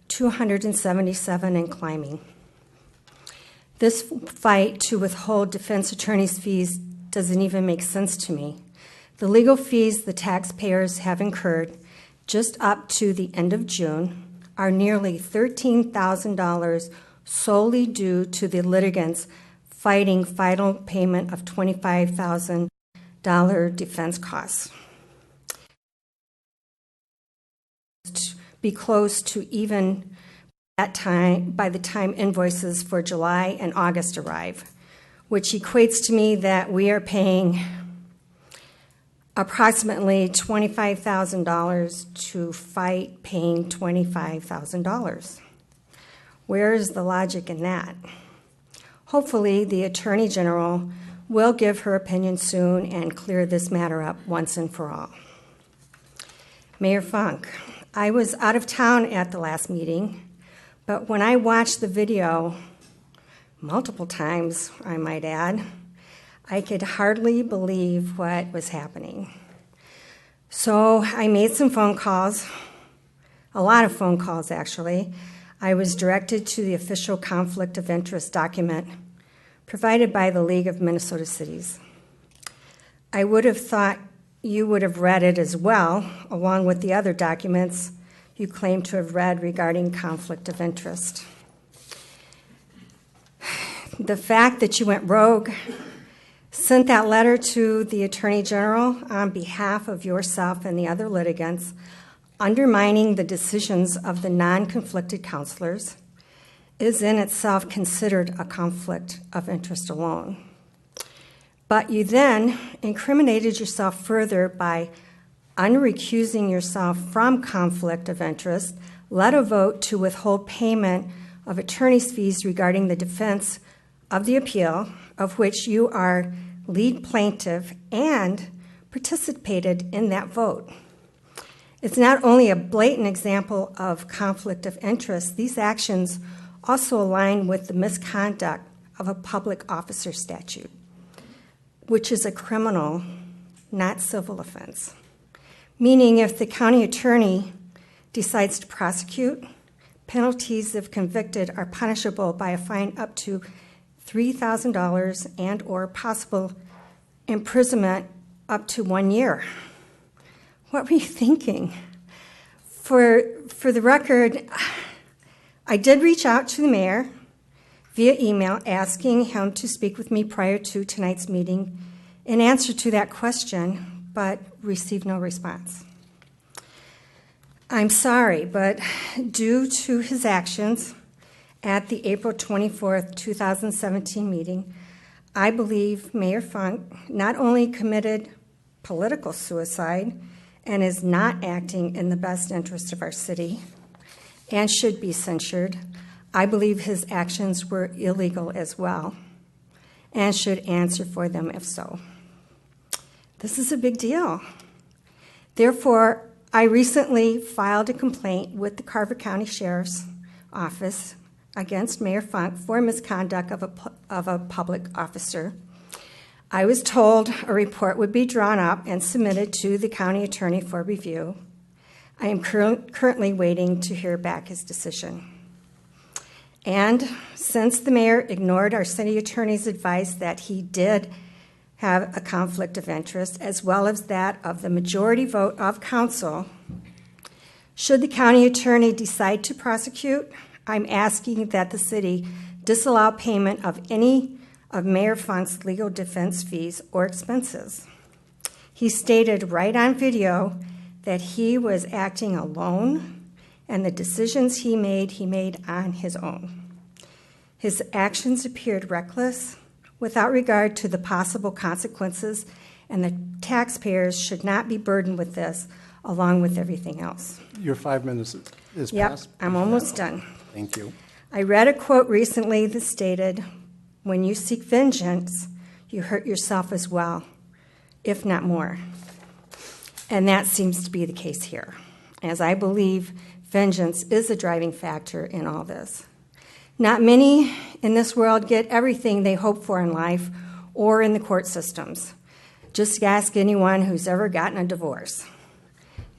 277 and climbing. This fight to withhold defense attorneys' fees doesn't even make sense to me. The legal fees the taxpayers have incurred just up to the end of June are nearly $13,000 solely due to the litigants fighting final payment of $25,000 defense costs. Be close to even that time by the time invoices for July and August arrive, which equates to me that we are paying approximately $25,000 to fight paying $25,000. Where is the logic in that? Hopefully, the Attorney General will give her opinion soon and clear this matter up once and for all. Mayor Funk, I was out of town at the last meeting, but when I watched the video, multiple times, I might add, I could hardly believe what was happening. So I made some phone calls, a lot of phone calls actually. I was directed to the official conflict of interest document provided by the League of Minnesota Cities. I would have thought you would have read it as well, along with the other documents you claim to have read regarding conflict of interest. The fact that you went rogue, sent that letter to the Attorney General on behalf of yourself and the other litigants, undermining the decisions of the non-conflicted counselors, is in itself considered a conflict of interest alone. But you then incriminated yourself further by unrecusing yourself from conflict of interest, led a vote to withhold payment of attorney's fees regarding the defense of the appeal, of which you are lead plaintiff, and participated in that vote. It's not only a blatant example of conflict of interest, these actions also align with the misconduct of a public officer statute, which is a criminal, not civil offense. Meaning if the county attorney decides to prosecute, penalties if convicted are punishable by a fine up to $3,000 and or possible imprisonment up to 1 year. What were you thinking? For the record, I did reach out to the mayor via email asking him to speak with me prior to tonight's meeting in answer to that question, but received no response. I'm sorry, but due to his actions at the April 24th, 2017 meeting, I believe Mayor Funk not only committed political suicide and is not acting in the best interest of our city and should be censured, I believe his actions were illegal as well and should answer for them if so. This is a big deal. Therefore, I recently filed a complaint with the Carver County Sheriff's Office against Mayor Funk for misconduct of a public officer. I was told a report would be drawn up and submitted to the county attorney for review. I am currently waiting to hear back his decision. And since the mayor ignored our city attorney's advice that he did have a conflict of interest, as well as that of the majority vote of council, should the county attorney decide to prosecute, I'm asking that the city disallow payment of any of Mayor Funk's legal defense fees or expenses. He stated right on video that he was acting alone and the decisions he made on his own. His actions appeared reckless, without regard to the possible consequences, and the taxpayers should not be burdened with this along with everything else. Your 5 minutes is Yep, past. I'm almost done. Thank you. I read a quote recently that stated, "When you seek vengeance, you hurt yourself as well, if not more." And that seems to be the case here, as I believe vengeance is a driving factor in all this. Not many in this world get everything they hope for in life or in the court systems. Just ask anyone who's ever gotten a divorce.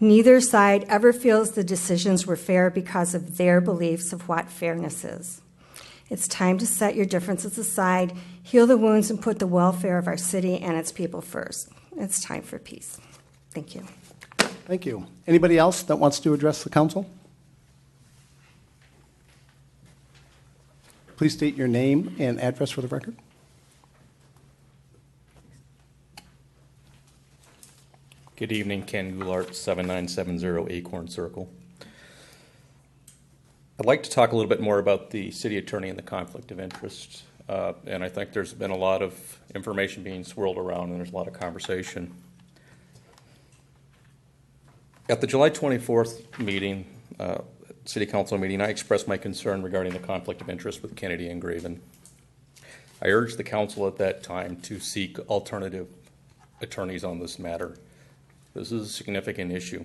Neither side ever feels the decisions were fair because of their beliefs of what fairness is. It's time to set your differences aside, heal the wounds, and put the welfare of our city and its people first. It's time for peace. Thank you. Thank you. Anybody else that wants to address the council? Please state your name and address for the record. Good evening, Ken Goulart, 7970 Acorn Circle. I'd like to talk a little bit more about the city attorney and the conflict of interest. And I think there's been a lot of information being swirled around, and there's a lot of conversation. At the July 24th meeting, city council meeting, I expressed my concern regarding the conflict of interest with Kennedy and Graven. I urged the council at that time to seek alternative attorneys on this matter. This is a significant issue.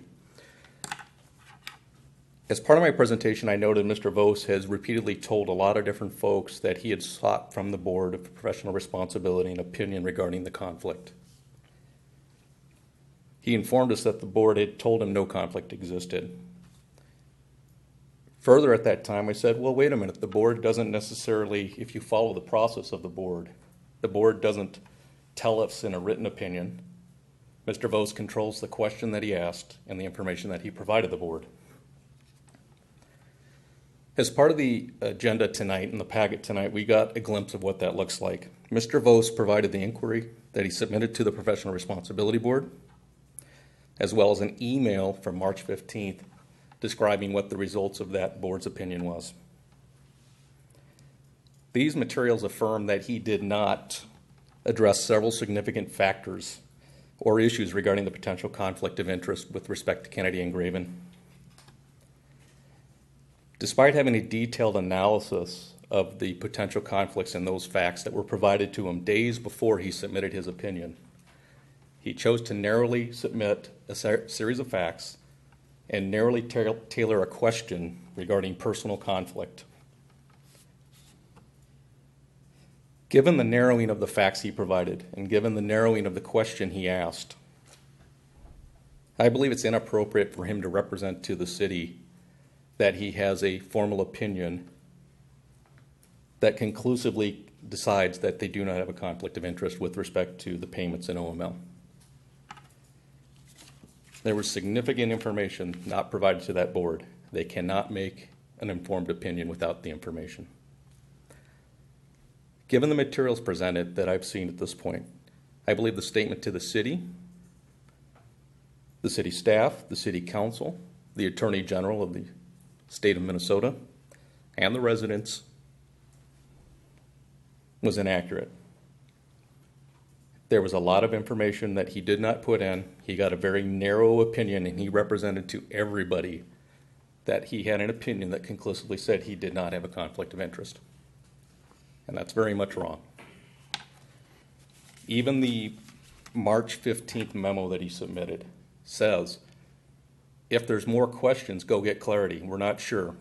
As part of my presentation, I noted Mr. Vos has repeatedly told a lot of different folks that he had sought from the Board of Professional Responsibility an opinion regarding the conflict. He informed us that the board had told him no conflict existed. Further at that time, I said, well, wait a minute, the board doesn't necessarily, if you follow the process of the board doesn't tell us in a written opinion. Mr. Vos controls the question that he asked and the information that he provided the board. As part of the agenda tonight and the packet tonight, we got a glimpse of what that looks like. Mr. Vos provided the inquiry that he submitted to the Professional Responsibility Board, as well as an email from March 15th describing what the results of that board's opinion was. These materials affirm that he did not address several significant factors or issues regarding the potential conflict of interest with respect to Kennedy and Graven. Despite having a detailed analysis of the potential conflicts in those facts that were provided to him days before he submitted his opinion, he chose to narrowly submit a series of facts and narrowly tailor a question regarding personal conflict. Given the narrowing of the facts he provided and given the narrowing of the question he asked, I believe it's inappropriate for him to represent to the city that he has a formal opinion that conclusively decides that they do not have a conflict of interest with respect to the payments in OML. There was significant information not provided to that board. They cannot make an informed opinion without the information. Given the materials presented that I've seen at this point, I believe the statement to the city staff, the city council, the Attorney General of the state of Minnesota, and the residents was inaccurate. There was a lot of information that he did not put in. He got a very narrow opinion, and he represented to everybody that he had an opinion that conclusively said he did not have a conflict of interest. And that's very much wrong. Even the March 15th memo that he submitted says, if there's more questions, go get clarity. We're not sure.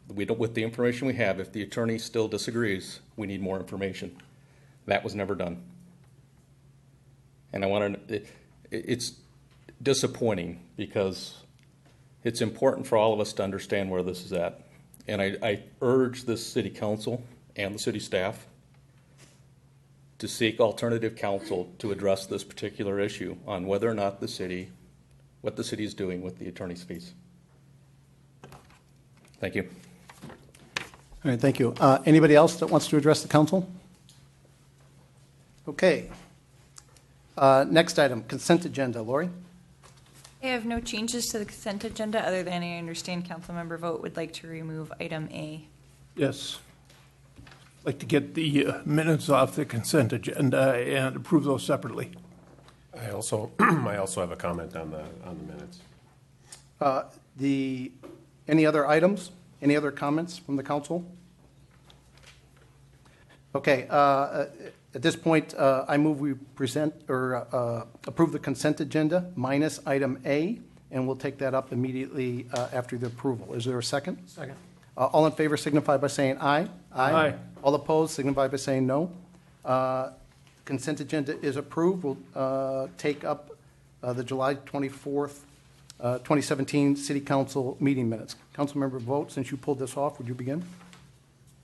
With the information we have, if the attorney still disagrees, we need more information. That was never done. And it's disappointing because it's important for all of us to understand where this is at. And I urge this city council and the city staff to seek alternative counsel to address this particular issue on whether or not what the city is doing with the attorney's fees. Thank you. All right, thank you. Anybody else that wants to address the council? Okay. Next item, consent agenda. Lori? I have no changes to the consent agenda other than I understand Councilmember Vogt would like to remove item A. Yes. I'd like to get the minutes off the consent agenda and approve those separately. I also have a comment on the minutes. Any other items? Any other comments from the council? Okay. At this point, I move we present or approve the consent agenda minus item A, and we'll take that up immediately after the approval. Is there a second? Second. All in favor signify by saying aye. Aye. All opposed signify by saying no. Consent agenda is approved. We'll take up the July 24th 2017 City Council meeting minutes. Councilmember Vogt, since you pulled this off, would you begin?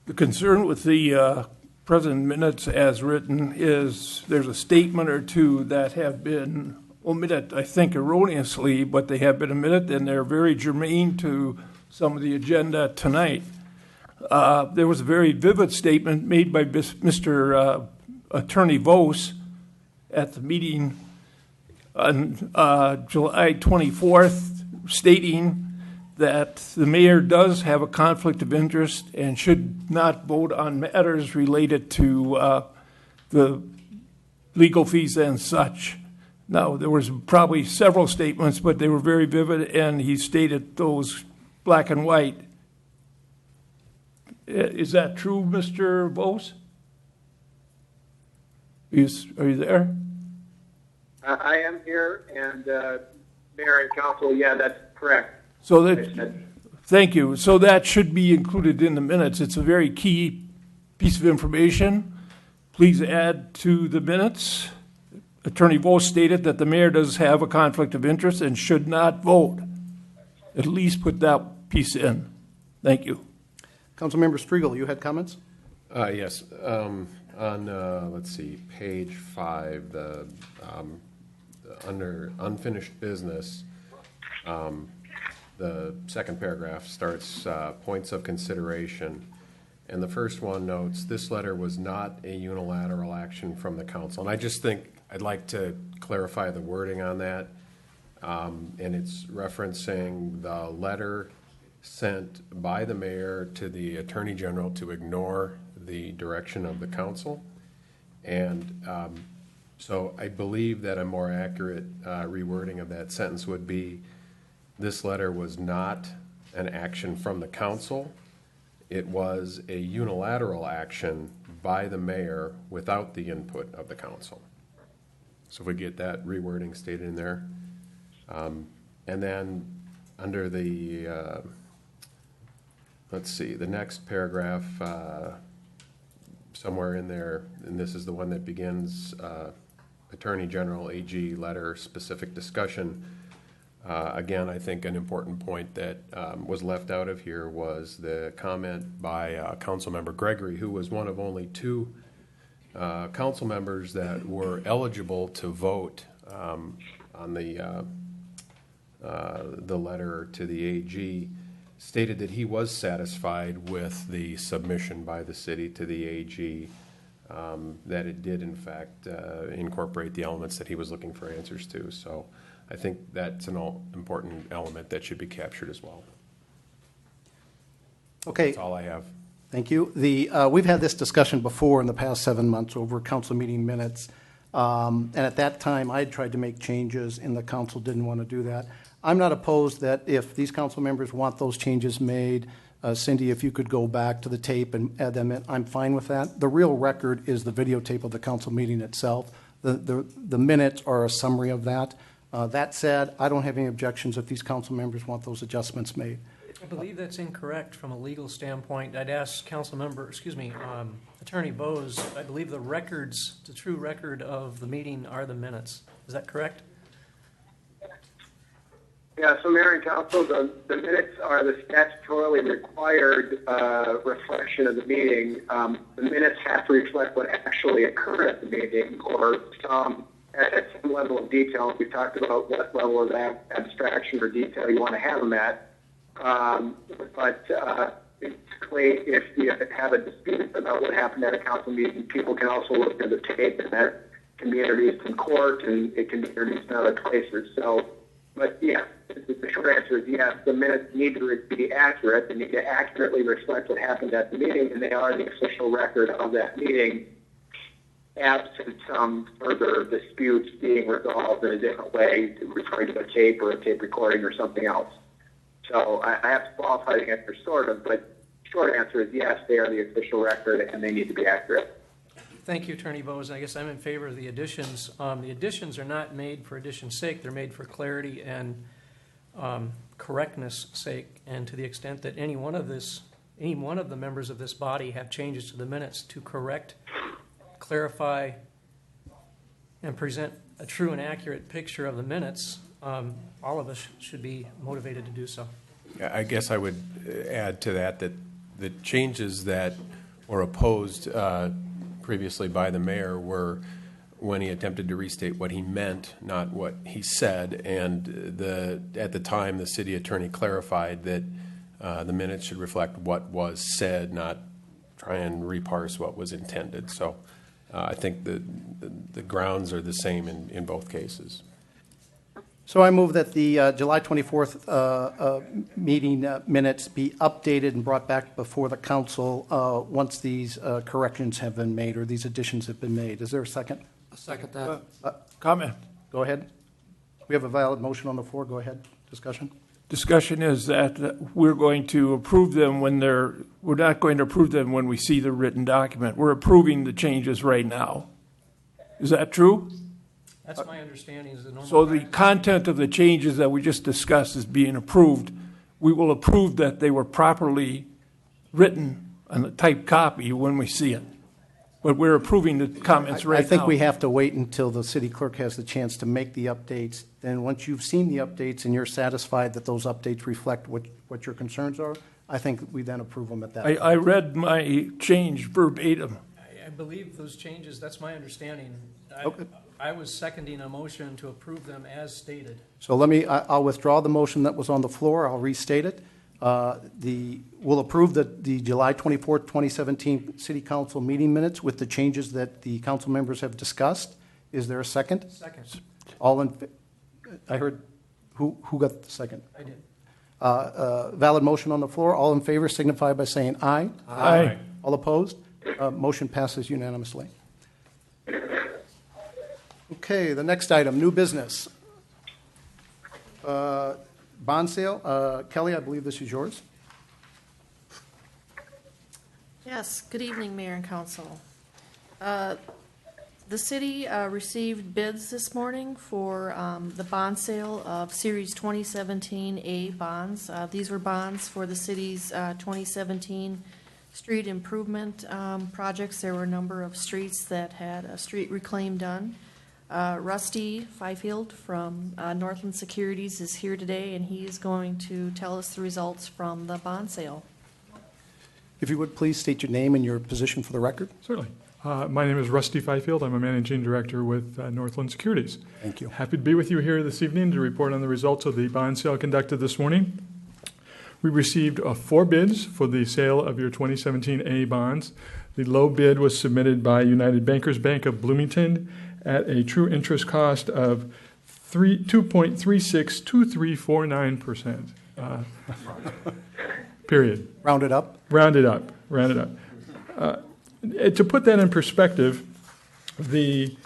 The concern with the present minutes as written is there's a statement or two that have been omitted, I think erroneously, but they have been omitted and they're very germane to some of the agenda tonight. There was a very vivid statement made by Mr. Attorney Vos at the meeting on July 24th, stating that the mayor does have a conflict of interest and should not vote on matters related to the legal fees and such. Now, there was probably several statements, but they were very vivid, and he stated those black and white. Is that true, Mr. Vos? Are you there? I am here, and Mayor and Council, yeah, that's correct. So that, thank you. So that should be included in the minutes. It's a very key piece of information. Please add to the minutes. Attorney Vos stated that the mayor does have a conflict of interest and should not vote. At least put that piece in. Thank you. Councilmember Striegel, you had comments? Yes. On, let's see, page 5, under unfinished business, the second paragraph starts points of consideration. And the first one notes, this letter was not a unilateral action from the council. And I just think I'd like to clarify the wording on that. And it's referencing the letter sent by the mayor to the attorney general to ignore the direction of the council. And so I believe that a more accurate rewording of that sentence would be, this letter was not an action from the council. It was a unilateral action by the mayor without the input of the council. So if we get that rewording stated in there. And then under the, let's see, the next paragraph, somewhere in there, and this is the one that begins, Attorney General AG letter specific discussion. Again, I think an important point that was left out of here was the comment by Councilmember Gregory, who was one of only 2 council members that were eligible to vote on the letter to the AG, stated that he was satisfied with the submission by the city to the AG, that it did in fact incorporate the elements that he was looking for answers to. So I think that's an important element that should be captured as well. Okay. That's all I have. Thank you. We've had this discussion before in the past 7 months over council meeting minutes. And at that time, I had tried to make changes, and the council didn't want to do that. I'm not opposed that if these council members want those changes made, Cindy, if you could go back to the tape and add them in, I'm fine with that. The real record is the videotape of the council meeting itself. The minutes are a summary of that. That said, I don't have any objections if these council members want those adjustments made. I believe that's incorrect from a legal standpoint. I'd ask Attorney Bose, I believe the true record of the meeting are the minutes. Is that correct? Yeah, so Mayor and Council, the minutes are the statutorily required reflection of the meeting. The minutes have to reflect what actually occurred at the meeting, or at some level of detail. We talked about what level of abstraction or detail you want to have them at. But basically, if you have a dispute about what happened at a council meeting, people can also look at the tape, and that can be introduced in court, and it can be introduced in other places. So, but yeah, the short answer is yes, the minutes need to be accurate. They need to accurately reflect what happened at the meeting, and they are the official record of that meeting, absent some further disputes being resolved in a different way, referring to a tape or a tape recording or something else. So I have to qualify the answer sort of, but short answer is yes, they are the official record and they need to be accurate. Thank you, Attorney Bose. I guess I'm in favor of the additions. The additions are not made for addition's sake. They're made for clarity and correctness sake. And to the extent that any one of the members of this body have changes to the minutes to correct, clarify, and present a true and accurate picture of the minutes, all of us should be motivated to do so. I guess I would add to that the changes that were opposed previously by the mayor were when he attempted to restate what he meant, not what he said. And at the time, the city attorney clarified that the minutes should reflect what was said, not try and reparse what was intended. So I think the grounds are the same in both cases. So I move that the July 24th meeting minutes be updated and brought back before the council once these corrections have been made or these additions have been made. Is there a second? I'll second that. Comment. Go ahead. We have a valid motion on the floor. Go ahead. Discussion. Discussion is that we're going to approve them we're not going to approve them when we see the written document. We're approving the changes right now. Is that true? That's my understanding is the normal. So the practice. content of the changes that we just discussed is being approved. We will approve that they were properly written on a typed copy when we see it. But we're approving the comments right now. I think we have to wait until the city clerk has the chance to make the updates. Then once you've seen the updates and you're satisfied that those updates reflect what your concerns are, I think we then approve them at that point. I read my change verbatim. I believe those changes, that's my understanding. Okay. I was seconding a motion to approve them as stated. So I'll withdraw the motion that was on the floor. I'll restate it. We'll approve the July 24th, 2017 City Council meeting minutes with the changes that the council members have discussed. Is there a second? Second. I heard, who got the second? I did. Valid motion on the floor. All in favor signify by saying aye. Aye. All opposed? Motion passes unanimously. Okay, the next item, new business. Bond sale. Kelly, I believe this is yours. Yes, good evening, Mayor and Council. The city received bids this morning for the bond sale of Series 2017A bonds. These were bonds for the city's 2017 street improvement projects. There were a number of streets that had a street reclaim done. Rusty Fifield from Northland Securities is here today, and he is going to tell us the results from the bond sale. If you would please state your name and your position for the record. Certainly. My name is Rusty Fifield. I'm a managing director with Northland Securities. Thank you. Happy to be with you here this evening to report on the results of the bond sale conducted this morning. We received 4 bids for the sale of your 2017A bonds. The low bid was submitted by United Bankers Bank of Bloomington at a true interest cost of 2.362349%. Period. Rounded up. Rounded up. To put that in perspective, the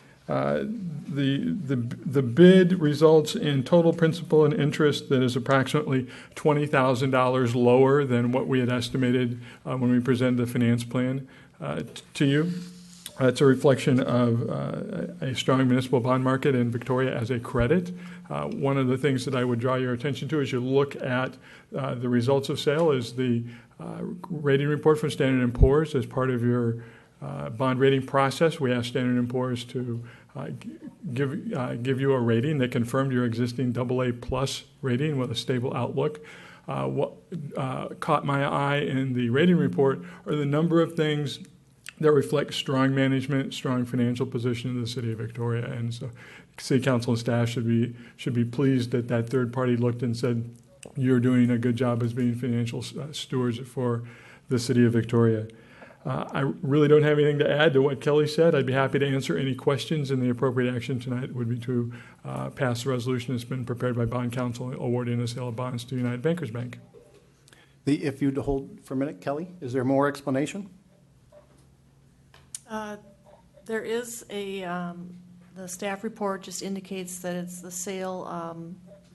bid results in total principal and interest that is approximately $20,000 lower than what we had estimated when we presented the finance plan to you. It's a reflection of a strong municipal bond market in Victoria as a credit. One of the things that I would draw your attention to as you look at the results of sale is the rating report from Standard & Poor's. As part of your bond rating process, we asked Standard & Poor's to give you a rating that confirmed your existing AA plus rating with a stable outlook. What caught my eye in the rating report are the number of things that reflect strong management, strong financial position in the city of Victoria. And so city council and staff should be pleased that that third party looked and said, you're doing a good job as being financial stewards for the city of Victoria. I really don't have anything to add to what Kelly said. I'd be happy to answer any questions, and the appropriate action tonight would be to pass the resolution that's been prepared by Bond Council awarding the sale of bonds to United Bankers Bank. If you'd hold for a minute, Kelly, is there more explanation? There is the staff report just indicates that it's the sale.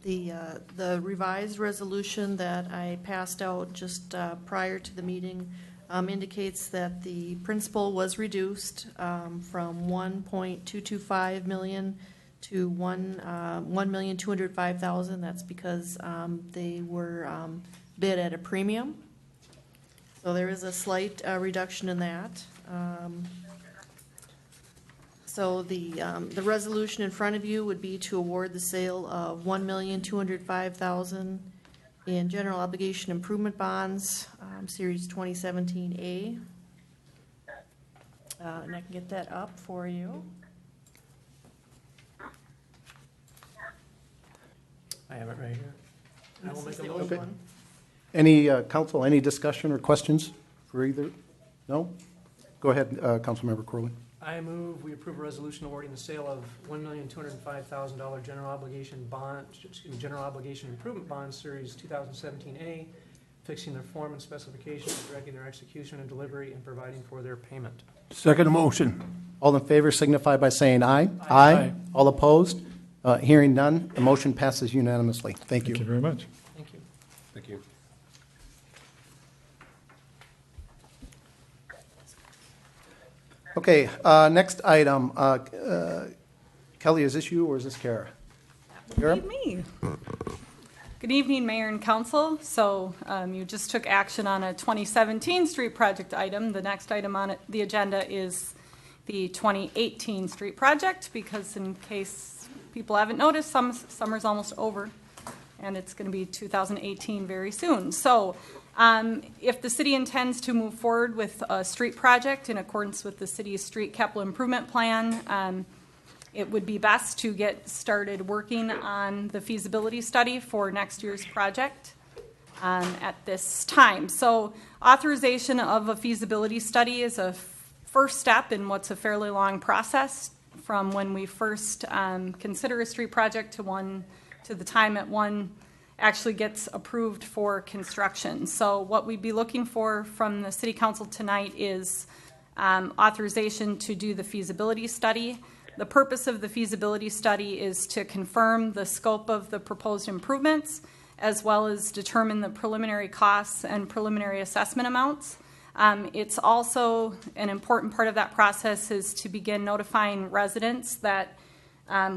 The revised resolution that I passed out just prior to the meeting indicates that the principal was reduced from $1.225 million to $1,205,000. That's because they were bid at a premium. So there is a slight reduction in that. So the resolution in front of you would be to award the sale of $1,205,000 in general obligation improvement bonds, Series 2017A. And I can get that up for you. I have it right here. I will This is make a the old motion. one. Any, council, any discussion or questions for either? No? Go ahead, Councilmember Corley. I move we approve a resolution awarding the sale of $1,205,000 general obligation bond, general obligation improvement bond, Series 2017A, fixing their form and specifications, directing their execution and delivery, and providing for their payment. Second motion. All in favor signify by saying aye. Aye. All opposed? Hearing none, the motion passes unanimously. Thank Thank you you. very much. Thank you. Thank you. Okay, next item. Kelly, is this you or is this Kara? Kara? Me. Good evening, Mayor and Council. So you just took action on a 2017 street project item. The next item on the agenda is the 2018 street project, because in case people haven't noticed, summer's almost over, and it's going to be 2018 very soon. So if the city intends to move forward with a street project in accordance with the city's street capital improvement plan, it would be best to get started working on the feasibility study for next year's project at this time. So authorization of a feasibility study is a first step in what's a fairly long process from when we first consider a street project to the time that one actually gets approved for construction. So what we'd be looking for from the City Council tonight is authorization to do the feasibility study. The purpose of the feasibility study is to confirm the scope of the proposed improvements, as well as determine the preliminary costs and preliminary assessment amounts. It's also an important part of that process is to begin notifying residents that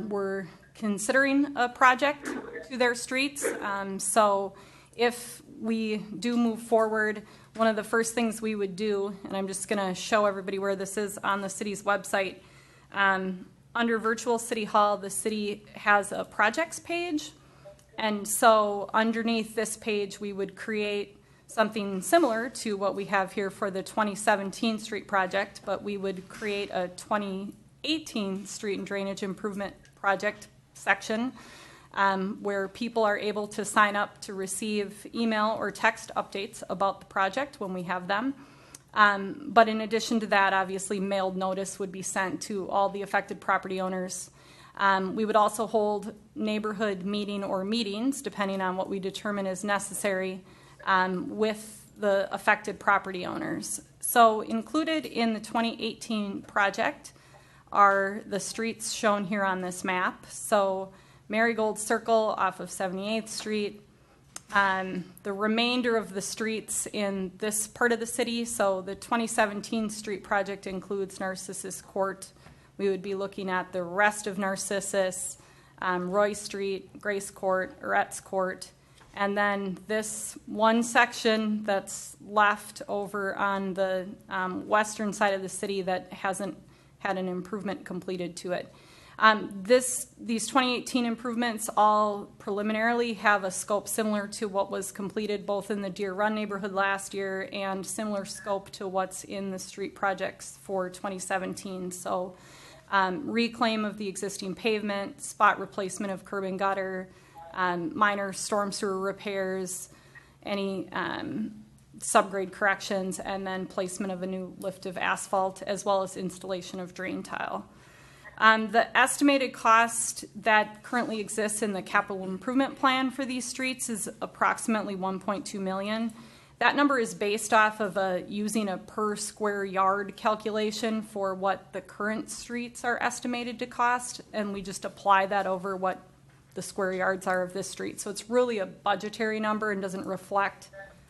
we're considering a project to their streets. So if we do move forward, one of the first things we would do, and I'm just going to show everybody where this is on the city's website, under Virtual City Hall, the city has a projects page. And so underneath this page, we would create something similar to what we have here for the 2017 street project, but we would create a 2018 street and drainage improvement project section where people are able to sign up to receive email or text updates about the project when we have them. But in addition to that, obviously mailed notice would be sent to all the affected property owners. We would also hold neighborhood meeting or meetings, depending on what we determine is necessary, with the affected property owners. So included in the 2018 project are the streets shown here on this map. So Marigold Circle off of 78th Street, the remainder of the streets in this part of the city. So the 2017 street project includes Narcissus Court. We would be looking at the rest of Narcissus, Roy Street, Grace Court, Eretz Court, and then this one section that's left over on the western side of the city that hasn't had an improvement completed to it. These 2018 improvements all preliminarily have a scope similar to what was completed both in the Deer Run neighborhood last year and similar scope to what's in the street projects for 2017. So reclaim of the existing pavement, spot replacement of curb and gutter, minor storm sewer repairs, any subgrade corrections, and then placement of a new lift of asphalt, as well as installation of drain tile. The estimated cost that currently exists in the capital improvement plan for these streets is approximately $1.2 million. That number is based off of using a per square yard calculation for what the current streets are estimated to cost, and we just apply that over what the square yards are of this street. So it's really a budgetary number and doesn't reflect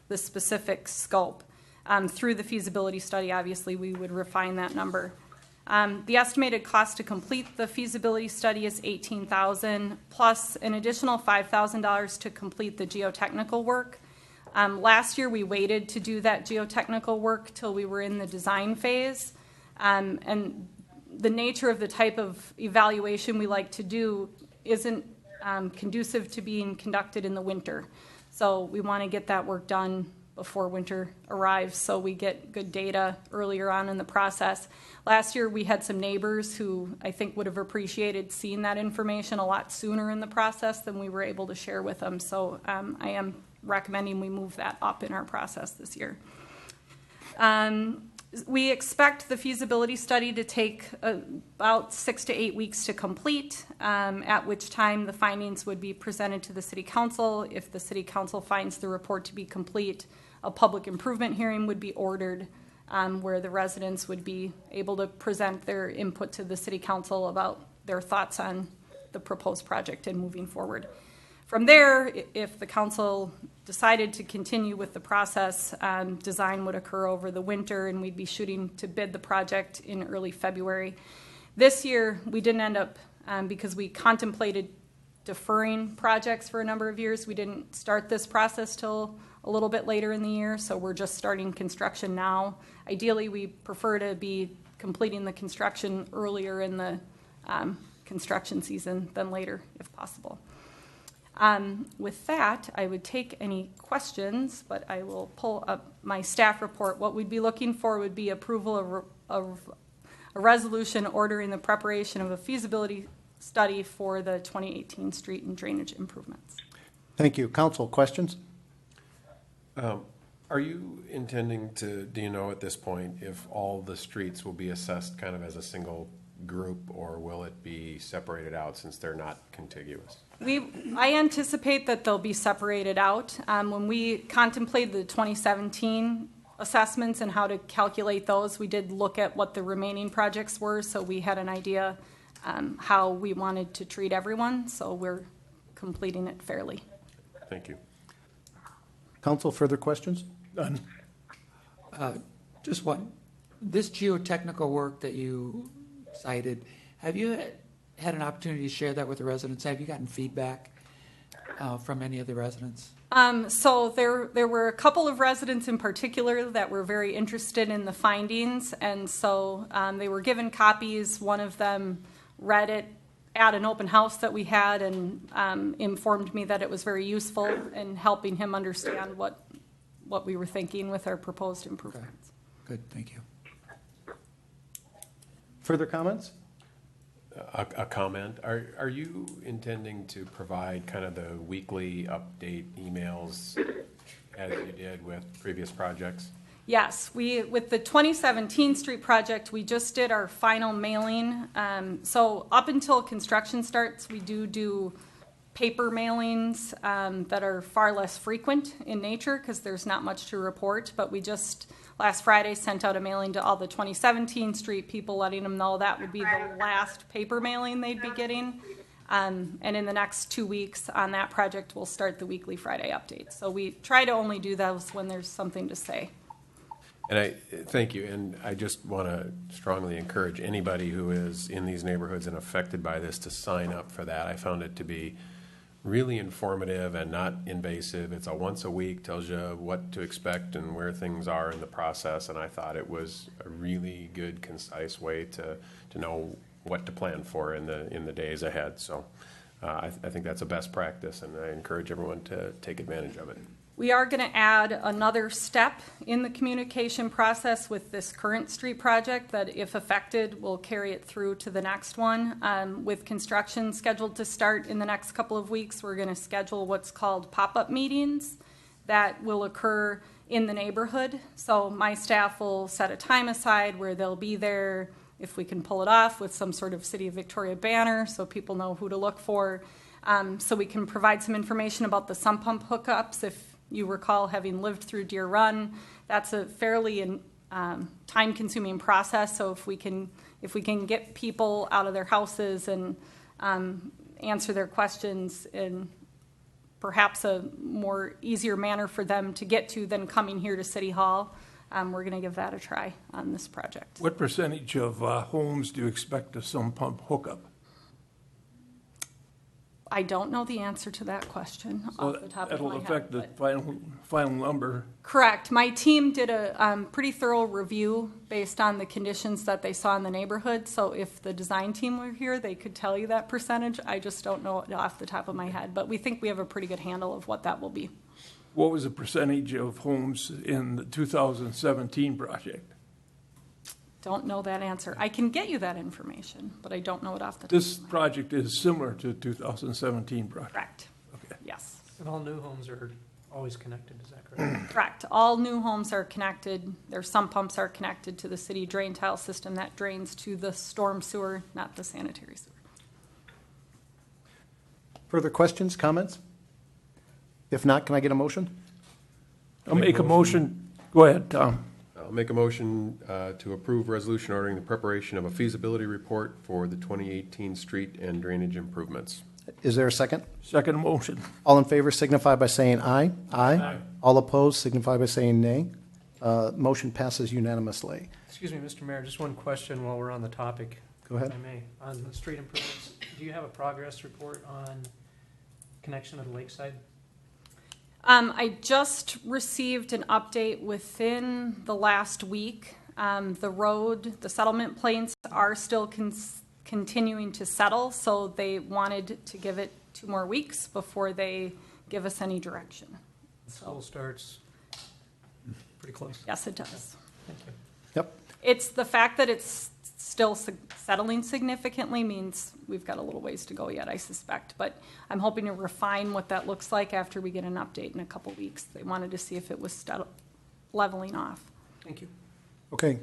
the specific scope. Through the feasibility study, obviously, we would refine that number. The estimated cost to complete the feasibility study is $18,000 plus an additional $5,000 to complete the geotechnical work. Last year, we waited to do that geotechnical work till we were in the design phase, and the nature of the type of evaluation we like to do isn't conducive to being conducted in the winter. So we want to get that work done before winter arrives so we get good data earlier on in the process. Last year we had some neighbors who I think would have appreciated seeing that information a lot sooner in the process than we were able to share with them. So I am recommending we move that up in our process this year. We expect the feasibility study to take about 6 to 8 weeks to complete, at which time the findings would be presented to the City Council. If the City Council finds the report to be complete, a public improvement hearing would be ordered where the residents would be able to present their input to the City Council about their thoughts on the proposed project and moving forward. From there, if the council decided to continue with the process, design would occur over the winter and we'd be shooting to bid the project in early February. This year, we didn't end up, because we contemplated deferring projects for a number of years, we didn't start this process till a little bit later in the year, so we're just starting construction now. Ideally, we prefer to be completing the construction earlier in the construction season than later, if possible. With that, I would take any questions, but I will pull up my staff report. What we'd be looking for would be approval of a resolution ordering the preparation of a feasibility study for the 2018 street and drainage improvements. Thank you. Council, questions? Are you intending to, do you know at this point, if all the streets will be assessed kind of as a single group, or will it be separated out since they're not contiguous? I anticipate that they'll be separated out. When we contemplated the 2017 assessments and how to calculate those, we did look at what the remaining projects were, so we had an idea how we wanted to treat everyone, so we're completing it fairly. Thank you. Council, further questions? Done. Just one. This geotechnical work that you cited, have you had an opportunity to share that with the residents? Have you gotten feedback from any of the residents? So there were a couple of residents in particular that were very interested in the findings, and so they were given copies. One of them read it at an open house that we had and informed me that it was very useful in helping him understand what we were thinking with our proposed improvements. Okay. Good, thank you. Further comments? A comment. Are you intending to provide kind of the weekly update emails as you did with previous projects? Yes, with the 2017 street project, we just did our final mailing. So up until construction starts, we do paper mailings that are far less frequent in nature because there's not much to report. But we just last Friday sent out a mailing to all the 2017 street people, letting them know that would be the last paper mailing they'd be getting. And in the next 2 weeks on that project, we'll start the weekly Friday updates. So we try to only do those when there's something to say. And I thank you, and I just want to strongly encourage anybody who is in these neighborhoods and affected by this to sign up for that. I found it to be really informative and not invasive. It's a once a week, tells you what to expect and where things are in the process, and I thought it was a really good, concise way to know what to plan for in the days ahead. So I think that's a best practice, and I encourage everyone to take advantage of it. We are going to add another step in the communication process with this current street project that, if affected, will carry it through to the next one. With construction scheduled to start in the next couple of weeks, we're going to schedule what's called pop-up meetings that will occur in the neighborhood. So my staff will set a time aside where they'll be there, if we can pull it off, with some sort of City of Victoria banner so people know who to look for. So we can provide some information about the sump pump hookups. If you recall, having lived through Deer Run, that's a fairly time-consuming process. So if we can get people out of their houses and answer their questions in perhaps a more easier manner for them to get to than coming here to City Hall, we're going to give that a try on this project. What percentage of homes do you expect a sump pump hookup? I don't know the answer to that question off the top of That'll my affect head. the final number. Correct. My team did a pretty thorough review based on the conditions that they saw in the neighborhood. So if the design team were here, they could tell you that percentage. I just don't know it off the top of my head. But we think we have a pretty good handle of what that will be. What was the percentage of homes in the 2017 project? Don't know that answer. I can get you that information, but I don't know it off the top This of my head. project is similar to the 2017 project. Correct. Okay. Yes. And all new homes are always connected, is that correct? Correct. All new homes are connected. Their sump pumps are connected to the city drain tile system that drains to the storm sewer, not the sanitary sewer. Further questions, comments? If not, can I get a motion? I'll make a motion. Go ahead, Tom. I'll make a motion to approve resolution ordering the preparation of a feasibility report for the 2018 street and drainage improvements. Is there a second? Second motion. All in favor signify by saying aye. Aye. All opposed signify by saying nay. Motion passes unanimously. Excuse me, Mr. Mayor, just one question while we're on the topic. Go ahead. If I may. On the street improvements, do you have a progress report on connection of the lakeside? I just received an update within the last week. The settlement planes are still continuing to settle, so they wanted to give it 2 more weeks before they give us any direction. School starts pretty close. Yes, it does. Thank you. Yep. It's the fact that it's still settling significantly means we've got a little ways to go yet, I suspect. But I'm hoping to refine what that looks like after we get an update in a couple weeks. They wanted to see if it was leveling off. Thank you. Okay.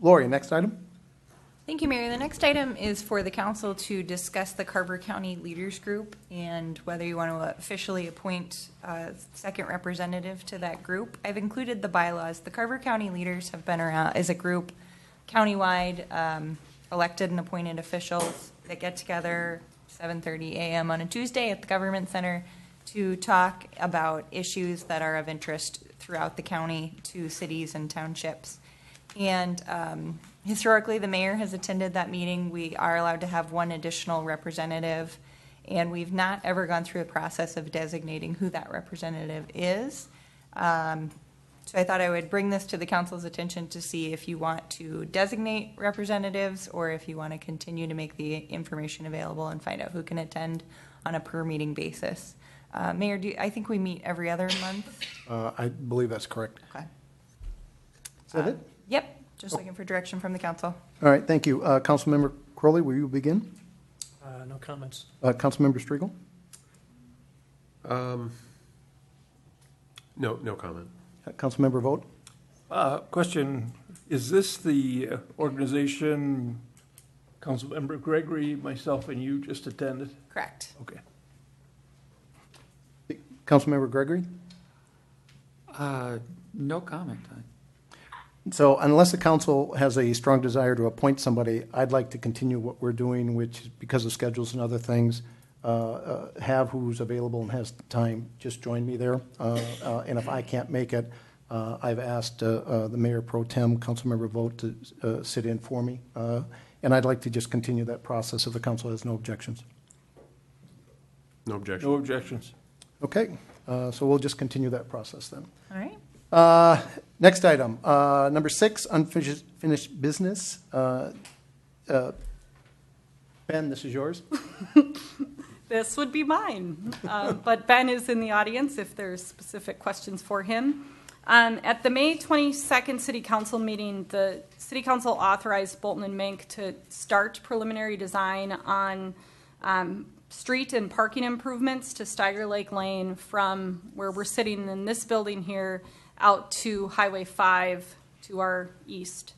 Lori, next item? Thank you, Mayor. The next item is for the council to discuss the Carver County Leaders Group and whether you want to officially appoint a second representative to that group. I've included the bylaws. The Carver County Leaders have been around as a group countywide, elected and appointed officials that get together 7:30 a.m. on a Tuesday at the Government Center to talk about issues that are of interest throughout the county to cities and townships. And historically, the mayor has attended that meeting. We are allowed to have one additional representative, and we've not ever gone through the process of designating who that representative is. So I thought I would bring this to the council's attention to see if you want to designate representatives or if you want to continue to make the information available and find out who can attend on a per meeting basis. Mayor, I think we meet every other month. I believe that's correct. Okay. Is that it? Yep. Just looking for direction from the council. All right, thank you. Councilmember Crowley, will you begin? No comments. Councilmember Striegel? No comment. Councilmember Vogt? Question, is this the organization Councilmember Gregory, myself, and you just attended? Correct. Okay. Councilmember Gregory? No comment. So unless the council has a strong desire to appoint somebody, I'd like to continue what we're doing, which, because of schedules and other things, have who's available and has time, just join me there. And if I can't make it, I've asked the Mayor Pro Tem, Councilmember Vogt, to sit in for me. And I'd like to just continue that process if the council has no objections. No objection. No objections. Okay, so we'll just continue that process then. All right. Next item, number 6, unfinished business. Ben, this is yours. This would be mine. But Ben is in the audience if there's specific questions for him. At the May 22nd City Council meeting, the City Council authorized Bolton and Mink to start preliminary design on street and parking improvements to Steiger Lake Lane from where we're sitting in this building here out to Highway 5 to our east.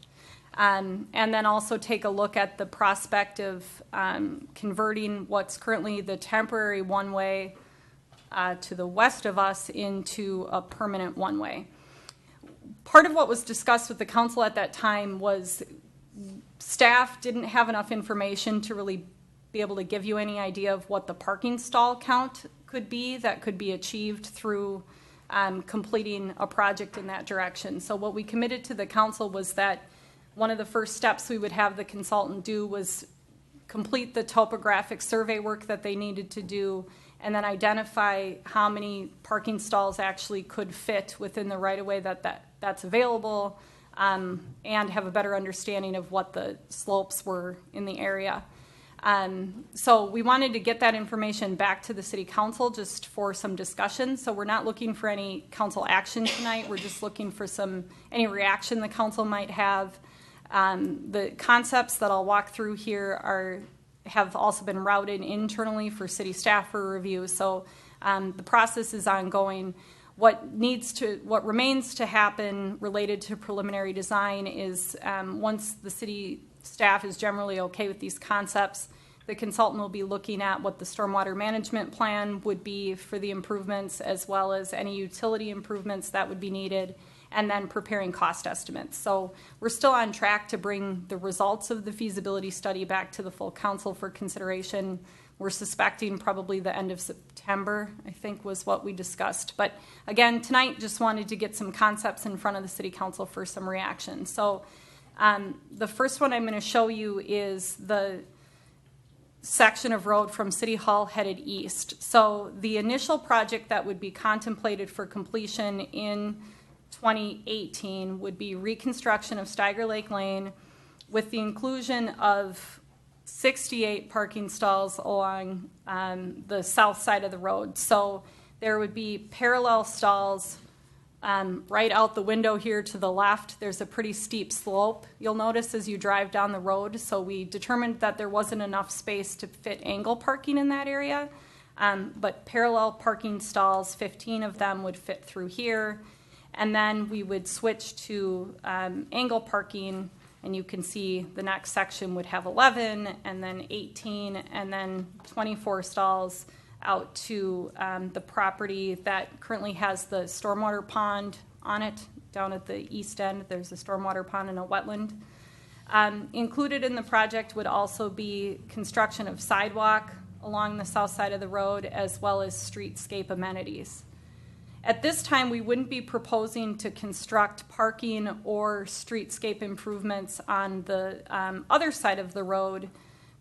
And then also take a look at the prospect of converting what's currently the temporary one-way to the west of us into a permanent one-way. Part of what was discussed with the council at that time was staff didn't have enough information to really be able to give you any idea of what the parking stall count could be that could be achieved through completing a project in that direction. So what we committed to the council was that one of the first steps we would have the consultant do was complete the topographic survey work that they needed to do, and then identify how many parking stalls actually could fit within the right-of-way that's available, and have a better understanding of what the slopes were in the area. So we wanted to get that information back to the city council just for some discussion. So we're not looking for any council action tonight. We're just looking for any reaction the council might have. The concepts that I'll walk through here have also been routed internally for city staff for review. So the process is ongoing. What remains to happen related to preliminary design is once the city staff is generally okay with these concepts, the consultant will be looking at what the stormwater management plan would be for the improvements, as well as any utility improvements that would be needed, and then preparing cost estimates. So we're still on track to bring the results of the feasibility study back to the full council for consideration. We're suspecting probably the end of September, I think was what we discussed. But again, tonight just wanted to get some concepts in front of the city council for some reaction. So the first one I'm going to show you is the section of road from City Hall headed east. So the initial project that would be contemplated for completion in 2018 would be reconstruction of Steiger Lake Lane with the inclusion of 68 parking stalls along the south side of the road. So there would be parallel stalls right out the window here to the left. There's a pretty steep slope, you'll notice, as you drive down the road. So we determined that there wasn't enough space to fit angle parking in that area. But parallel parking stalls, 15 of them would fit through here. And then we would switch to angle parking, and you can see the next section would have 11, and then 18, and then 24 stalls out to the property that currently has the stormwater pond on it. Down at the east end, there's a stormwater pond and a wetland. Included in the project would also be construction of sidewalk along the south side of the road, as well as streetscape amenities. At this time, we wouldn't be proposing to construct parking or streetscape improvements on the other side of the road,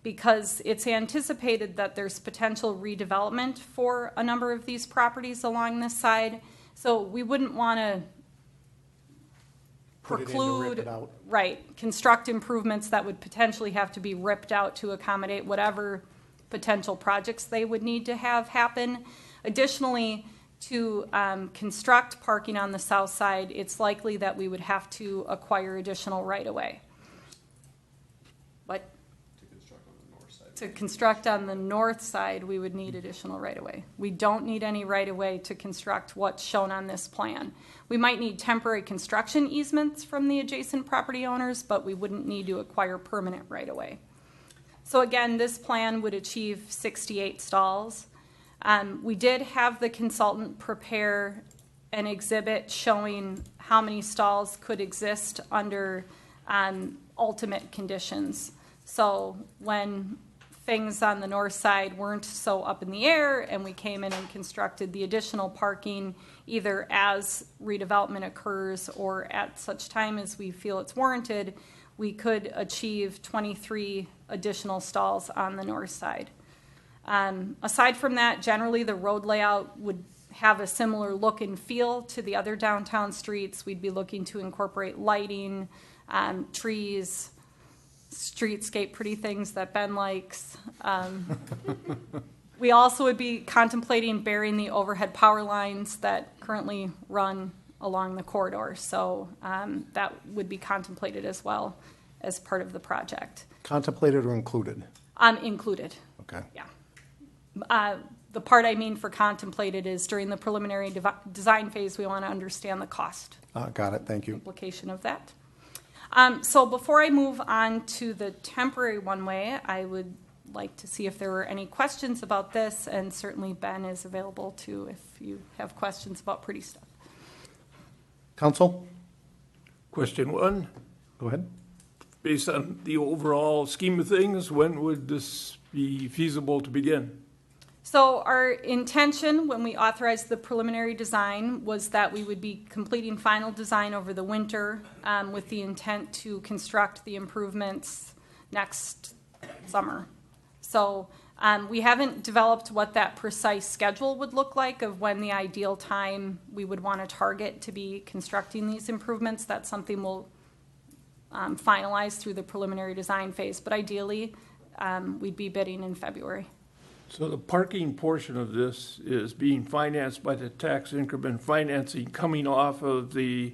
because it's anticipated that there's potential redevelopment for a number of these properties along this side. So we wouldn't want to preclude, construct improvements that would potentially have to be ripped out to accommodate whatever potential projects they would need to have happen. Additionally, to construct parking on the south side, it's likely that we would have to acquire additional right-of-way. What? To construct on the north side, we would need additional right-of-way. We don't need any right-of-way to construct what's shown on this plan. We might need temporary construction easements from the adjacent property owners, but we wouldn't need to acquire permanent right-of-way. So again, this plan would achieve 68 stalls. We did have the consultant prepare an exhibit showing how many stalls could exist under ultimate conditions. So when things on the north side weren't so up in the air and we came in and constructed the additional parking, either as redevelopment occurs or at such time as we feel it's warranted, we could achieve 23 additional stalls on the north side. Aside from that, generally the road layout would have a similar look and feel to the other downtown streets. We'd be looking to incorporate lighting, trees, streetscape pretty things that Ben likes. We also would be contemplating burying the overhead power lines that currently run along the corridor. So that would be contemplated as well as part of the project. Contemplated or included? Included. Okay. Yeah. The part I mean for contemplated is during the preliminary design phase, we want to understand the cost. Got it. Thank you. Implication of that. So before I move on to the temporary one-way, I would like to see if there were any questions about this, and certainly Ben is available too if you have questions about pretty stuff. Council? Question one, Go ahead. based on the overall scheme of things, when would this be feasible to begin? So our intention when we authorized the preliminary design was that we would be completing final design over the winter with the intent to construct the improvements next summer. So we haven't developed what that precise schedule would look like of when the ideal time we would want to target to be constructing these improvements. That's something we'll finalize through the preliminary design phase, but ideally, we'd be bidding in February. So the parking portion of this is being financed by the tax increment financing coming off of the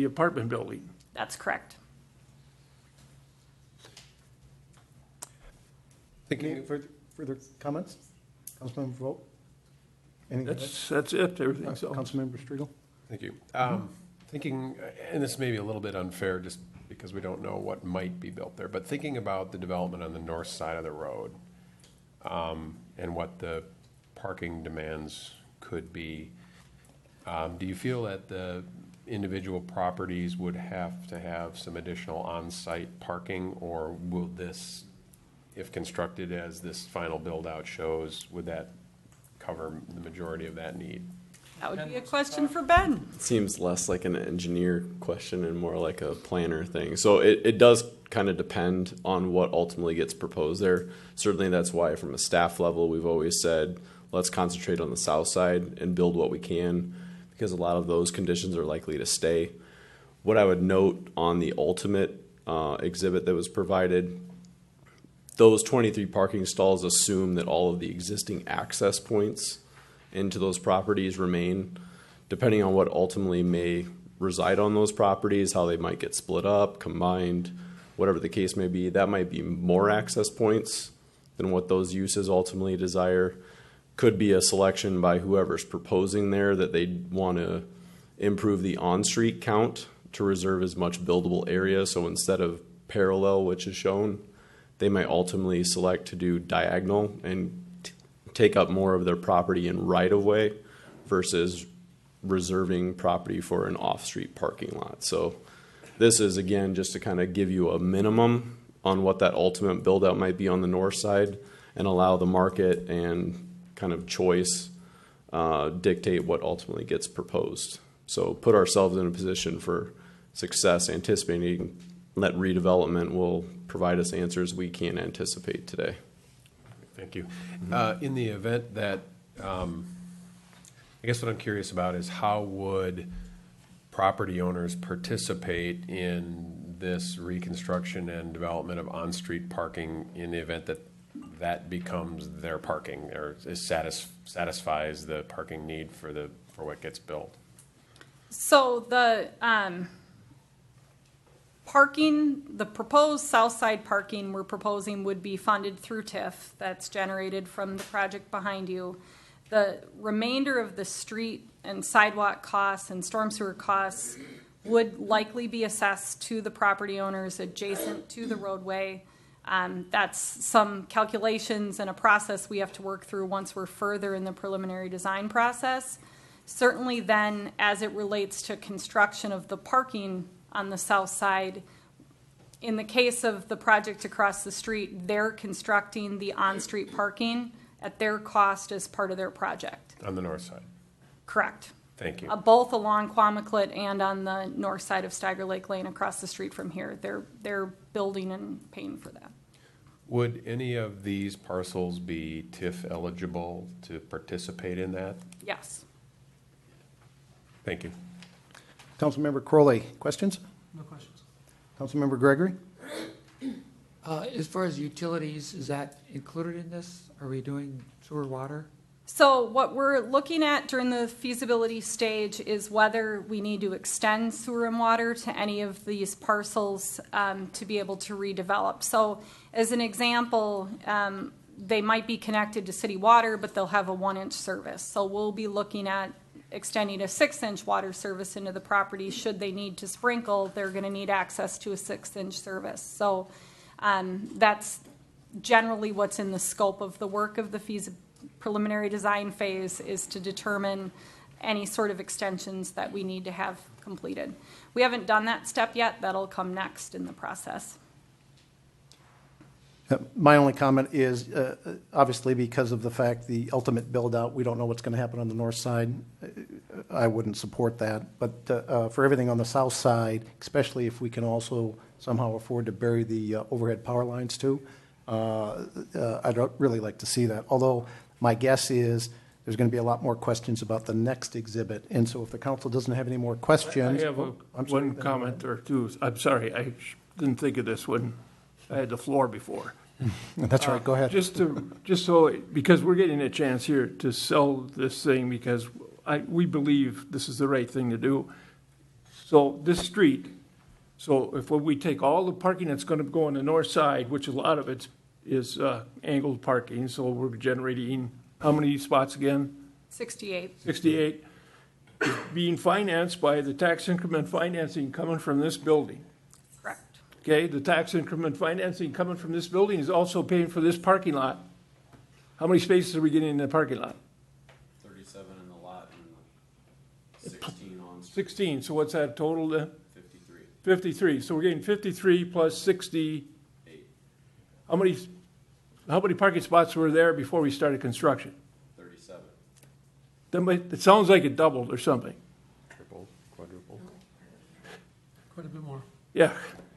apartment building. That's correct. Any further comments? Councilmember Vogt? That's it, everything's all. Councilmember Strigel? Thank you. Thinking, and this may be a little bit unfair just because we don't know what might be built there, but thinking about the development on the north side of the road and what the parking demands could be, do you feel that the individual properties would have to have some additional on-site parking, or will this, if constructed as this final build-out shows, would that cover the majority of that need? That would be a question for Ben. It seems less like an engineer question and more like a planner thing. So it does kind of depend on what ultimately gets proposed there. Certainly that's why from a staff level we've always said let's concentrate on the south side and build what we can, because a lot of those conditions are likely to stay. What I would note on the ultimate exhibit that was provided, those 23 parking stalls assume that all of the existing access points into those properties remain. Depending on what ultimately may reside on those properties, how they might get split up, combined, whatever the case may be, that might be more access points than what those uses ultimately desire. Could be a selection by whoever's proposing there that they want to improve the on-street count to reserve as much buildable area. So instead of parallel, which is shown, they might ultimately select to do diagonal and take up more of their property in right-of-way versus reserving property for an off-street parking lot. So this is, again, just to kind of give you a minimum on what that ultimate build-out might be on the north side and allow the market and kind of choice dictate what ultimately gets proposed. So put ourselves in a position for success, anticipating that redevelopment will provide us answers we can't anticipate today. Thank you. In the event that, I guess what I'm curious about is how would property owners participate in this reconstruction and development of on-street parking in the event that that becomes their parking or satisfies the parking need for what gets built? So the parking, the proposed south side parking we're proposing would be funded through TIF that's generated from the project behind you. The remainder of the street and sidewalk costs and storm sewer costs would likely be assessed to the property owners adjacent to the roadway. That's some calculations and a process we have to work through once we're further in the preliminary design process. Certainly then, as it relates to construction of the parking on the south side, in the case of the project across the street, they're constructing the on-street parking at their cost as part of their project. On the north side? Correct. Thank you. Both along Quamaclet and on the north side of Steiger Lake Lane across the street from here. They're building and paying for that. Would any of these parcels be TIF eligible to participate in that? Yes. Thank you. Councilmember Crowley, questions? No questions. Councilmember Gregory? As far as utilities, is that included in this? Are we doing sewer, water? So what we're looking at during the feasibility stage is whether we need to extend sewer and water to any of these parcels to be able to redevelop. So as an example, they might be connected to city water, but they'll have a 1-inch service. So we'll be looking at extending a 6-inch water service into the property. Should they need to sprinkle, they're going to need access to a 6-inch service. So that's generally what's in the scope of the work of the preliminary design phase, is to determine any sort of extensions that we need to have completed. We haven't done that step yet. That'll come next in the process. My only comment is, obviously, because of the fact the ultimate build-out, we don't know what's going to happen on the north side. I wouldn't support that. But for everything on the south side, especially if we can also somehow afford to bury the overhead power lines too, I'd really like to see that. Although my guess is there's going to be a lot more questions about the next exhibit. And so if the council doesn't have any more questions. I have one comment or two. I'm sorry, I didn't think of this when I had the floor before. That's right, go ahead. Just so, because we're getting a chance here to sell this thing because we believe this is the right thing to do. So this street, so if we take all the parking that's going to go on the north side, which a lot of it is angled parking, so we're generating how many spots again? 68. 68. Is being financed by the tax increment financing coming from this building. Correct. Okay, the tax increment financing coming from this building is also paying for this parking lot. How many spaces are we getting in the parking lot? 37 in the lot and 16 on. 16, so what's that total then? 53. 53, so we're getting 53 plus 68. How many parking spots were there before we started construction? 37. It sounds like it doubled or something. Triple, quadruple. Quite a bit more. Yeah,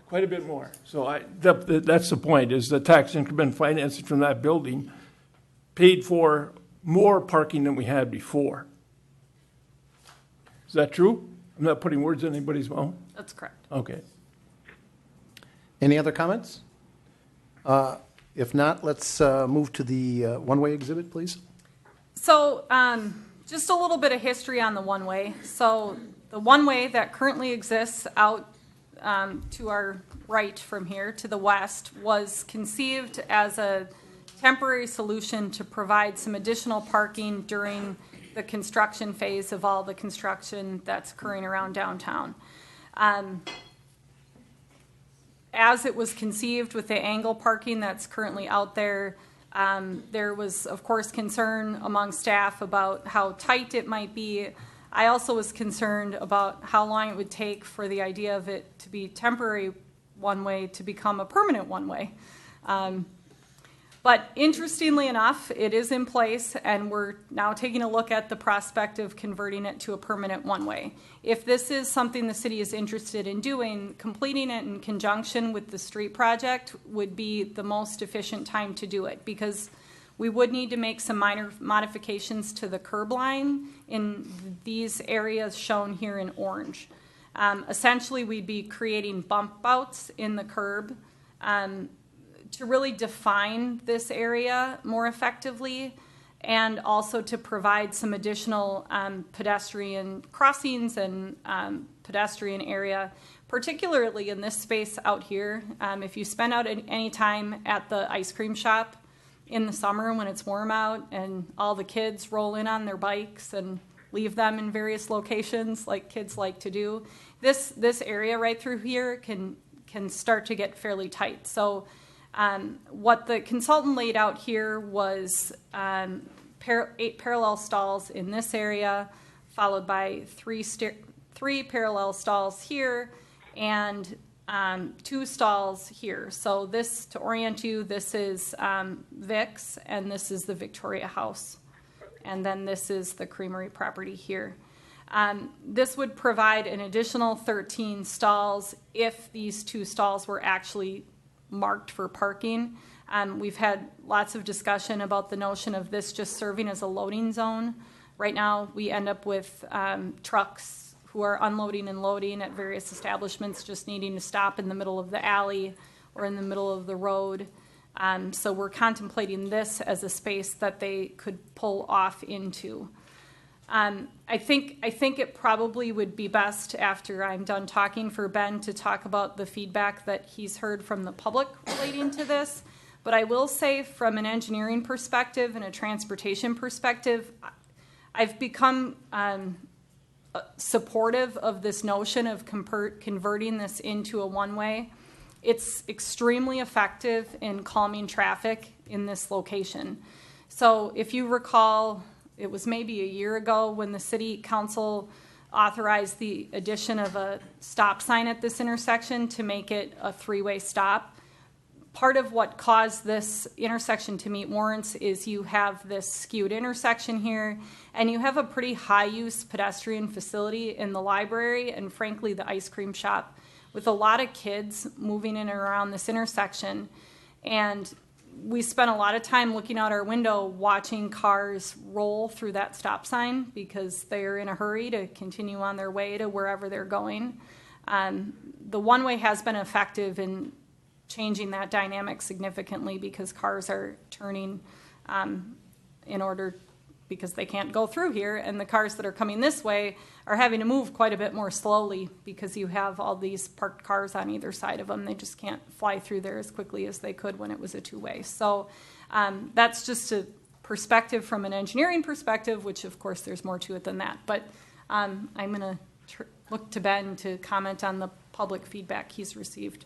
quite a bit more. So that's the point, is the tax increment financing from that building paid for more parking than we had before. Is that true? I'm not putting words in anybody's mouth? That's correct. Okay. Any other comments? If not, let's move to the one-way exhibit, please. So just a little bit of history on the one-way. So the one-way that currently exists out to our right from here to the west was conceived as a temporary solution to provide some additional parking during the construction phase of all the construction that's occurring around downtown. As it was conceived with the angle parking that's currently out there, there was, of course, concern among staff about how tight it might be. I also was concerned about how long it would take for the idea of it to be temporary one-way to become a permanent one-way. But interestingly enough, it is in place, and we're now taking a look at the prospect of converting it to a permanent one-way. If this is something the city is interested in doing, completing it in conjunction with the street project would be the most efficient time to do it, because we would need to make some minor modifications to the curb line in these areas shown here in orange. Essentially, we'd be creating bump outs in the curb to really define this area more effectively, and also to provide some additional pedestrian crossings and pedestrian area, particularly in this space out here. If you spend out any time at the ice cream shop in the summer when it's warm out and all the kids roll in on their bikes and leave them in various locations like kids like to do, this area right through here can start to get fairly tight. So what the consultant laid out here was 8 parallel stalls in this area, followed by three parallel stalls here, and 2 stalls here. So this, to orient you, this is Vic's, and this is the Victoria House. And then this is the Creamery property here. This would provide an additional 13 stalls if these 2 stalls were actually marked for parking. We've had lots of discussion about the notion of this just serving as a loading zone. Right now, we end up with trucks who are unloading and loading at various establishments, just needing to stop in the middle of the alley or in the middle of the road. So we're contemplating this as a space that they could pull off into. I think it probably would be best, after I'm done talking, for Ben to talk about the feedback that he's heard from the public relating to this. But I will say, from an engineering perspective and a transportation perspective, I've become supportive of this notion of converting this into a one-way. It's extremely effective in calming traffic in this location. So if you recall, it was maybe a year ago when the city council authorized the addition of a stop sign at this intersection to make it a 3-way stop. Part of what caused this intersection to meet warrants is you have this skewed intersection here, and you have a pretty high-use pedestrian facility in the library and, frankly, the ice cream shop, with a lot of kids moving in and around this intersection. And we spent a lot of time looking out our window watching cars roll through that stop sign because they're in a hurry to continue on their way to wherever they're going. The one-way has been effective in changing that dynamic significantly because cars are turning in order because they can't go through here, and the cars that are coming this way are having to move quite a bit more slowly because you have all these parked cars on either side of them. They just can't fly through there as quickly as they could when it was a two-way. So that's just a perspective from an engineering perspective, which of course there's more to it than that. But I'm going to look to Ben to comment on the public feedback he's received.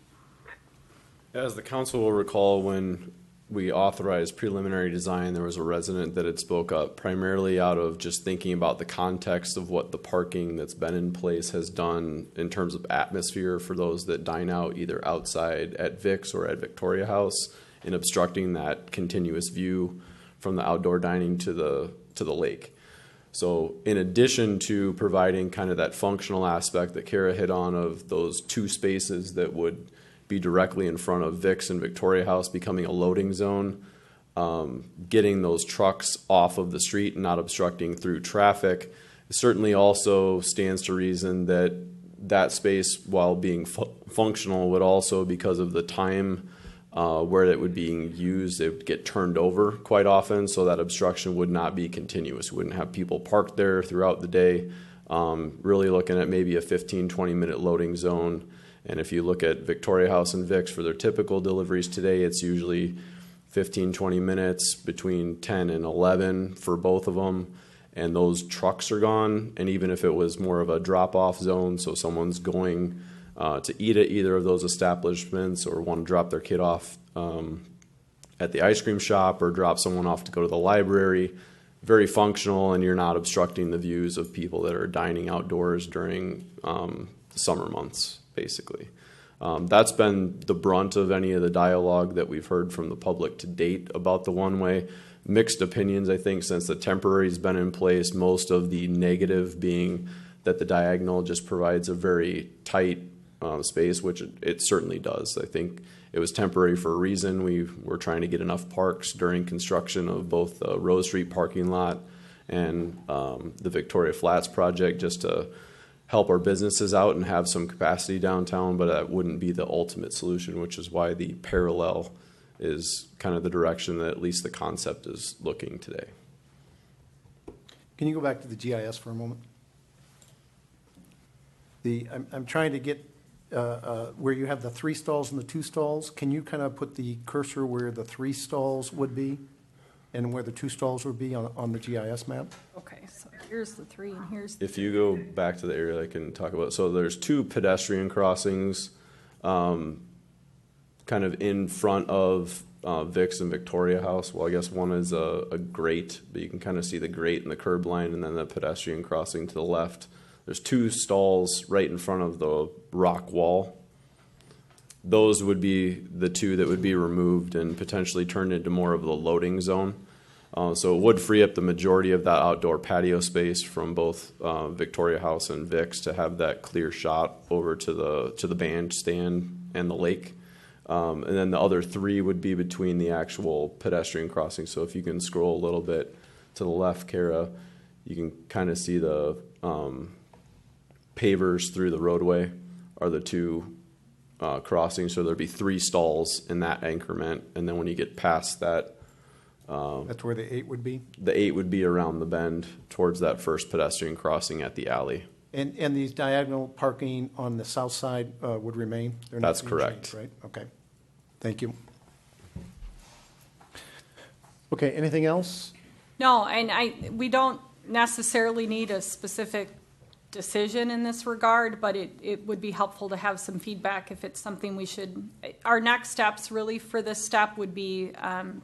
As the council will recall, when we authorized preliminary design, there was a resident that had spoke up primarily out of just thinking about the context of what the parking that's been in place has done in terms of atmosphere for those that dine out either outside at Vic's or at Victoria House, in obstructing that continuous view from the outdoor dining to the lake. So in addition to providing kind of that functional aspect that Kara hit on of those two spaces that would be directly in front of Vic's and Victoria House becoming a loading zone, getting those trucks off of the street and not obstructing through traffic, certainly also stands to reason that that space, while being functional, would also, because of the time where it would be used, it would get turned over quite often, so that obstruction would not be continuous. We wouldn't have people parked there throughout the day. Really looking at maybe a 15-20 minute loading zone. And if you look at Victoria House and Vic's for their typical deliveries today, it's usually 15-20 minutes between 10 and 11 for both of them. And those trucks are gone. And even if it was more of a drop-off zone, so someone's going to eat at either of those establishments or want to drop their kid off at the ice cream shop or drop someone off to go to the library, very functional, and you're not obstructing the views of people that are dining outdoors during the summer months, basically. That's been the brunt of any of the dialogue that we've heard from the public to date about the one-way. Mixed opinions, I think, since the temporary's been in place, most of the negative being that the diagonal just provides a very tight space, which it certainly does. I think it was temporary for a reason. We were trying to get enough parks during construction of both the Rose Street parking lot and the Victoria Flats project just to help our businesses out and have some capacity downtown, but that wouldn't be the ultimate solution, which is why the parallel is kind of the direction that at least the concept is looking today. Can you go back to the GIS for a moment? I'm trying to get where you have the 3 stalls and the 2 stalls. Can you kind of put the cursor where the 3 stalls would be and where the 2 stalls would be on the GIS map? Okay, so here's the 3 and here's the If you go back to the area I can talk about, so there's 2 pedestrian crossings kind of in front of Vic's and Victoria House. Well, I guess one is a grate, but you can kind of see the grate and the curb line, and then the pedestrian crossing to the left. There's 2 stalls right in front of the rock wall. Those would be the 2 that would be removed and potentially turned into more of the loading zone. So it would free up the majority of that outdoor patio space from both Victoria House and Vic's to have that clear shot over to the bandstand and the lake. And then the other 3 would be between the actual pedestrian crossing. So if you can scroll a little bit to the left, Kara, you can kind of see the pavers through the roadway are the 2 crossings. So there'd be 3 stalls in that increment. And then when you get past that, that's where the 8 would be? The 8 would be around the bend towards that first pedestrian crossing at the alley. And these diagonal parking on the south side would remain? They're not That's being correct. changed, right? Okay. Thank you. Okay, anything else? No, and we don't necessarily need a specific decision in this regard, but it would be helpful to have some feedback if it's something we should. Our next steps really for this step would be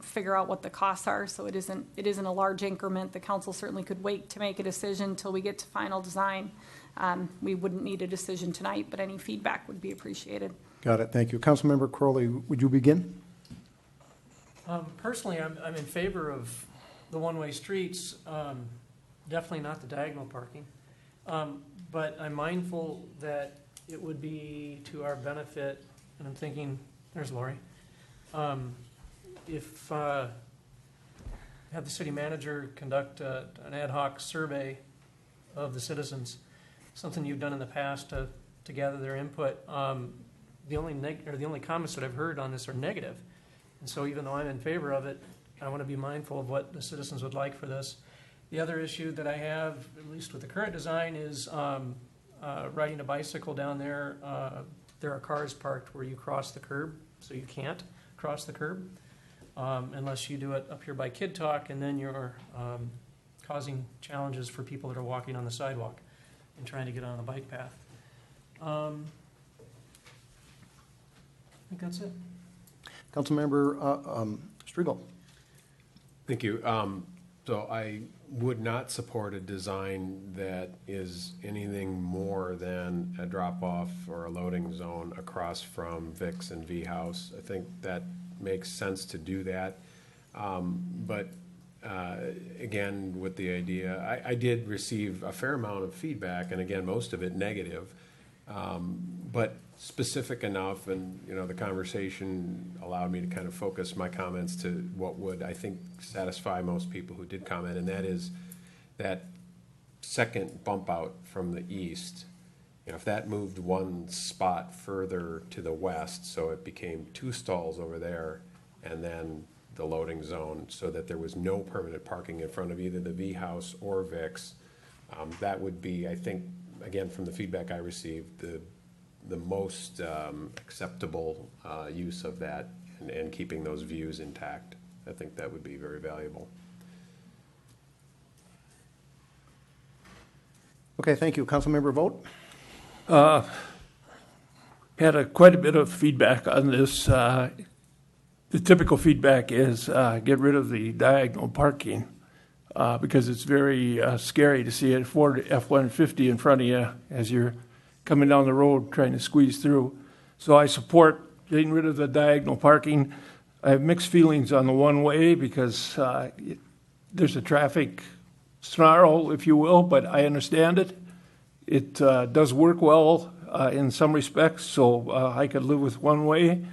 figure out what the costs are, so it isn't a large increment. The council certainly could wait to make a decision until we get to final design. We wouldn't need a decision tonight, but any feedback would be appreciated. Got it, thank you. Councilmember Crowley, would you begin? Personally, I'm in favor of the one-way streets, definitely not the diagonal parking. But I'm mindful that it would be to our benefit, and I'm thinking, there's Lori, if, have the city manager conduct an ad hoc survey of the citizens, something you've done in the past to gather their input. The only comments that I've heard on this are negative. And so even though I'm in favor of it, I want to be mindful of what the citizens would like for this. The other issue that I have, at least with the current design, is riding a bicycle down there. There are cars parked where you cross the curb, so you can't cross the curb unless you do it up here by Kid Talk, and then you're causing challenges for people that are walking on the sidewalk and trying to get on the bike path. I think that's it. Councilmember Striegel. Thank you. So I would not support a design that is anything more than a drop-off or a loading zone across from Vic's and V House. I think that makes sense to do that. But again, with the idea, I did receive a fair amount of feedback, and again, most of it negative, but specific enough, and the conversation allowed me to kind of focus my comments to what would, I think, satisfy most people who did comment, and that is that second bump out from the east. If that moved one spot further to the west, so it became 2 stalls over there, and then the loading zone, so that there was no permanent parking in front of either the V House or Vic's, that would be, I think, again, from the feedback I received, the most acceptable use of that, and keeping those views intact. I think that would be very valuable. Okay, thank you. Councilmember Vogt? Had quite a bit of feedback on this. The typical feedback is get rid of the diagonal parking because it's very scary to see a Ford F-150 in front of you as you're coming down the road trying to squeeze through. So I support getting rid of the diagonal parking. I have mixed feelings on the one-way because there's a traffic snarl, if you will, but I understand it. It does work well in some respects, so I could live with one-way.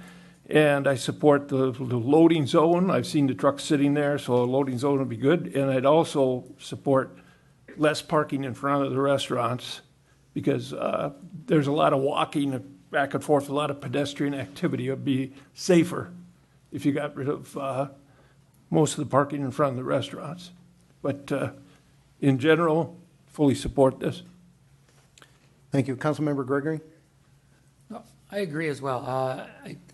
And I support the loading zone. I've seen the trucks sitting there, so a loading zone would be good. And I'd also support less parking in front of the restaurants because there's a lot of walking back and forth, a lot of pedestrian activity. It would be safer if you got rid of most of the parking in front of the restaurants. But in general, fully support this. Thank you. Councilmember Gregory? I agree as well.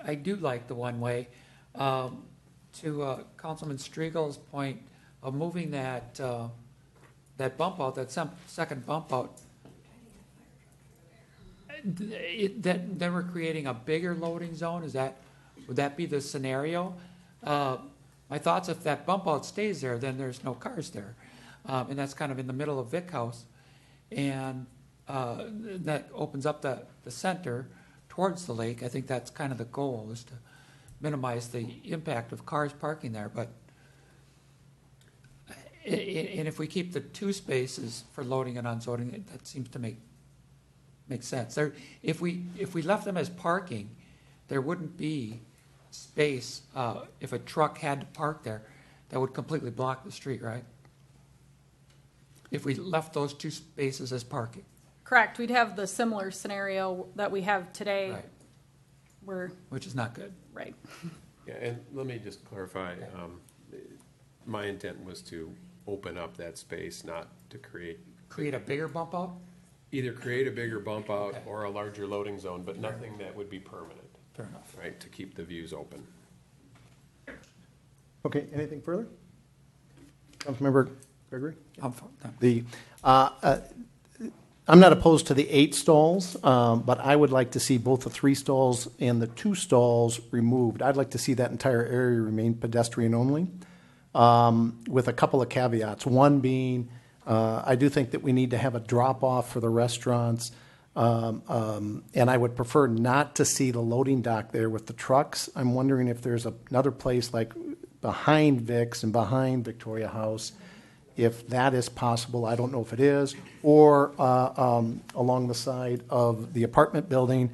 I do like the one-way. To Councilman Striegel's point of moving that bump out, that second bump out, then we're creating a bigger loading zone. Would that be the scenario? My thoughts, if that bump out stays there, then there's no cars there, and that's kind of in the middle of Vic House, and that opens up the center towards the lake. I think that's kind of the goal, is to minimize the impact of cars parking there. But and if we keep the 2 spaces for loading and unloading, that seems to make sense. If we left them as parking, there wouldn't be space if a truck had to park there. That would completely block the street, right? If we left those 2 spaces as parking. Correct. We'd have the similar scenario that we have today. Right. Which is not good. Right. Yeah, and let me just clarify. My intent was to open up that space, not to create a bigger bump out? Either create a bigger bump out or a larger loading zone, but nothing that would be permanent. Fair enough. Right, to keep the views open. Okay, anything further? Councilmember Gregory? I'm fine. I'm not opposed to the 8 stalls, but I would like to see both the 3 stalls and the 2 stalls removed. I'd like to see that entire area remain pedestrian only, with a couple of caveats. One being, I do think that we need to have a drop-off for the restaurants, and I would prefer not to see the loading dock there with the trucks. I'm wondering if there's another place like behind Vic's and behind Victoria House, if that is possible. I don't know if it is, or along the side of the apartment building.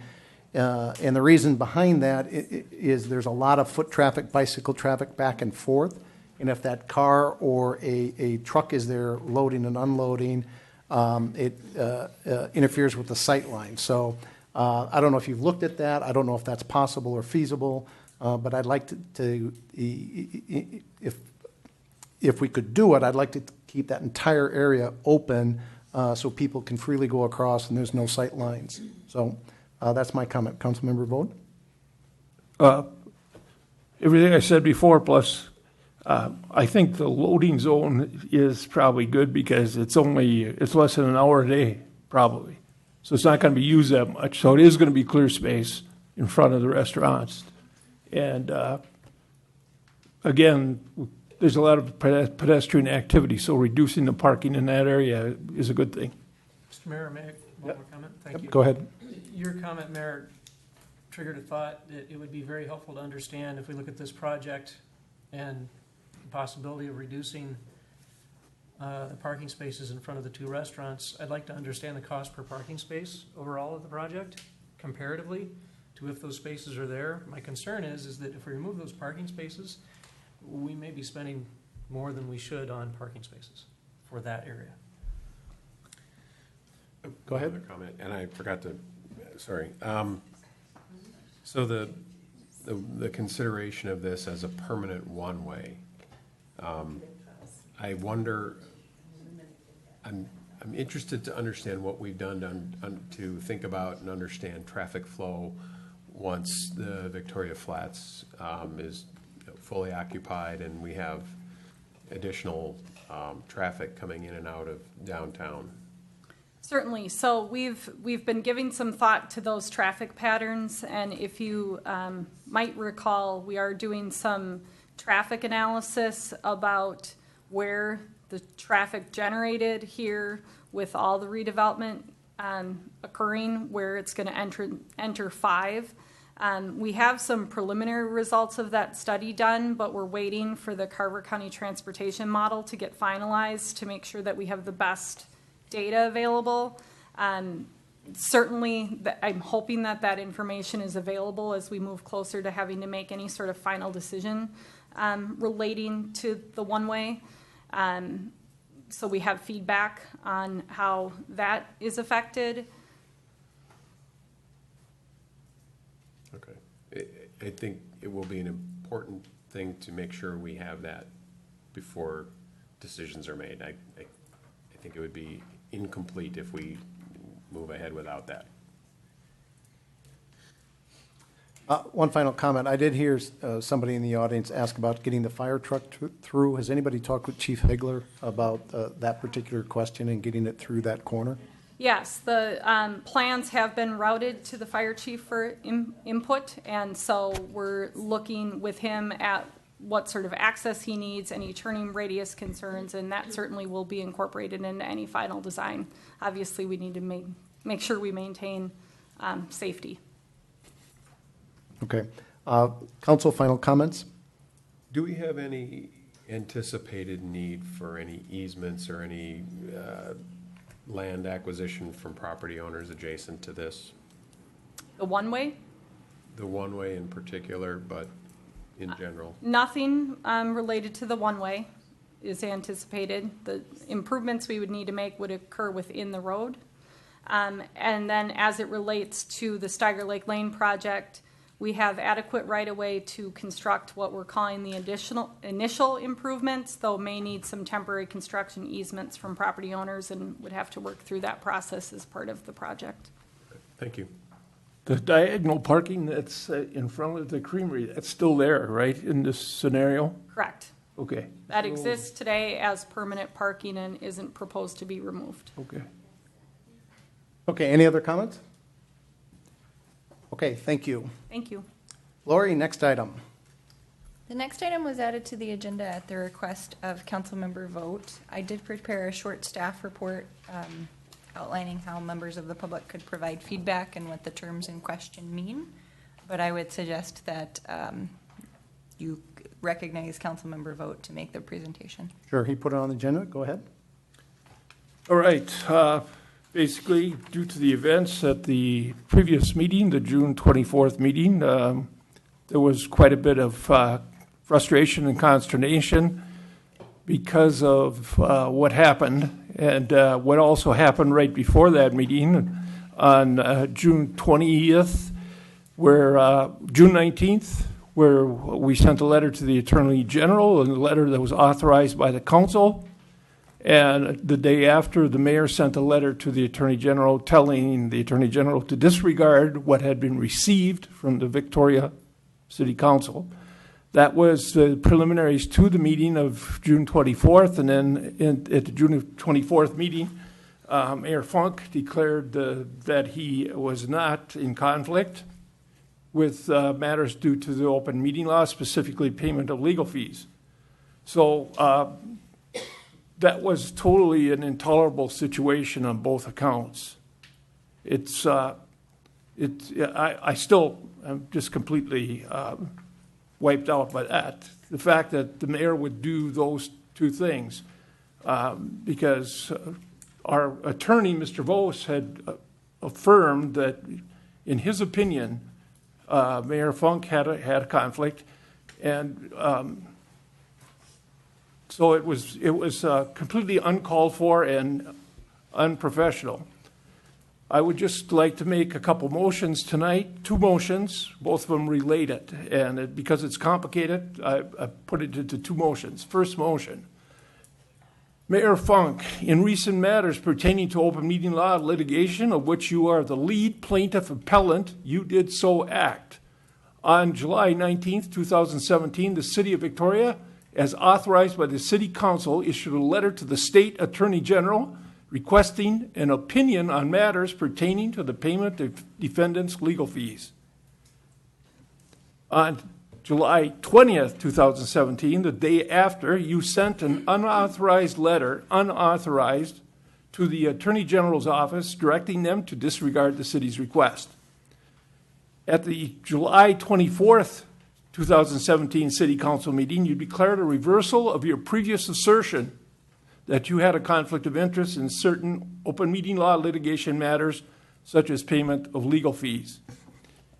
And the reason behind that is there's a lot of foot traffic, bicycle traffic back and forth. And if that car or a truck is there loading and unloading, it interferes with the sight line. So I don't know if you've looked at that. I don't know if that's possible or feasible. But I'd like to if we could do it, I'd like to keep that entire area open so people can freely go across and there's no sight lines. So that's my comment. Councilmember Vogt? Everything I said before, plus I think the loading zone is probably good because it's less than an hour a day, probably. So it's not going to be used that much. So it is going to be clear space in front of the restaurants. And again, there's a lot of pedestrian activity, so reducing the parking in that area is a good thing. Mr. Mayor, may I one more comment? Thank you. Go ahead. Your comment, Mayor, triggered a thought that it would be very helpful to understand if we look at this project and the possibility of reducing the parking spaces in front of the two restaurants. I'd like to understand the cost per parking space overall of the project comparatively to if those spaces are there. My concern is that if we remove those parking spaces, we may be spending more than we should on parking spaces for that area. Go ahead. Another comment, and I forgot to, sorry. So the consideration of this as a permanent one-way, I wonder, I'm interested to understand what we've done to think about and understand traffic flow once the Victoria Flats is fully occupied and we have additional traffic coming in and out of downtown. Certainly. So we've been giving some thought to those traffic patterns, and if you might recall, we are doing some traffic analysis about where the traffic generated here with all the redevelopment occurring, where it's going to enter 5. We have some preliminary results of that study done, but we're waiting for the Carver County Transportation Model to get finalized to make sure that we have the best data available. Certainly, I'm hoping that information is available as we move closer to having to make any sort of final decision relating to the one-way. So we have feedback on how that is affected. Okay. I think it will be an important thing to make sure we have that before decisions are made. I think it would be incomplete if we move ahead without that. One final comment. I did hear somebody in the audience ask about getting the fire truck through. Has anybody talked with Chief Higler about that particular question and getting it through that corner? Yes, the plans have been routed to the fire chief for input, and so we're looking with him at what sort of access he needs, any turning radius concerns, and that certainly will be incorporated into any final design. Obviously, we need to make sure we maintain safety. Okay. Council, final comments? Do we have any anticipated need for any easements or any land acquisition from property owners adjacent to this? The one-way? The one-way in particular, but in general? Nothing related to the one-way is anticipated. The improvements we would need to make would occur within the road. And then as it relates to the Steiger Lake Lane project, we have adequate right-of-way to construct what we're calling the initial improvements, though may need some temporary construction easements from property owners and would have to work through that process as part of the project. Thank you. The diagonal parking that's in front of the creamery, that's still there, right, in this scenario? Correct. Okay. That exists today as permanent parking and isn't proposed to be removed. Okay. Okay, any other comments? Okay, thank you. Thank you. Lori, next item. The next item was added to the agenda at the request of Councilmember Vogt. I did prepare a short staff report outlining how members of the public could provide feedback and what the terms in question mean. But I would suggest that you recognize Councilmember Vogt to make the presentation. Sure, he put it on the agenda. Go ahead. All right. Basically, due to the events at the previous meeting, the June 24th meeting, there was quite a bit of frustration and consternation because of what happened, and what also happened right before that meeting on June 20th, where June 19th, where we sent a letter to the Attorney General, and a letter that was authorized by the council. And the day after, the mayor sent a letter to the Attorney General telling the Attorney General to disregard what had been received from the Victoria City Council. That was the preliminaries to the meeting of June 24th, and then at the June 24th meeting, Mayor Funk declared that he was not in conflict with matters due to the open meeting law, specifically payment of legal fees. So that was totally an intolerable situation on both accounts. I'm just completely wiped out by that. The fact that the mayor would do those two things, because our attorney, Mr. Vos, had affirmed that, in his opinion, Mayor Funk had a conflict, and so it was completely uncalled for and unprofessional. I would just like to make a couple motions tonight, 2 motions, both of them related, and because it's complicated, I put it into 2 motions. First motion: Mayor Funk, in recent matters pertaining to open meeting law litigation, of which you are the lead plaintiff appellant, you did so act. On July 19th, 2017, the City of Victoria, as authorized by the City Council, issued a letter to the State Attorney General requesting an opinion on matters pertaining to the payment of defendants' legal fees. On July 20th, 2017, the day after, you sent an unauthorized letter, to the Attorney General's office directing them to disregard the city's request. At the July 24th, 2017 City Council meeting, you declared a reversal of your previous assertion that you had a conflict of interest in certain open meeting law litigation matters, such as payment of legal fees.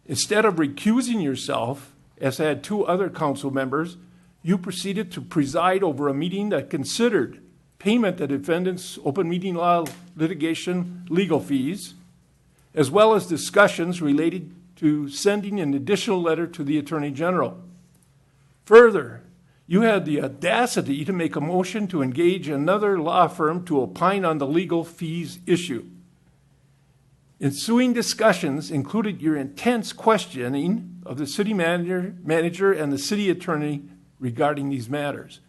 Instead of recusing yourself, as had 2 other council members, you proceeded to preside over a meeting that considered payment of defendants' open meeting law litigation legal fees, as well as discussions related to sending an additional letter to the Attorney General. Further, you had the audacity to make a motion to engage another law firm to opine on the legal fees issue. Ensuing discussions included your intense questioning of the city manager and the city attorney regarding these matters.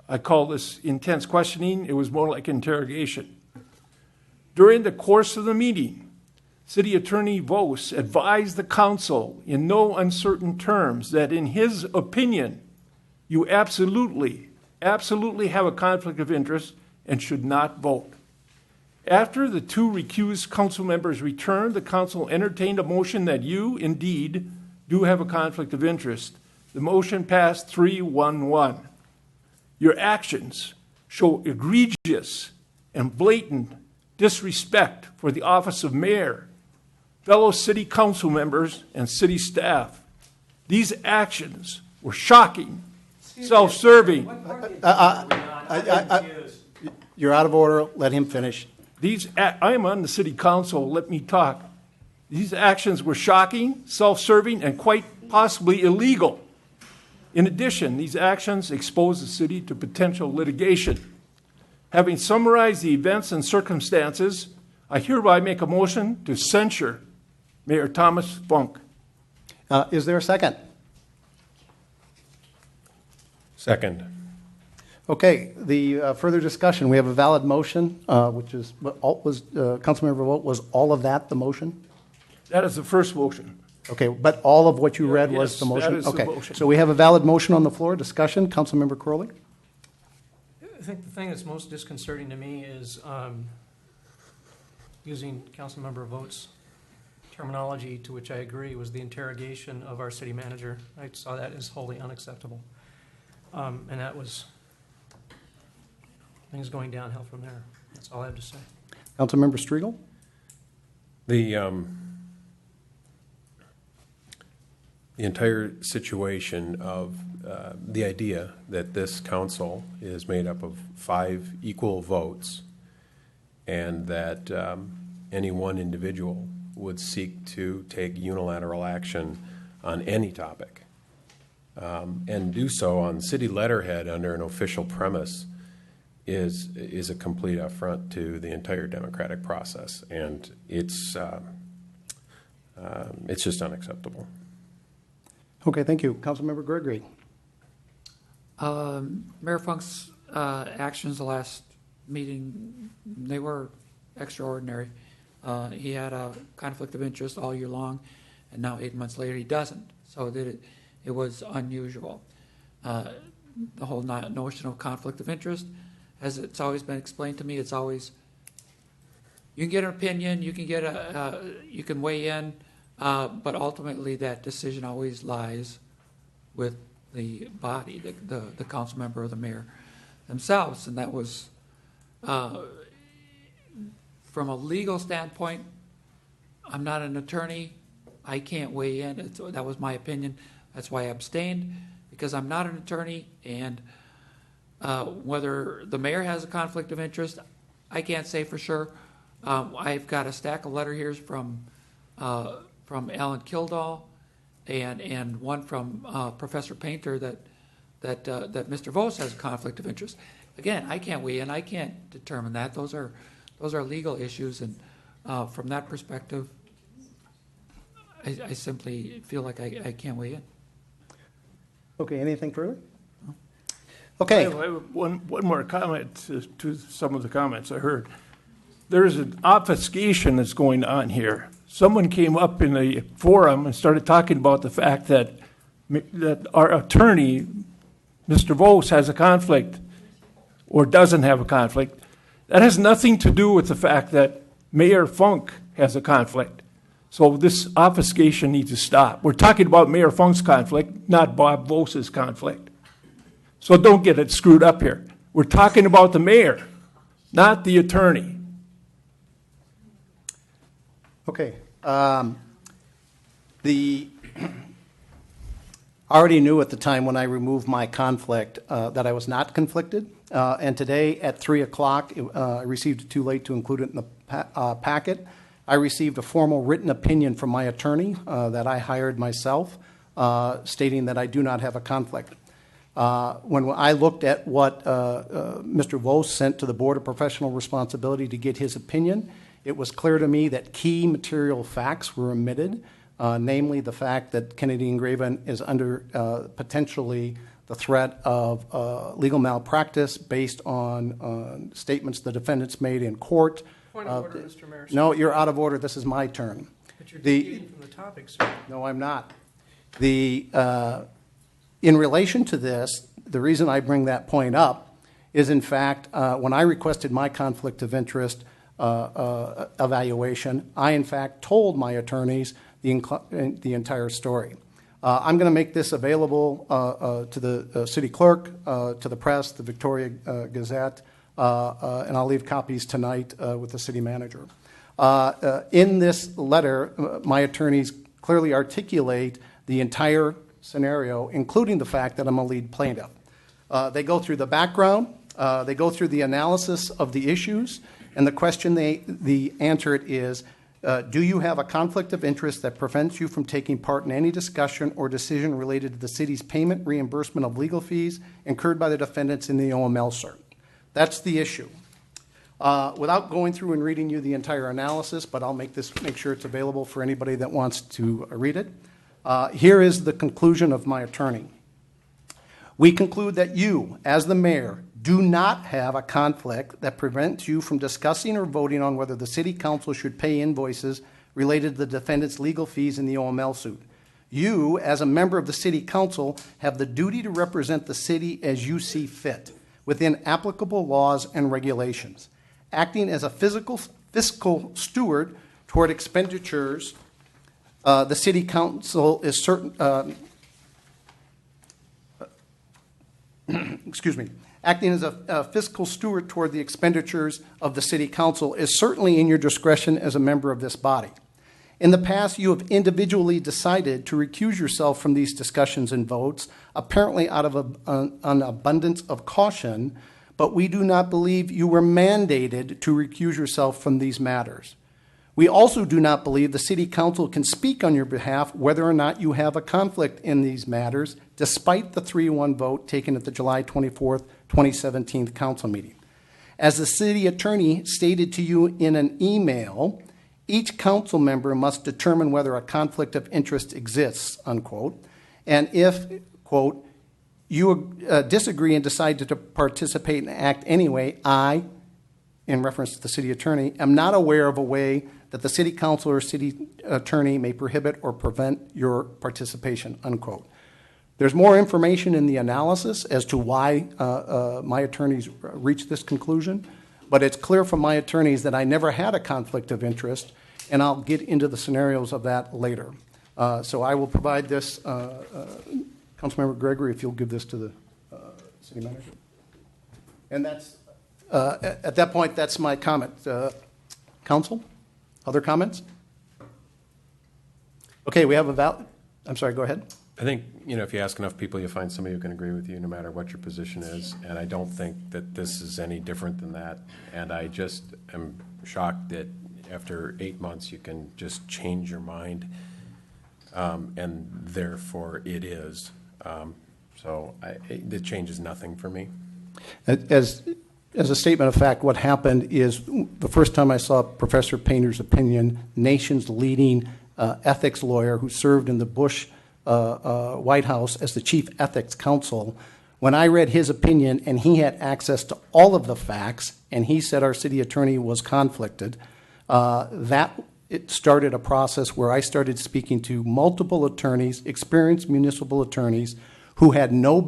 I call this intense questioning. It was more like interrogation. During the course of the meeting, City Attorney Vos advised the council in no uncertain terms that, in his opinion, you absolutely have a conflict of interest and should not vote. After the 2 recused council members returned, the council entertained a motion that you, indeed, do have a conflict of interest. The motion passed 3-1-1. Your actions show egregious and blatant disrespect for the office of mayor, fellow city council members, and city staff. These actions were shocking, self-serving. You're out of order. Let him finish. I am on the city council. Let me talk. These actions were shocking, self-serving, and quite possibly illegal. In addition, these actions expose the city to potential litigation. Having summarized the events and circumstances, I hereby make a motion to censure Mayor Thomas Funk. Is there a second? Second. Okay, the further discussion. We have a valid motion, which is, Councilmember Vogt, was all of that the motion? That is the first motion. Okay, but all of what you read was Yes, the motion? that is the Okay, motion. so we have a valid motion on the floor. Discussion. Councilmember Crowley? I think the thing that's most disconcerting to me is using Councilmember Vogt's terminology, to which I agree, was the interrogation of our city manager. I saw that as wholly unacceptable. And that was things going downhill from there. That's all I have to say. Councilmember Strigel? The entire situation of the idea that this council is made up of 5 equal votes and that any one individual would seek to take unilateral action on any topic and do so on city letterhead under an official premise is a complete affront to the entire democratic process, and it's just unacceptable. Okay, thank you. Councilmember Gregory? Mayor Funk's actions the last meeting, they were extraordinary. He had a conflict of interest all year long, and now 8 months later he doesn't. So it was unusual. The whole notion of conflict of interest, as it's always been explained to me, it's always, you can get an opinion, you can you can weigh in, but ultimately that decision always lies with the body, the council member or the mayor themselves. And that was, from a legal standpoint, I'm not an attorney. I can't weigh in. That was my opinion. That's why I abstained, because I'm not an attorney. And whether the mayor has a conflict of interest, I can't say for sure. I've got a stack of letter here from Alan Kildall and one from Professor Painter that Mr. Vos has a conflict of interest. Again, I can't weigh in. I can't determine that. Those are legal issues, and from that perspective, I simply feel like I can't weigh in. Okay, anything further? Okay. I have one more comment to some of the comments I heard. There's an obfuscation that's going on here. Someone came up in a forum and started talking about the fact that our attorney, Mr. Vos, has a conflict or doesn't have a conflict. That has nothing to do with the fact that Mayor Funk has a conflict. So this obfuscation needs to stop. We're talking about Mayor Funk's conflict, not Bob Vos's conflict. So don't get it screwed up here. We're talking about the mayor, not the attorney. Okay. I already knew at the time when I removed my conflict that I was not conflicted. And today at 3 o'clock, I received it too late to include it in the packet. I received a formal written opinion from my attorney that I hired myself, stating that I do not have a conflict. When I looked at what Mr. Vos sent to the Board of Professional Responsibility to get his opinion, it was clear to me that key material facts were omitted, namely the fact that Kennedy and Graven is under potentially the threat of legal malpractice based on statements the defendants made in court. Point of order, Mr. Mayor. No, you're out of order. This is my turn. But you're deviating from the topic, sir. No, I'm not. In relation to this, the reason I bring that point up is, in fact, when I requested my conflict of interest evaluation, I, in fact, told my attorneys the entire story. I'm going to make this available to the city clerk, to the press, the Victoria Gazette, and I'll leave copies tonight with the city manager. In this letter, my attorneys clearly articulate the entire scenario, including the fact that I'm a lead plaintiff. They go through the background, they go through the analysis of the issues, and the question they answer it is, do you have a conflict of interest that prevents you from taking part in any discussion or decision related to the city's payment reimbursement of legal fees incurred by the defendants in the OML suit? That's the issue. Without going through and reading you the entire analysis, but I'll make sure it's available for anybody that wants to read it. Here is the conclusion of my attorney. We conclude that you, as the mayor, do not have a conflict that prevents you from discussing or voting on whether the city council should pay invoices related to the defendant's legal fees in the OML suit. You, as a member of the city council, have the duty to represent the city as you see fit, within applicable laws and regulations. Acting as a fiscal steward toward expenditures, the city council is certain. acting as a fiscal steward toward the expenditures of the city council is certainly in your discretion as a member of this body. In the past, you have individually decided to recuse yourself from these discussions and votes, apparently out of an abundance of caution, but we do not believe you were mandated to recuse yourself from these matters. We also do not believe the city council can speak on your behalf whether or not you have a conflict in these matters, despite the 3-1 vote taken at the July 24th, 2017 council meeting. As the city attorney stated to you in an email, each council member must determine whether a conflict of interest exists, unquote, and if, quote, you disagree and decide to participate and act anyway, I, in reference to the city attorney, am not aware of a way that the city council or city attorney may prohibit or prevent your participation, unquote. There's more information in the analysis as to why my attorneys reached this conclusion, but it's clear from my attorneys that I never had a conflict of interest, and I'll get into the scenarios of that later. So I will provide this, Councilmember Gregory, if you'll give this to the city manager. And that's, at that point, that's my comment. Council, other comments? Okay, we have I'm sorry, go ahead. I think, if you ask enough people, you'll find somebody who can agree with you no matter what your position is. And I don't think that this is any different than that. And I just am shocked that after 8 months, you can just change your mind. And therefore it is. It changes nothing for me. As a statement of fact, what happened is the first time I saw Professor Painter's opinion, nation's leading ethics lawyer who served in the Bush White House as the chief ethics counsel, when I read his opinion and he had access to all of the facts and he said our city attorney was conflicted, it started a process where I started speaking to multiple attorneys, experienced municipal attorneys, who had no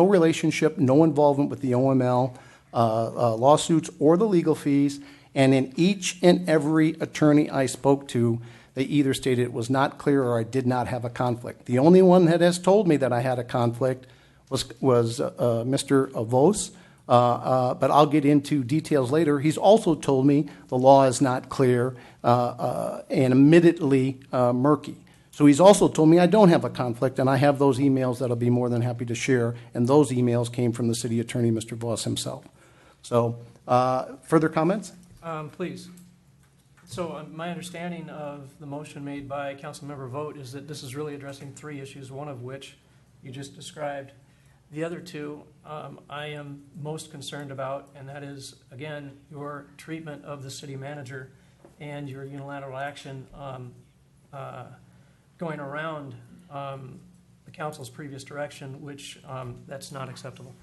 relationship, no involvement with the OML lawsuits or the legal fees, and in each and every attorney I spoke to, they either stated it was not clear or I did not have a conflict. The only one that has told me that I had a conflict was Mr. Avos, but I'll get into details later. He's also told me the law is not clear and admittedly murky. So he's also told me I don't have a conflict, and I have those emails that I'll be more than happy to share, and those emails came from the city attorney, Mr. Voss himself. So further comments? Please. So my understanding of the motion made by Councilmember Vogt is that this is really addressing 3 issues, one of which you just described. The other 2 I am most concerned about, and that is, again, your treatment of the city manager and your unilateral action going around the council's previous direction, which that's not acceptable.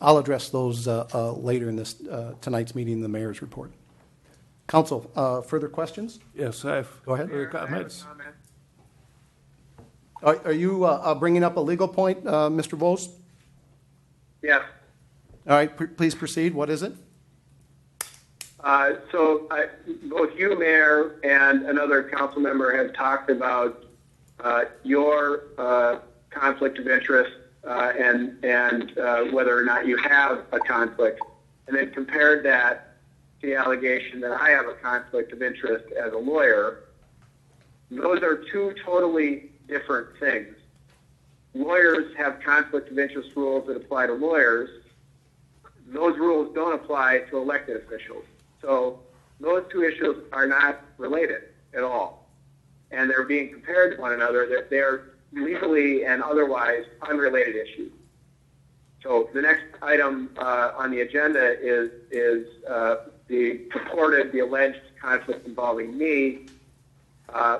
I'll address those later in this tonight's meeting, the mayor's report. Council, further questions? Yes, I have. Go ahead. Comments. Are you bringing up a legal point, Mr. Voss? Yes. All right, please proceed. What is it? Both you, Mayor, and another council member have talked about your conflict of interest and whether or not you have a conflict, and then compared that to the allegation that I have a conflict of interest as a lawyer. Those are 2 totally different things. Lawyers have conflict of interest rules that apply to lawyers. Those rules don't apply to elected officials. So those 2 issues are not related at all. And they're being compared to one another. They're legally and otherwise unrelated issues. So the next item on the agenda is the alleged conflict involving me.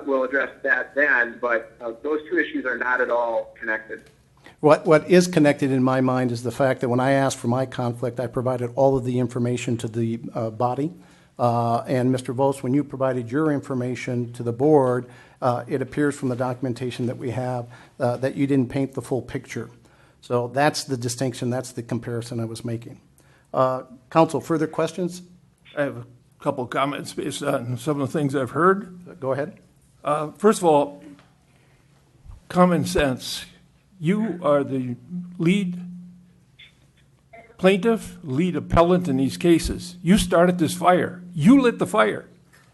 We'll address that then, but those 2 issues are not at all connected. What is connected in my mind is the fact that when I asked for my conflict, I provided all of the information to the body. And Mr. Voss, when you provided your information to the board, it appears from the documentation that we have that you didn't paint the full picture. So that's the distinction, that's the comparison I was making. Council, further questions? I have a couple of comments based on some of the things I've heard. Go ahead. First of all, common sense. You are the lead plaintiff, lead appellant in these cases. You started this fire. You lit the fire.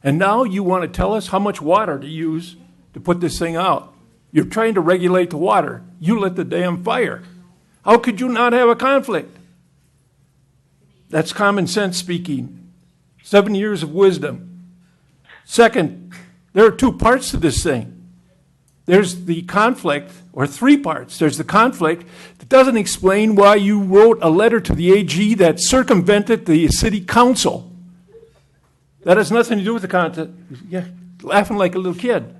And now you want to tell us how much water to use to put this thing out. You're trying to regulate the water. You lit the damn fire. How could you not have a conflict? That's common sense speaking. 7 years of wisdom. Second, there are two parts to this thing. There's the conflict, or three parts. There's the conflict that doesn't explain why you wrote a letter to the AG that circumvented the city council. That has nothing to do with the content. Yeah, laughing like a little kid.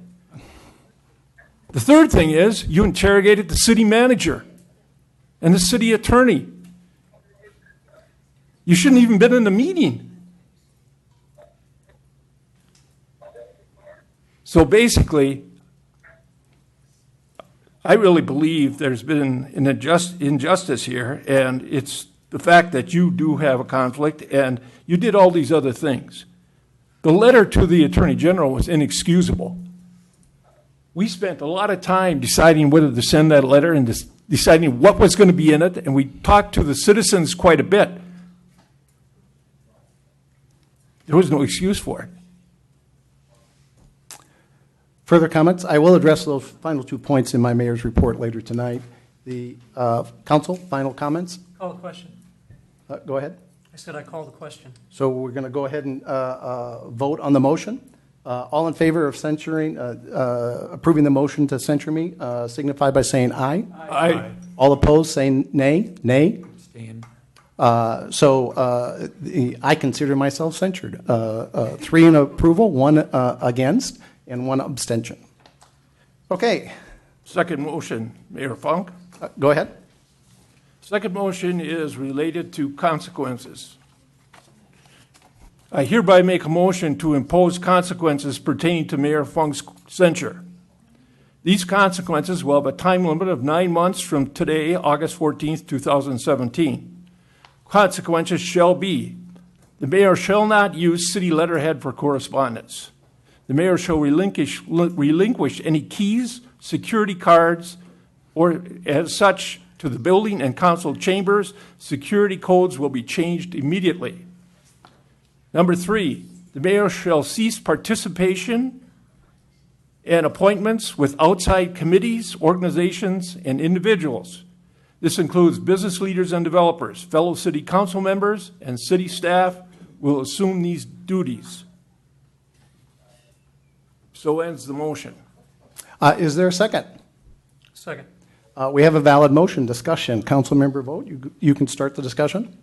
The third thing is you interrogated the city manager and the city attorney. You shouldn't even been in the meeting. So basically, I really believe there's been an injustice here, and it's the fact that you do have a conflict, and you did all these other things. The letter to the Attorney General was inexcusable. We spent a lot of time deciding whether to send that letter and deciding what was going to be in it, and we talked to the citizens quite a bit. There was no excuse for it. Further comments? I will address those final 2 points in my mayor's report later tonight. The council, final comments? Call the question. Go ahead. I said I call the question. So we're going to go ahead and vote on the motion. All in favor of censuring, approving the motion to censure me, signify by saying aye. Aye. All opposed, saying nay. Nay. Abstain. I consider myself censured. 3 in approval, 1 against, and 1 abstention. Okay. Second motion, Mayor Funk. Go ahead. Second motion is related to consequences. I hereby make a motion to impose consequences pertaining to Mayor Funk's censure. These consequences will have a time limit of 9 months from today, August 14th, 2017. Consequences shall be: the mayor shall not use city letterhead for correspondence. The mayor shall relinquish any keys, security cards, or as such to the building and council chambers. Security codes will be changed immediately. Number 3, the mayor shall cease participation and appointments with outside committees, organizations, and individuals. This includes business leaders and developers. Fellow city council members and city staff will assume these duties. So ends the motion. Is there a second? Second. We have a valid motion. Discussion. Council member vote. You can start the discussion.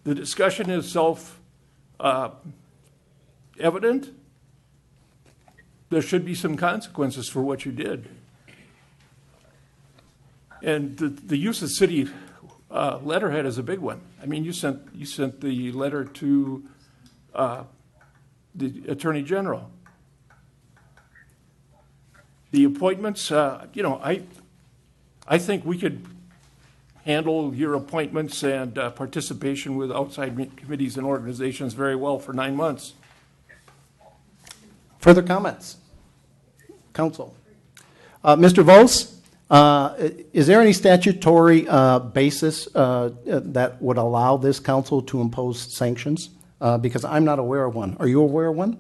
The discussion is self-evident. There should be some consequences for what you did. And the use of city letterhead is a big one. I mean, you sent the letter to the Attorney General. The appointments, I think we could handle your appointments and participation with outside committees and organizations very well for 9 months. Further comments? Council. Mr. Vos, is there any statutory basis that would allow this council to impose sanctions? Because I'm not aware of one. Are you aware of one?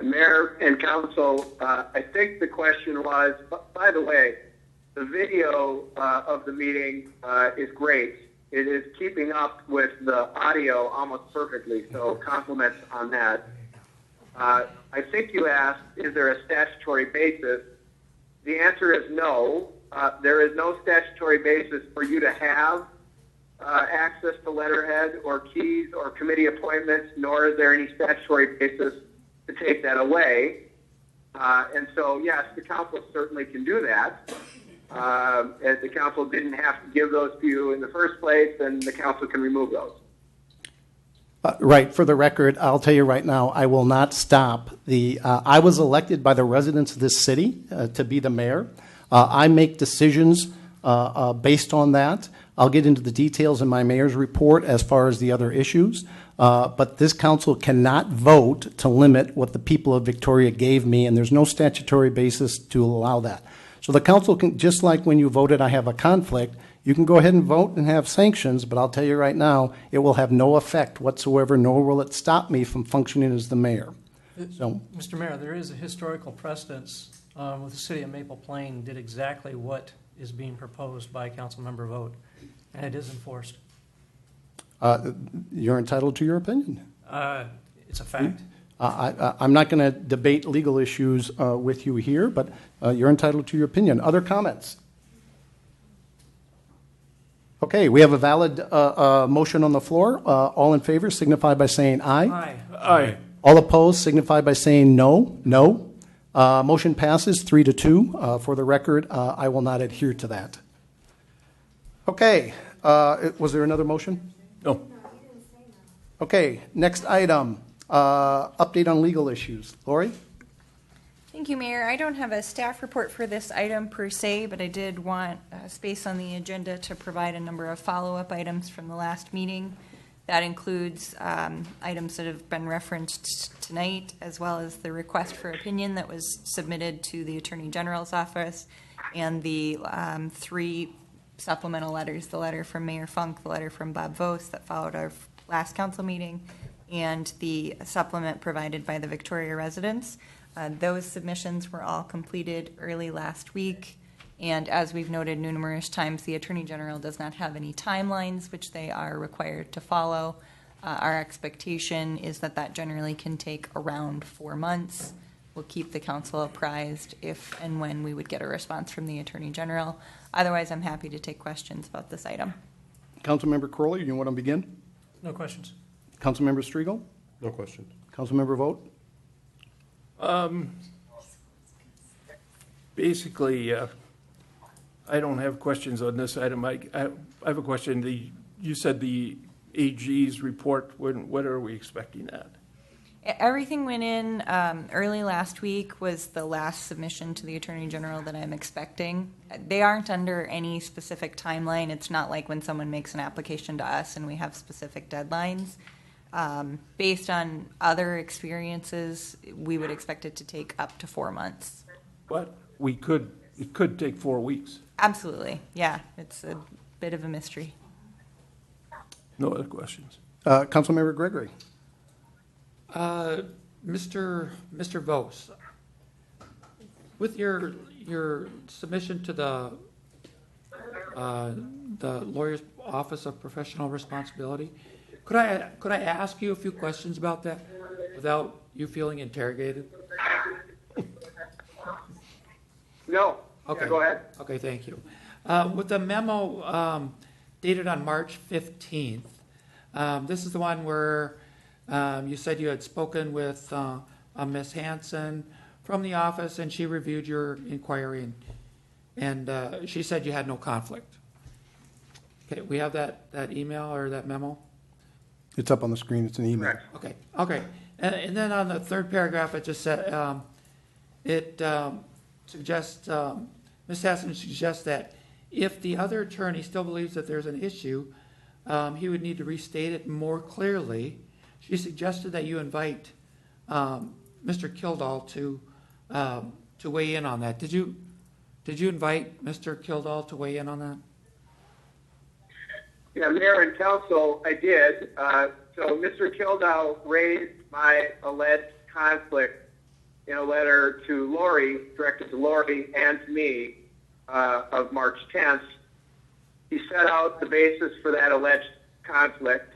Mayor and council, I think the question was, by the way, the video of the meeting is great. It is keeping up with the audio almost perfectly, so compliments on that. I think you asked, is there a statutory basis? The answer is no. There is no statutory basis for you to have access to letterhead or keys or committee appointments, nor is there any statutory basis to take that away. And so, yes, the council certainly can do that. As the council didn't have to give those to you in the first place, then the council can remove those. Right. For the record, I'll tell you right now, I will not stop the. I was elected by the residents of this city to be the mayor. I make decisions based on that. I'll get into the details in my mayor's report as far as the other issues. But this council cannot vote to limit what the people of Victoria gave me, and there's no statutory basis to allow that. So the council can, just like when you voted, I have a conflict, you can go ahead and vote and have sanctions, but I'll tell you right now, it will have no effect whatsoever, nor will it stop me from functioning as the mayor. So, Mr. Mayor, there is a historical precedence with the city of Maple Plain did exactly what is being proposed by council member vote, and it is enforced. you're entitled to your opinion. It's a fact. I'm not going to debate legal issues with you here, but you're entitled to your opinion. Other comments? Okay, we have a valid motion on the floor. All in favor signify by saying aye. Aye. Aye. All opposed signify by saying no. No. Motion passes 3-2. For the record, I will not adhere to that. Okay, was there another motion? No. Okay, next item, update on legal issues. Lori? Thank you, Mayor. I don't have a staff report for this item per se, but I did want space on the agenda to provide a number of follow-up items from the last meeting. That includes items that have been referenced tonight, as well as the request for opinion that was submitted to the Attorney General's office, and the 3 supplemental letters, the letter from Mayor Funk, the letter from Bob Vos that followed our last council meeting, and the supplement provided by the Victoria residents. Those submissions were all completed early last week, and as we've noted numerous times, the Attorney General does not have any timelines which they are required to follow. Our expectation is that that generally can take around 4 months. We'll keep the council apprised if and when we would get a response from the Attorney General. Otherwise, I'm happy to take questions about this item. Councilmember Crowley, you want to begin? No questions. Councilmember Striegel? No questions. Councilmember Vogt? Basically, I don't have questions on this item. I have a question. You said the AG's report, when are we expecting that? Everything went in early last week was the last submission to the Attorney General that I'm expecting. They aren't under any specific timeline. It's not like when someone makes an application to us and we have specific deadlines. Based on other experiences, we would expect it to take up to 4 months. But it could take 4 weeks. Absolutely, yeah. It's a bit of a mystery. No other questions. Councilmember Gregory? Mr. Vos, with your submission to the Lawyer's Office of Professional Responsibility, could I ask you a few questions about that without you feeling interrogated? No. Okay. Yeah, go ahead. Okay, thank you. With the memo dated on March 15th, this is the one where you said you had spoken with Ms. Hanson from the office, and she reviewed your inquiry, and she said you had no conflict. Okay, we have that email or that memo? It's up on the screen. It's an email. Correct. Okay. And then on the third paragraph, it just said, it suggests, Ms. Hanson suggests that if the other attorney still believes that there's an issue, he would need to restate it more clearly. She suggested that you invite Mr. Kildall to weigh in on that. Did you invite Mr. Kildall to weigh in on that? Yeah, Mayor and Council, I did. So Mr. Kildall raised my alleged conflict in a letter to Lori, directed to Lori and to me, of March 10th. He set out the basis for that alleged conflict.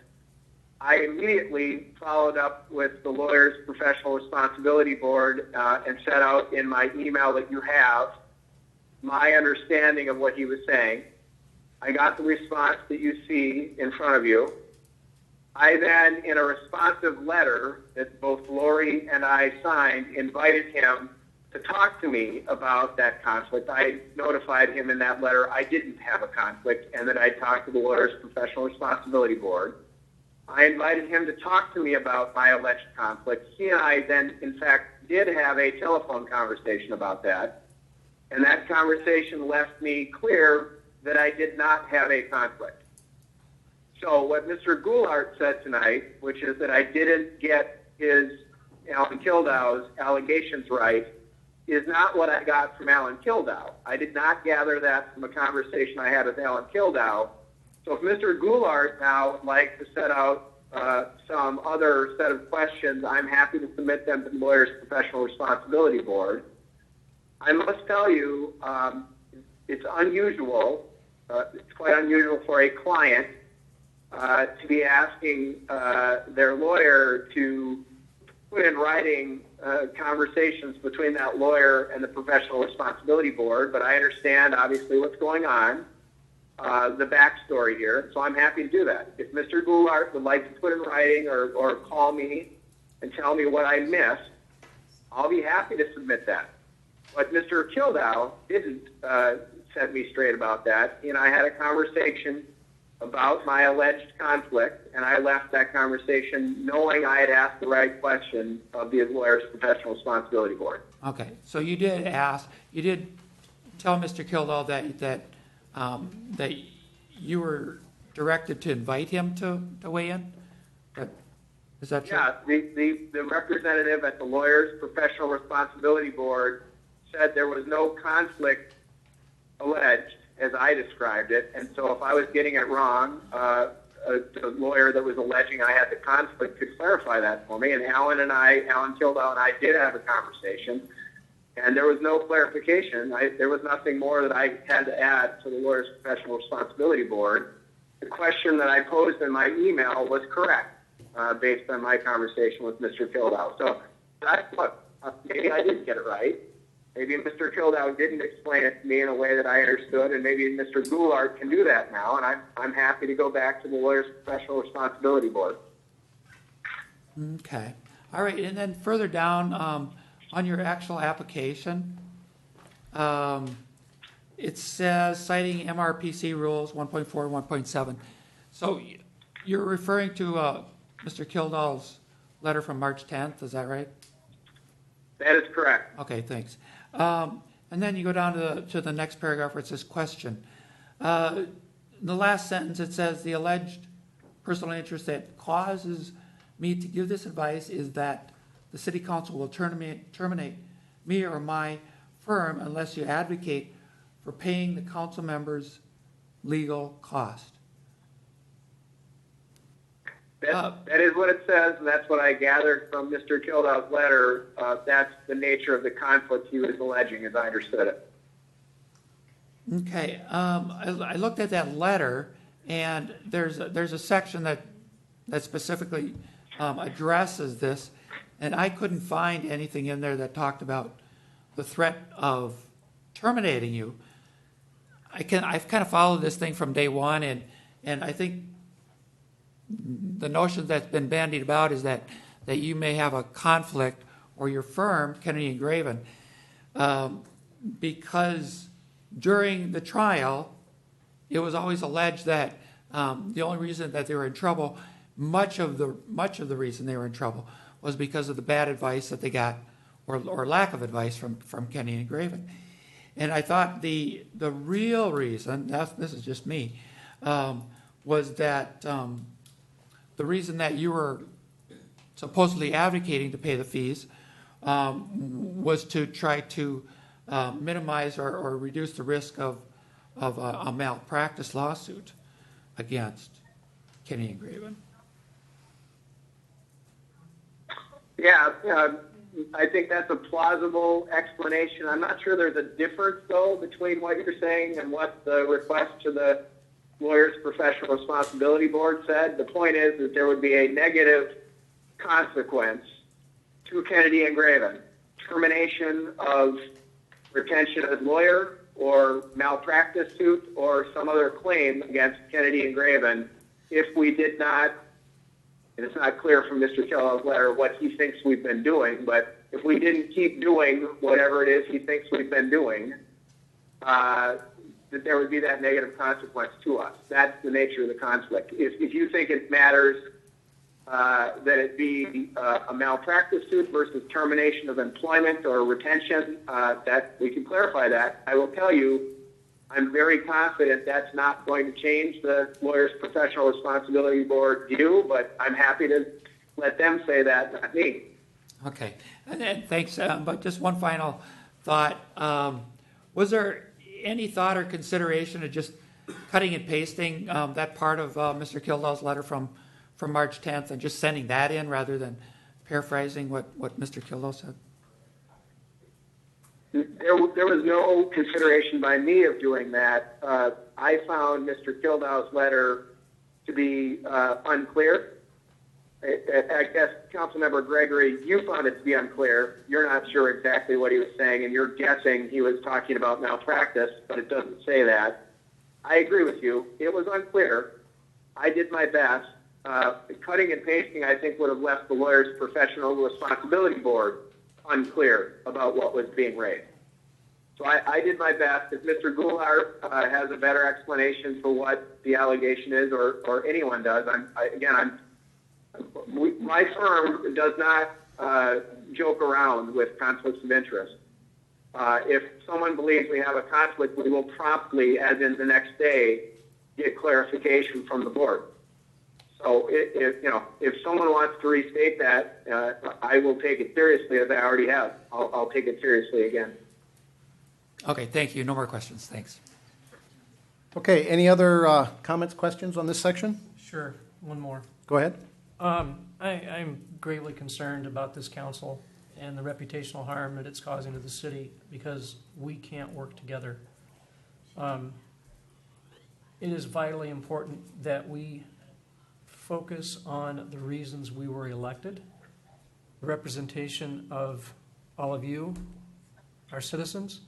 I immediately followed up with the Lawyer's Professional Responsibility Board and set out in my email that you have my understanding of what he was saying. I got the response that you see in front of you. I then, in a responsive letter that both Lori and I signed, invited him to talk to me about that conflict. I notified him in that letter I didn't have a conflict and that I talked to the Lawyer's Professional Responsibility Board. I invited him to talk to me about my alleged conflict. He and I then, in fact, did have a telephone conversation about that, and that conversation left me clear that I did not have a conflict. So what Mr. Goulart said tonight, which is that I didn't get his Alan Kildow's allegations right, is not what I got from Alan Kildow. I did not gather that from a conversation I had with Alan Kildow. So if Mr. Goulart now would like to set out some other set of questions, I'm happy to submit them to the Lawyers Professional Responsibility Board. I must tell you, it's unusual, it's quite unusual for a client to be asking their lawyer to put in writing conversations between that lawyer and the Professional Responsibility Board, but I understand obviously what's going on, the backstory here, so I'm happy to do that. If Mr. Goulart would like to put in writing or call me and tell me what I missed, I'll be happy to submit that. But Mr. Kildow didn't set me straight about that. He and I had a conversation about my alleged conflict, and I left that conversation knowing I had asked the right question of the Lawyers Professional Responsibility Board. Okay, so you did tell Mr. Kildow that you were directed to invite him to weigh in? Is that true? Yeah, the representative at the Lawyers Professional Responsibility Board said there was no conflict alleged, as I described it, and so if I was getting it wrong, the lawyer that was alleging I had the conflict could clarify that for me. And Alan Kildow and I did have a conversation, and there was no clarification. There was nothing more that I had to add to the Lawyers Professional Responsibility Board. The question that I posed in my email was correct, based on my conversation with Mr. Kildow. So maybe I didn't get it right. Maybe Mr. Kildow didn't explain it to me in a way that I understood, and maybe Mr. Goulart can do that now, and I'm happy to go back to the Lawyers Professional Responsibility Board. Okay. All right, and then further down on your actual application, it says citing MRPC rules 1.4 and 1.7. So you're referring to Mr. Kildow's letter from March 10th, is that right? That is correct. Okay, thanks. And then you go down to the next paragraph where it says question. In the last sentence, it says the alleged personal interest that causes me to give this advice is that the city council will terminate me or my firm unless you advocate for paying the council members' legal cost. That is what it says, and that's what I gathered from Mr. Kildow's letter. That's the nature of the conflict he was alleging, as I understood it. Okay, I looked at that letter, and there's a section that specifically addresses this, and I couldn't find anything in there that talked about the threat of terminating you. I've kind of followed this thing from day one, and I think the notion that's been bandied about is that you may have a conflict, or your firm, Kennedy and Graven, because during the trial, it was always alleged that the only reason that they were in trouble, much of the reason they were in trouble, was because of the bad advice that they got, or lack of advice from Kennedy and Graven. And I thought the real reason, this is just me, was that the reason that you were supposedly advocating to pay the fees was to try to minimize or reduce the risk of a malpractice lawsuit against Kennedy and Graven. Yeah, I think that's a plausible explanation. I'm not sure there's a difference, though, between what you're saying and what the request to the Lawyers Professional Responsibility Board said. The point is that there would be a negative consequence to Kennedy and Graven, termination of retention as lawyer or malpractice suit or some other claim against Kennedy and Graven if we did not, and it's not clear from Mr. Kildow's letter what he thinks we've been doing, but if we didn't keep doing whatever it is he thinks we've been doing, that there would be that negative consequence to us. That's the nature of the conflict. If you think it matters that it be a malpractice suit versus termination of employment or retention, that we can clarify that. I will tell you, I'm very confident that's not going to change the Lawyers Professional Responsibility Board view, but I'm happy to let them say that, not me. Okay, and then, thanks, but just one final thought. Was there any thought or consideration of just cutting and pasting that part of Mr. Kildall's letter from March 10th and just sending that in rather than paraphrasing what Mr. Kildall said? There was no consideration by me of doing that. I found Mr. Kildall's letter to be unclear. I guess, Councilmember Gregory, you found it to be unclear. You're not sure exactly what he was saying, and you're guessing he was talking about malpractice, but it doesn't say that. I agree with you. It was unclear. I did my best. Cutting and pasting, I think, would have left the Lawyers Professional Responsibility Board unclear about what was being raised. So I did my best. If Mr. Goulart has a better explanation for what the allegation is, or anyone does, my firm does not joke around with conflicts of interest. If someone believes we have a conflict, we will promptly, as in the next day, get clarification from the board. So if someone wants to restate that, I will take it seriously, as I already have. I'll take it seriously again. Okay, thank you. No more questions. Thanks. Okay, any other comments, questions on this section? Sure, one more. Go ahead. I'm greatly concerned about this council and the reputational harm that it's causing to the city because we can't work together. It is vitally important that we focus on the reasons we were elected, the representation of all of you, our citizens,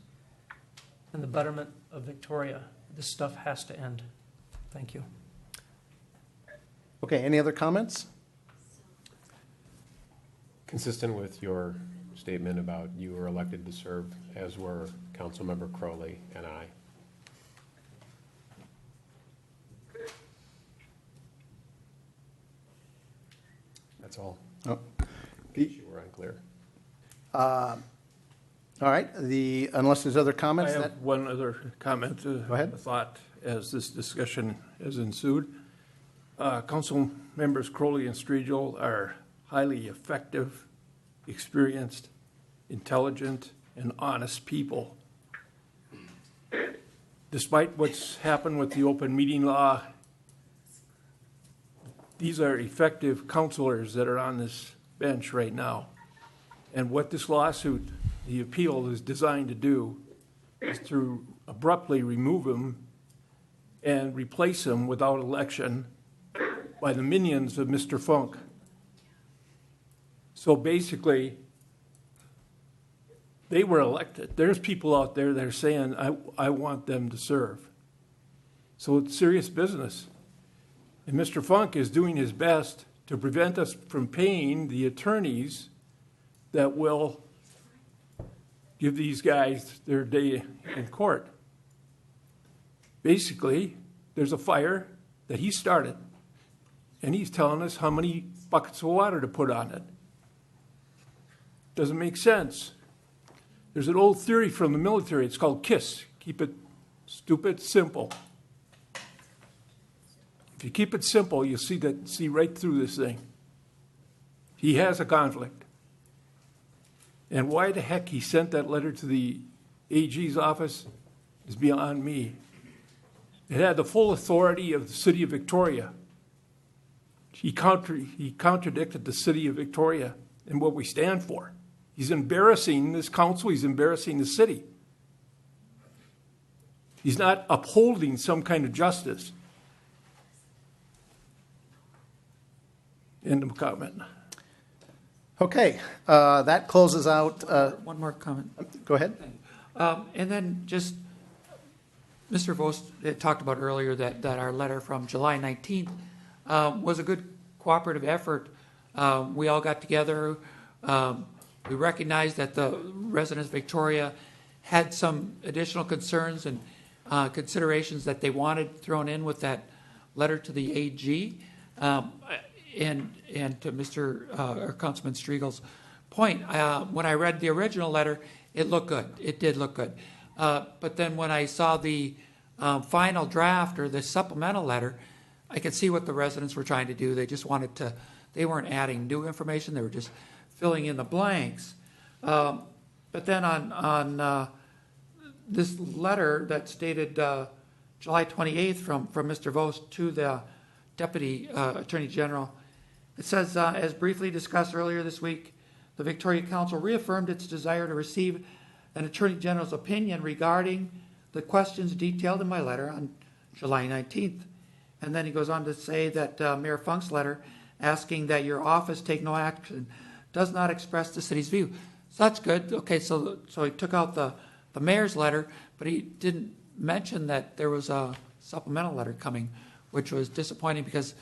and the betterment of Victoria. This stuff has to end. Thank you. Okay, any other comments? Consistent with your statement about you were elected to serve, as were Councilmember Crowley and I. That's all. Oh. You were unclear. All right, unless there's other comments. I have one other comment. Go ahead. A thought as this discussion has ensued. Council members Crowley and Strigel are highly effective, experienced, intelligent, and honest people. Despite what's happened with the open meeting law, these are effective counselors that are on this bench right now. And what this lawsuit, the appeal, is designed to do is to abruptly remove them and replace them without election by the minions of Mr. Funk. So basically, they were elected. There's people out there that are saying, I want them to serve. So it's serious business. And Mr. Funk is doing his best to prevent us from paying the attorneys that will give these guys their day in court. Basically, there's a fire that he started, and he's telling us how many buckets of water to put on it. Doesn't make sense. There's an old theory from the military. It's called KISS. Keep it stupid, simple. If you keep it simple, you'll see right through this thing. He has a conflict. And why the heck he sent that letter to the AG's office is beyond me. It had the full authority of the city of Victoria. He contradicted the city of Victoria and what we stand for. He's embarrassing this council. He's embarrassing the city. He's not upholding some kind of justice. End of comment. Okay, that closes out. One more comment. Go ahead. And then just, Mr. Vos talked about earlier that our letter from July 19th was a good cooperative effort. We all got together. We recognized that the residents of Victoria had some additional concerns and considerations that they wanted thrown in with that letter to the AG. And to Mr. or Councilman Strigel's point, when I read the original letter, it looked good. It did look good. But then when I saw the final draft or the supplemental letter, I could see what the residents were trying to do. They just wanted to, they weren't adding new information, they were just filling in the blanks. But then on this letter that's dated July 28th from Mr. Vos to the Deputy Attorney General, it says, as briefly discussed earlier this week, the Victoria Council reaffirmed its desire to receive an Attorney General's opinion regarding the questions detailed in my letter on July 19th. And then he goes on to say that Mayor Funk's letter asking that your office take no action does not express the city's view. So that's good. Okay, so he took out the mayor's letter, but he didn't mention that there was a supplemental letter coming, which was disappointing because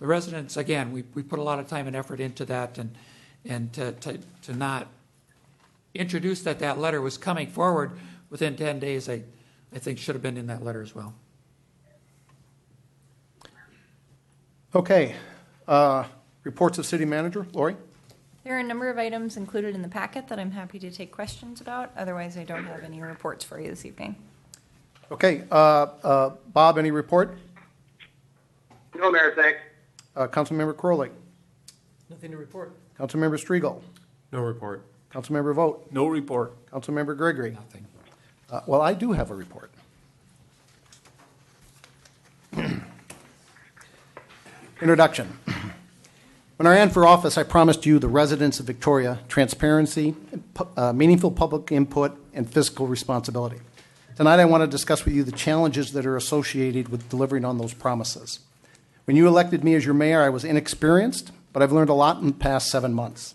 the residents, again, we put a lot of time and effort into that, and to not introduce that letter was coming forward within 10 days, I think should have been in that letter as well. Okay. Reports of city manager. Lori? There are a number of items included in the packet that I'm happy to take questions about. Otherwise, I don't have any reports for you this evening. Okay. Bob, any report? No, Mayor, thanks. Councilmember Crowley. Nothing to report. Councilmember Striegel. No report. Councilmember Vogt. No report. Councilmember Gregory. Nothing. Well, I do have a report. Introduction. When I ran for office, I promised you, the residents of Victoria, transparency, meaningful public input, and fiscal responsibility. Tonight, I want to discuss with you the challenges that are associated with delivering on those promises. When you elected me as your mayor, I was inexperienced, but I've learned a lot in the past 7 months.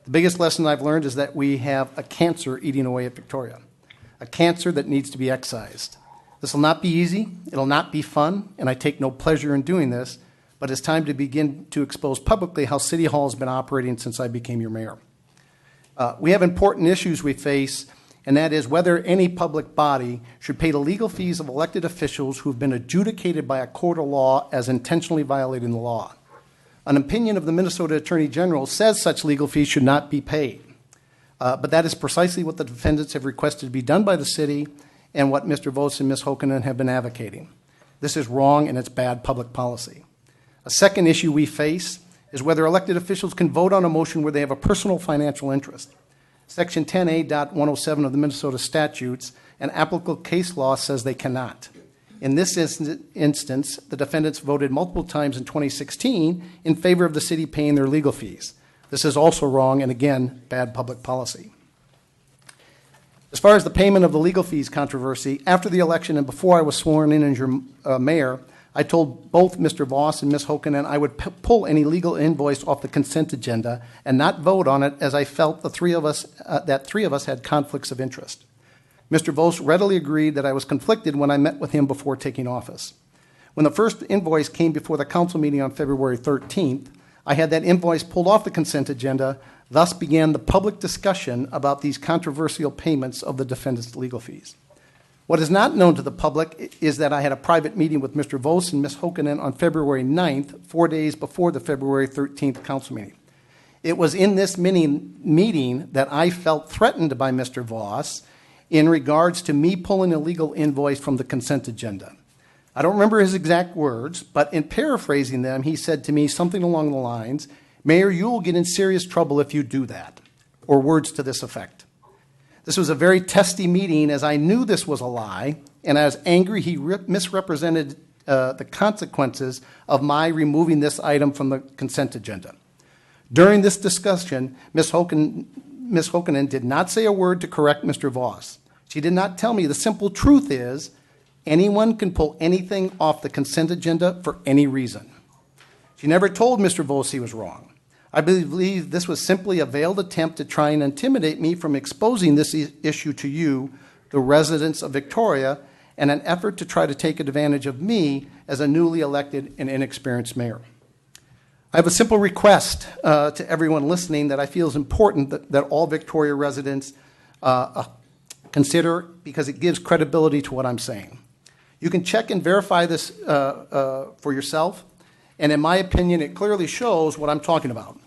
The biggest lesson I've learned is that we have a cancer eating away at Victoria, a cancer that needs to be excised. This will not be easy, it'll not be fun, and I take no pleasure in doing this, but it's time to begin to expose publicly how City Hall has been operating since I became your mayor. We have important issues we face, and that is whether any public body should pay the legal fees of elected officials who have been adjudicated by a court of law as intentionally violating the law. An opinion of the Minnesota Attorney General says such legal fees should not be paid. But that is precisely what the defendants have requested to be done by the city and what Mr. Vos and Ms. Hokanen have been advocating. This is wrong and it's bad public policy. A second issue we face is whether elected officials can vote on a motion where they have a personal financial interest. Section 10A.107 of the Minnesota statutes and applicable case law says they cannot. In this instance, the defendants voted multiple times in 2016 in favor of the city paying their legal fees. This is also wrong and, again, bad public policy. As far as the payment of the legal fees controversy, after the election and before I was sworn in as your mayor, I told both Mr. Voss and Ms. Hokanen I would pull any legal invoice off the consent agenda and not vote on it, as I felt that three of us had conflicts of interest. Mr. Voss readily agreed that I was conflicted when I met with him before taking office. When the first invoice came before the council meeting on February 13th, I had that invoice pulled off the consent agenda. Thus began the public discussion about these controversial payments of the defendants' legal fees. What is not known to the public is that I had a private meeting with Mr. Vos and Ms. Hokanen on February 9th, 4 days before the February 13th council meeting. It was in this meeting that I felt threatened by Mr. Vos in regards to me pulling a legal invoice from the consent agenda. I don't remember his exact words, but in paraphrasing them, he said to me something along the lines, "Mayor, you will get in serious trouble if you do that," or words to this effect. This was a very testy meeting, as I knew this was a lie, and I was angry he misrepresented the consequences of my removing this item from the consent agenda. During this discussion, Ms. Hokanen did not say a word to correct Mr. Voss. She did not tell me the simple truth is anyone can pull anything off the consent agenda for any reason. She never told Mr. Voss he was wrong. I believe this was simply a veiled attempt to try and intimidate me from exposing this issue to you, the residents of Victoria, and an effort to try to take advantage of me as a newly elected and inexperienced mayor. I have a simple request to everyone listening that I feel is important that all Victoria residents consider, because it gives credibility to what I'm saying. You can check and verify this for yourself, and in my opinion, it clearly shows what I'm talking about.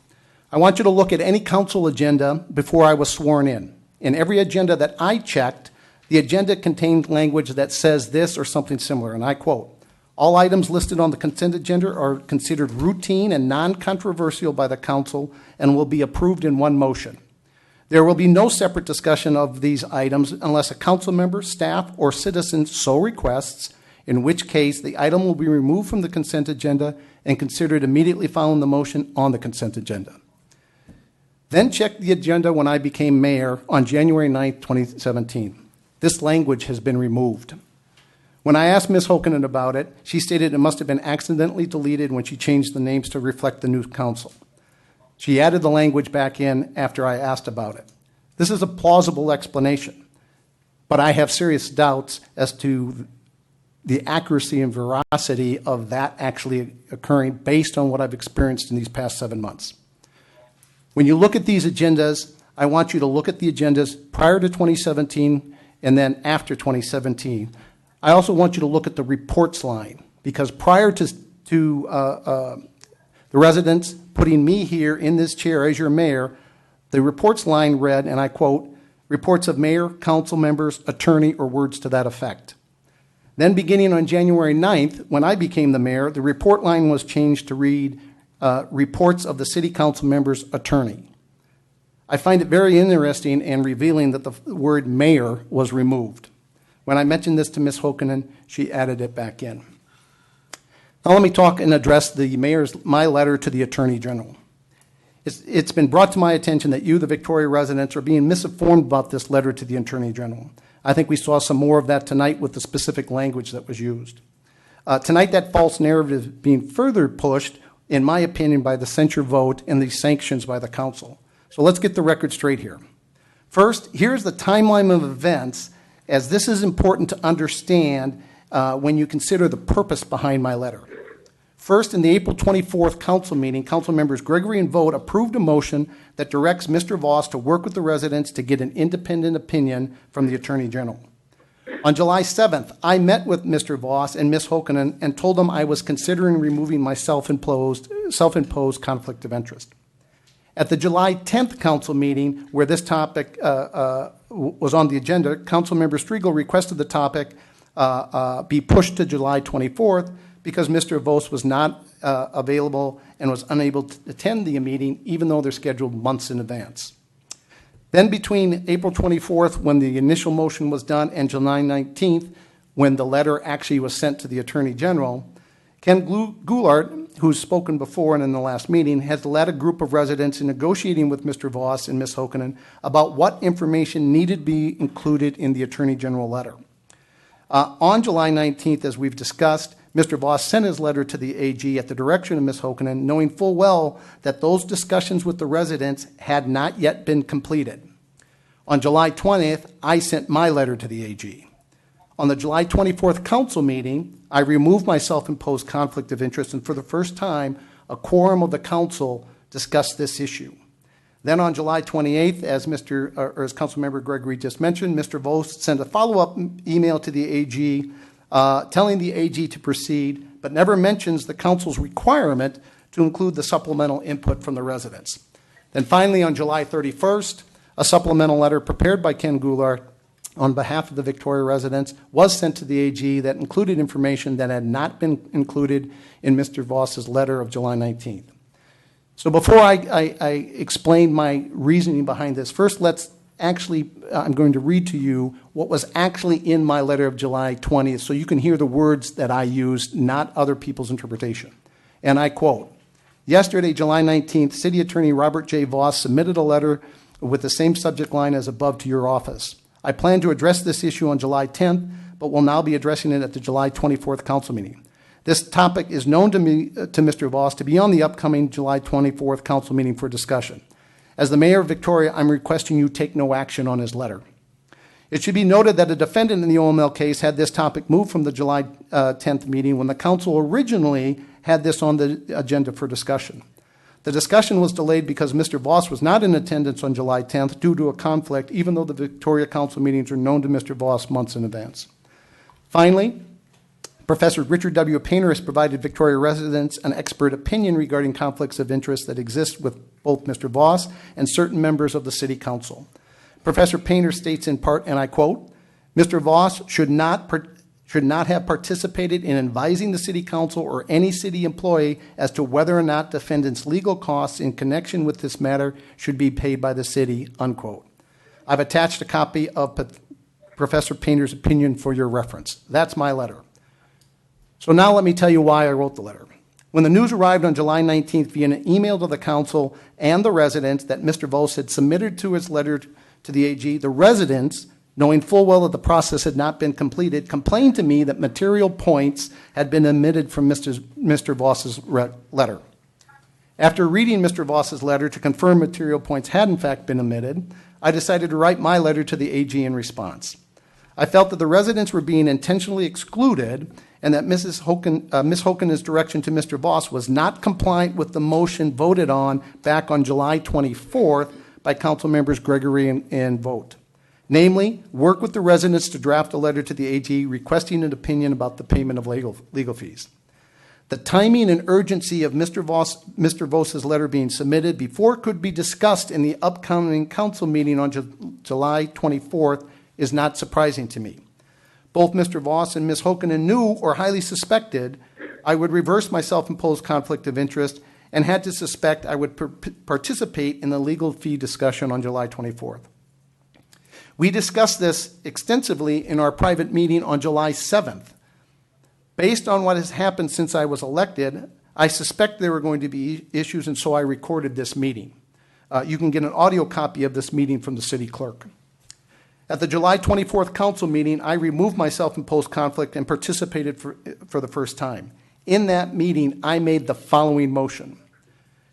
I want you to look at any council agenda before I was sworn in. In every agenda that I checked, The agenda contained language that says this or something similar, and I quote, "All items listed on the consent agenda are considered routine and non-controversial by the council and will be approved in one motion. There will be no separate discussion of these items unless a council member, staff, or citizen so requests, in which case the item will be removed from the consent agenda and considered immediately following the motion on the consent agenda." Then check the agenda when I became mayor on January 9th, 2017. This language has been removed. When I asked Ms. Hokanen about it, she stated it must have been accidentally deleted when she changed the names to reflect the new council. She added the language back in after I asked about it. This is a plausible explanation, but I have serious doubts as to the accuracy and veracity of that actually occurring based on what I've experienced in these past 7 months. When you look at these agendas, I want you to look at the agendas prior to 2017 and then after 2017. I also want you to look at the reports line, because prior to the residents putting me here in this chair as your mayor, the reports line read, and I quote, "Reports of mayor, council members, attorney," or words to that effect. Then beginning on January 9th, when I became the mayor, the report line was changed to read, "Reports of the city council members, attorney." I find it very interesting and revealing that the word mayor was removed. When I mentioned this to Ms. Hokanen, she added it back in. Now let me talk and address my letter to the Attorney General. It's been brought to my attention that you, the Victoria residents, are being misinformed about this letter to the Attorney General. I think we saw some more of that tonight with the specific language that was used. Tonight, that false narrative is being further pushed, in my opinion, by the censure vote and the sanctions by the council. So let's get the record straight here. First, here's the timeline of events, as this is important to understand when you consider the purpose behind my letter. First, in the April 24th council meeting, council members Gregory and Vogt approved a motion that directs Mr. Voss to work with the residents to get an independent opinion from the Attorney General. On July 7th, I met with Mr. Voss and Ms. Hokanen and told them I was considering removing my self-imposed conflict of interest. At the July 10th council meeting, where this topic was on the agenda, Councilmember Striegel requested the topic be pushed to July 24th because Mr. Voss was not available and was unable to attend the meeting, even though they're scheduled months in advance. Then between April 24th, when the initial motion was done, and July 19th, when the letter actually was sent to the Attorney General, Ken Goulart, who's spoken before and in the last meeting, has led a group of residents in negotiating with Mr. Voss and Ms. Hokanen about what information needed to be included in the Attorney General letter. On July 19th, as we've discussed, Mr. Voss sent his letter to the AG at the direction of Ms. Hokanen, knowing full well that those discussions with the residents had not yet been completed. On July 20th, I sent my letter to the AG. On the July 24th council meeting, I removed my self-imposed conflict of interest, and for the first time, a quorum of the council discussed this issue. Then on July 28th, as Councilmember Gregory just mentioned, Mr. Voss sent a follow-up email to the AG telling the AG to proceed, but never mentions the council's requirement to include the supplemental input from the residents. Then finally, on July 31st, a supplemental letter prepared by Ken Goulart on behalf of the Victoria residents was sent to the AG that included information that had not been included in Mr. Voss's letter of July 19th. So before I explain my reasoning behind this, first I'm going to read to you what was actually in my letter of July 20th so you can hear the words that I used, not other people's interpretation. And I quote, "Yesterday, July 19th, City Attorney Robert J. Voss submitted a letter with the same subject line as above to your office. I plan to address this issue on July 10th, but will now be addressing it at the July 24th council meeting. This topic is known to Mr. Voss to be on the upcoming July 24th council meeting for discussion. As the mayor of Victoria, I'm requesting you take no action on his letter. It should be noted that a defendant in the OML case had this topic moved from the July 10th meeting when the council originally had this on the agenda for discussion. The discussion was delayed because Mr. Voss was not in attendance on July 10th due to a conflict, even though the Victoria Council meetings are known to Mr. Voss months in advance. Finally, Professor Richard W. Painter has provided Victoria residents an expert opinion regarding conflicts of interest that exist with both Mr. Voss and certain members of the City Council. Professor Painter states in part, and I quote, Mr. Voss should not have participated in advising the city council or any city employee as to whether or not defendant's legal costs in connection with this matter should be paid by the city, unquote. I've attached a copy of Professor Painter's opinion for your reference. That's my letter. So now let me tell you why I wrote the letter. When the news arrived on July 19th via an email to the council and the residents that Mr. Voss had submitted to his letter to the AG, the residents, knowing full well that the process had not been completed, complained to me that material points had been omitted from Mr. Voss's letter. After reading Mr. Voss's letter to confirm material points had in fact been omitted, I decided to write my letter to the AG in response. I felt that the residents were being intentionally excluded and that Ms. Hoken's direction to Mr. Voss was not compliant with the motion voted on back on July 24th by council members Gregory and Vogt. Namely, work with the residents to draft a letter to the AG requesting an opinion about the payment of legal fees. The timing and urgency of Mr. Voss's letter being submitted before it could be discussed in the upcoming council meeting on July 24th is not surprising to me. Both Mr. Voss and Ms. Hoken knew or highly suspected I would reverse my self-imposed conflict of interest and had to suspect I would participate in the legal fee discussion on July 24th. We discussed this extensively in our private meeting on July 7th. Based on what has happened since I was elected, I suspect there were going to be issues, and so I recorded this meeting. You can get an audio copy of this meeting from the city clerk. At the July 24th council meeting, I removed my self-imposed conflict and participated for the first time. In that meeting, I made the following motion.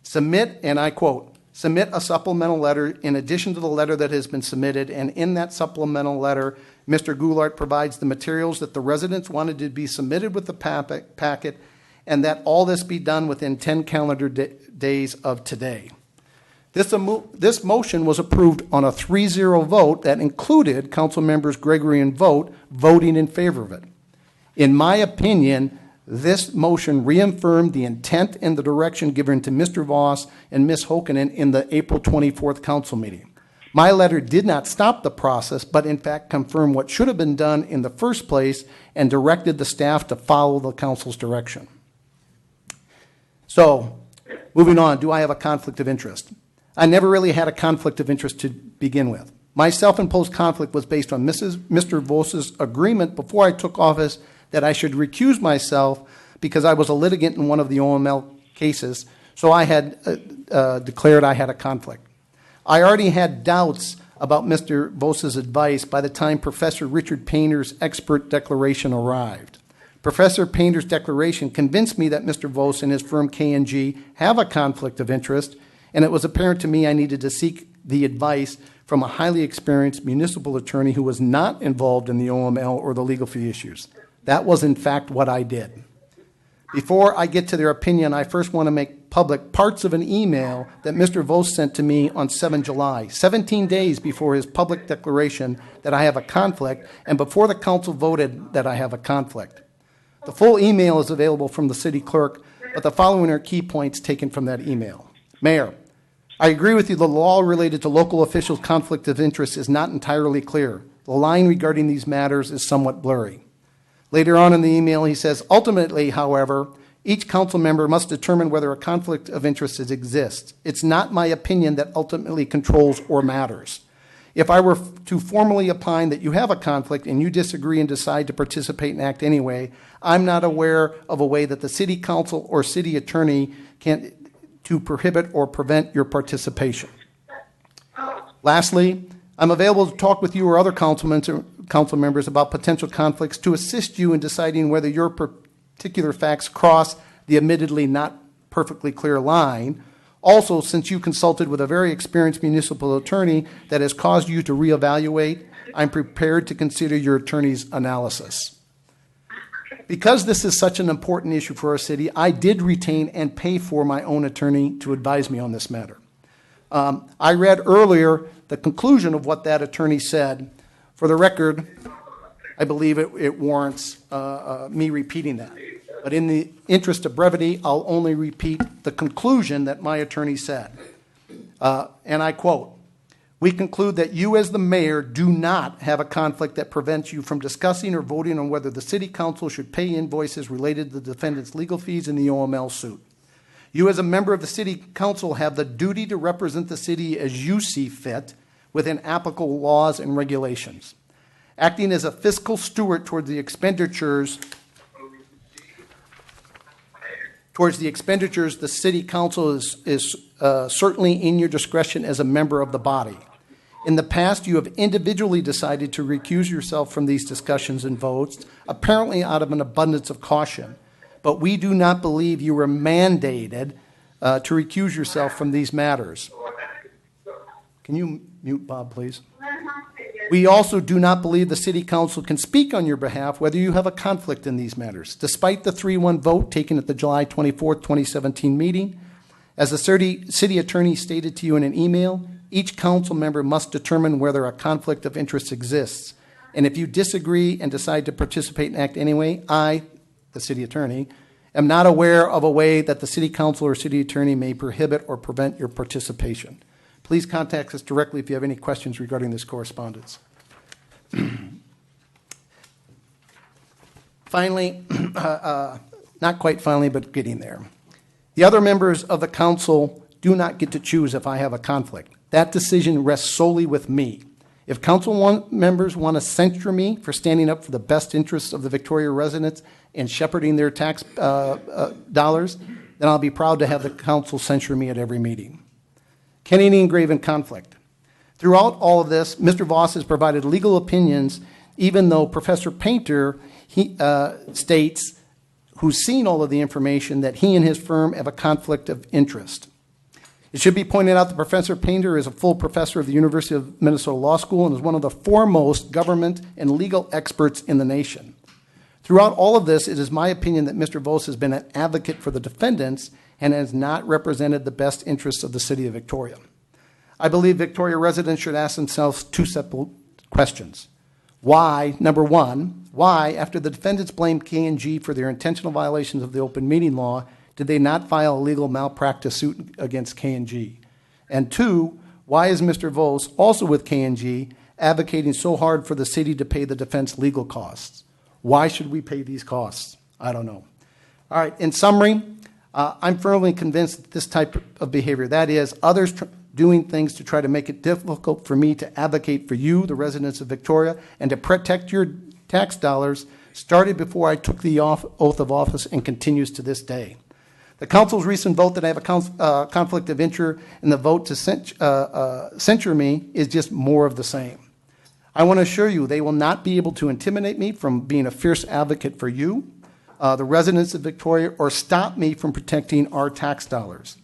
Submit, and I quote, submit a supplemental letter in addition to the letter that has been submitted, and in that supplemental letter, Mr. Goulart provides the materials that the residents wanted to be submitted with the packet, and that all this be done within 10 calendar days of today. This motion was approved on a 3-0 vote that included council members Gregory and Vogt voting in favor of it. In my opinion, this motion reaffirmed the intent and the direction given to Mr. Voss and Ms. Hoken in the April 24th council meeting. My letter did not stop the process, but in fact confirmed what should have been done in the first place and directed the staff to follow the council's direction. So, moving on, do I have a conflict of interest? I never really had a conflict of interest to begin with. My self-imposed conflict was based on Mr. Voss's agreement before I took office that I should recuse myself because I was a litigant in one of the OML cases, so I had declared I had a conflict. I already had doubts about Mr. Voss's advice by the time Professor Richard Painter's expert declaration arrived. Professor Painter's declaration convinced me that Mr. Voss and his firm K&G have a conflict of interest, and it was apparent to me I needed to seek the advice from a highly experienced municipal attorney who was not involved in the OML or the legal fee issues. That was, in fact, what I did. Before I get to their opinion, I first want to make public parts of an email that Mr. Voss sent to me on 7 July, 17 days before his public declaration that I have a conflict and before the council voted that I have a conflict. The full email is available from the city clerk, but the following are key points taken from that email. Mayor, I agree with you the law related to local officials' conflict of interest is not entirely clear. The line regarding these matters is somewhat blurry. Later on in the email, he says, ultimately, however, each council member must determine whether a conflict of interest exists. It's not my opinion that ultimately controls or matters. If I were to formally opine that you have a conflict and you disagree and decide to participate and act anyway, I'm not aware of a way that the city council or city attorney can to prohibit or prevent your participation. Lastly, I'm available to talk with you or other council members about potential conflicts to assist you in deciding whether your particular facts cross the admittedly not perfectly clear line. Also, since you consulted with a very experienced municipal attorney that has caused you to reevaluate, I'm prepared to consider your attorney's analysis. Because this is such an important issue for our city, I did retain and pay for my own attorney to advise me on this matter. I read earlier the conclusion of what that attorney said. For the record, I believe it warrants me repeating that. But in the interest of brevity, I'll only repeat the conclusion that my attorney said. And I quote, We conclude that you as the mayor do not have a conflict that prevents you from discussing or voting on whether the city council should pay invoices related to the defendant's legal fees in the OML suit. You as a member of the city council have the duty to represent the city as you see fit within applicable laws and regulations. Acting as a fiscal steward towards the expenditures, the city council is certainly in your discretion as a member of the body. In the past, you have individually decided to recuse yourself from these discussions and votes, apparently out of an abundance of caution. But we do not believe you were mandated to recuse yourself from these matters. Can you mute Bob, please? We also do not believe the city council can speak on your behalf whether you have a conflict in these matters. Despite the 3-1 vote taken at the July 24, 2017 meeting, as the city attorney stated to you in an email, each council member must determine whether a conflict of interest exists. And if you disagree and decide to participate and act anyway, I, the city attorney, am not aware of a way that the city council or city attorney may prohibit or prevent your participation. Please contact us directly if you have any questions regarding this correspondence. Finally, not quite finally, but getting there. The other members of the council do not get to choose if I have a conflict. That decision rests solely with me. If council members want to censure me for standing up for the best interests of the Victoria residents and shepherding their tax dollars, then I'll be proud to have the council censure me at every meeting. Kennedy and Graven conflict. Throughout all of this, Mr. Voss has provided legal opinions, even though Professor Painter states, who's seen all of the information, that he and his firm have a conflict of interest. It should be pointed out that Professor Painter is a full professor of the University of Minnesota Law School and is one of the foremost government and legal experts in the nation. Throughout all of this, it is my opinion that Mr. Voss has been an advocate for the defendants and has not represented the best interests of the city of Victoria. I believe Victoria residents should ask themselves two simple questions. Why, number one, why, after the defendants blamed K&G for their intentional violations of the open meeting law, did they not file a legal malpractice suit against K&G? And two, why is Mr. Voss, also with K&G, advocating so hard for the city to pay the defense legal costs? Why should we pay these costs? I don't know. All right, in summary, I'm firmly convinced that this type of behavior, that is, others doing things to try to make it difficult for me to advocate for you, the residents of Victoria, and to protect your tax dollars, started before I took the oath of office and continues to this day. The council's recent vote that I have a conflict of interest and the vote to censure me is just more of the same. I want to assure you they will not be able to intimidate me from being a fierce advocate for you, the residents of Victoria, or stop me from protecting our tax dollars.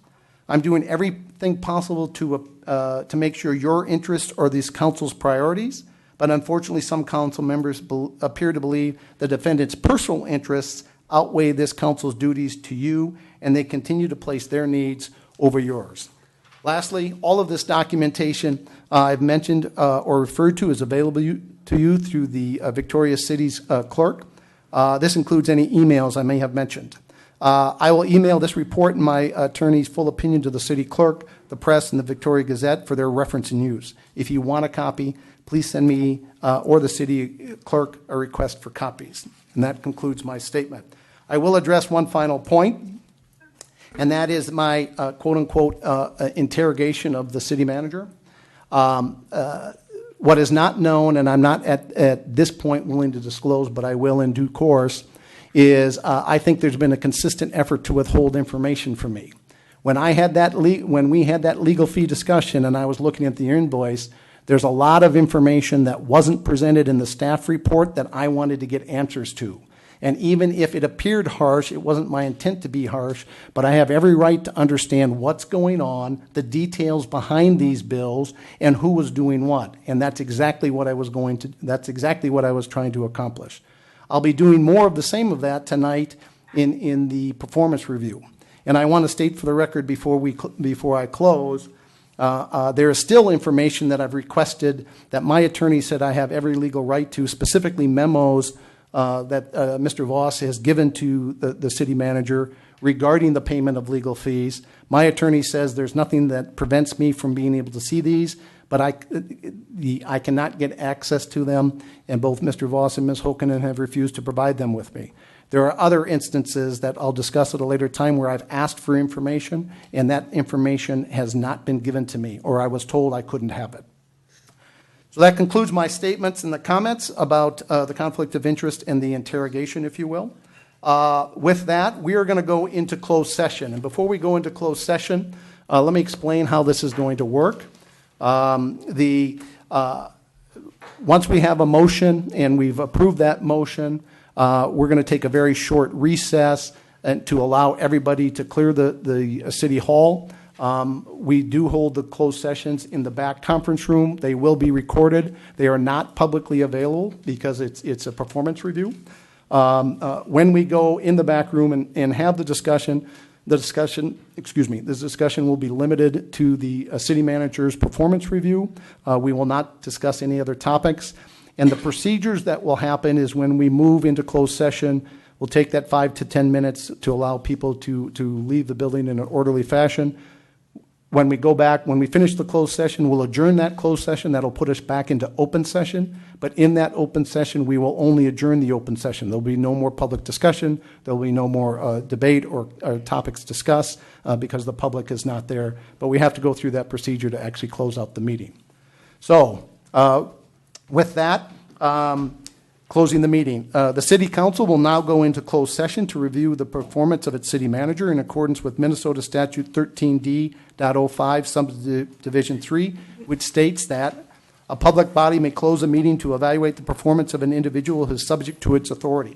I'm doing everything possible to make sure your interests are these council's priorities, but unfortunately some council members appear to believe the defendant's personal interests outweigh this council's duties to you, and they continue to place their needs over yours. Lastly, all of this documentation I've mentioned or referred to is available to you through the Victoria City's clerk. This includes any emails I may have mentioned. I will email this report and my attorney's full opinion to the city clerk, the press, and the Victoria Gazette for their reference and use. If you want a copy, please send me or the city clerk a request for copies. And that concludes my statement. I will address one final point, and that is my quote-unquote interrogation of the city manager. What is not known, and I'm not at this point willing to disclose, but I will in due course, is I think there's been a consistent effort to withhold information from me. When we had that legal fee discussion and I was looking at the invoice, there's a lot of information that wasn't presented in the staff report that I wanted to get answers to. And even if it appeared harsh, it wasn't my intent to be harsh, but I have every right to understand what's going on, the details behind these bills, and who was doing what. And that's exactly what I was trying to accomplish. I'll be doing more of the same of that tonight in the performance review. And I want to state for the record before I close, there is still information that I've requested that my attorney said I have every legal right to, specifically memos that Mr. Voss has given to the city manager regarding the payment of legal fees. My attorney says there's nothing that prevents me from being able to see these, but but I cannot get access to them, and both Mr. Voss and Ms. Hokanen have refused to provide them with me. There are other instances that I'll discuss at a later time where I've asked for information, and that information has not been given to me, or I was told I couldn't have it. So that concludes my statements and the comments about the conflict of interest and the interrogation, if you will. With that, we are going to go into closed session. And before we go into closed session, let me explain how this is going to work. Once we have a motion and we've approved that motion, we're going to take a very short recess and to allow everybody to clear the city hall. We do hold the closed sessions in the back conference room. They will be recorded. They are not publicly available because it's a performance review. When we go in the back room and have the discussion will be limited to the city manager's performance review. We will not discuss any other topics. And the procedures that will happen is when we move into closed session, we'll take that 5 to 10 minutes to allow people to leave the building in an orderly fashion. When we go back, when we finish the closed session, we'll adjourn that closed session. That'll put us back into open session. But in that open session, we will only adjourn the open session. There'll be no more public discussion. There'll be no more debate or topics discussed because the public is not there. But we have to go through that procedure to actually close out the meeting. So with that, closing the meeting. The City Council will now go into closed session to review the performance of its city manager in accordance with Minnesota Statute 13D.05, Subdivision 3, which states that a public body may close a meeting to evaluate the performance of an individual who is subject to its authority.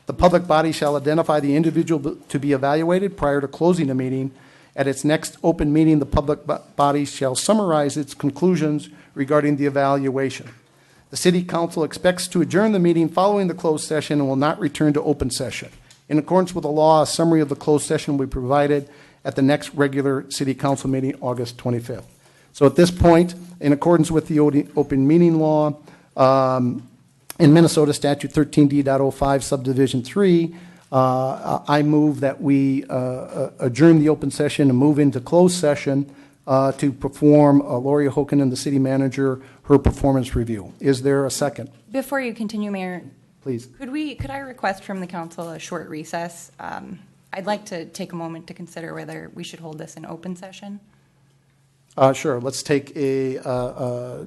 The public body shall identify the individual to be evaluated prior to closing a meeting. At its next open meeting, the public body shall summarize its conclusions regarding the evaluation. The City Council expects to adjourn the meeting following the closed session and will not return to open session. In accordance with the law, a summary of the closed session will be provided at the next regular City Council meeting, August 25th. So at this point, in accordance with the open meeting law, in Minnesota Statute 13D.05, Subdivision 3, I move that we adjourn the open session and move into closed session to perform Lori Hokanen, the city manager, her performance review. Is there a second? Before you continue, Mayor, Please. could I request from the council a short recess? I'd like to take a moment to consider whether we should hold this in open session. Sure. Let's take a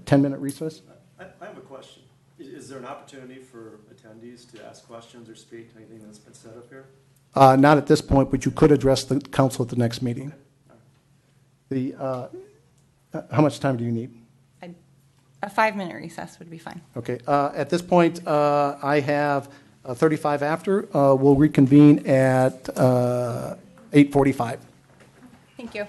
10-minute recess. I have a question. Is there an opportunity for attendees to ask questions or speak to anything that's been said up here? Not at this point, but you could address the council at the next meeting. How much time do you need? A 5-minute recess would be fine. Okay. At this point, I have 35 after. We'll reconvene at 8:45. Thank you.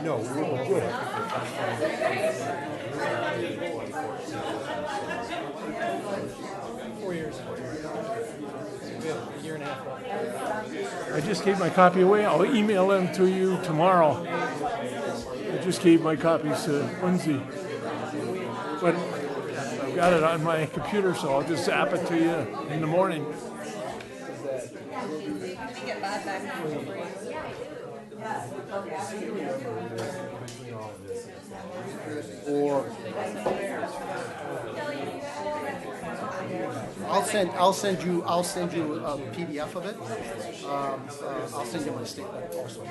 No, we're good. 4 years. We have a year and a half left. I just gave my copy away. I'll email them to you tomorrow. I just gave my copies to Lindsay. But I've got it on my computer, so I'll just zap it to you in the morning. Or I'll send you a PDF of it. I'll send you my statement also.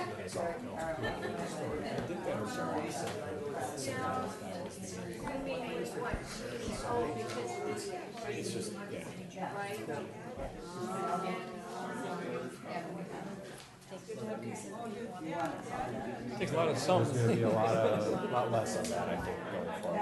Takes a lot of sums. There's going to be a lot less of that, I think, going forward.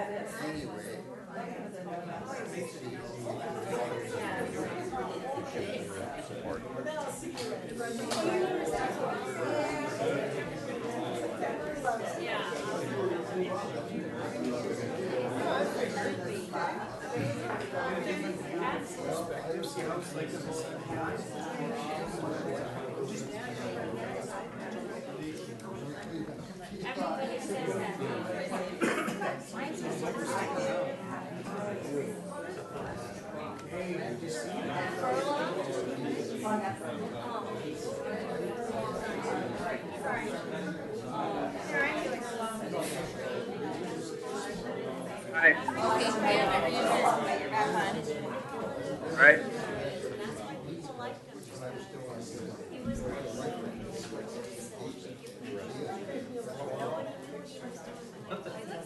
Right.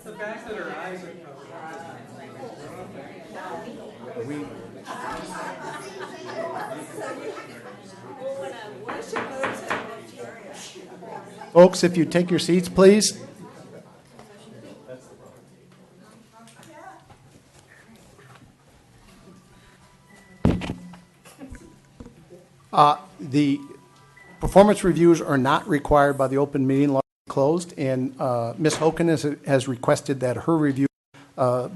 The fact that her eyes are Folks, if you take your seats, please. The performance reviews are not required by the open meeting law closed, and Ms. Hoken has requested that her review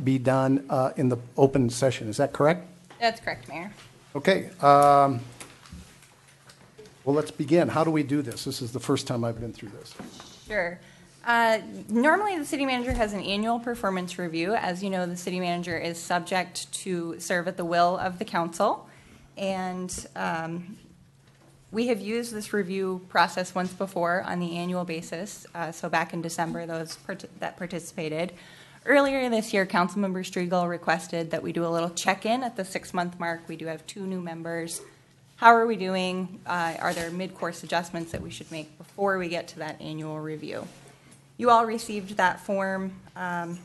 be done in the open session. Is that correct? That's correct, Mayor. Okay. Well, let's begin. How do we do this? This is the first time I've been through this. Sure. Normally, the city manager has an annual performance review. As you know, the city manager is subject to serve at the will of the council. And we have used this review process once before on the annual basis. So back in December, those that participated. Earlier this year, Councilmember Striegel requested that we do a little check-in at the 6-month mark. We do have 2 new members. How are we doing? Are there mid-course adjustments that we should make before we get to that annual review? You all received that form a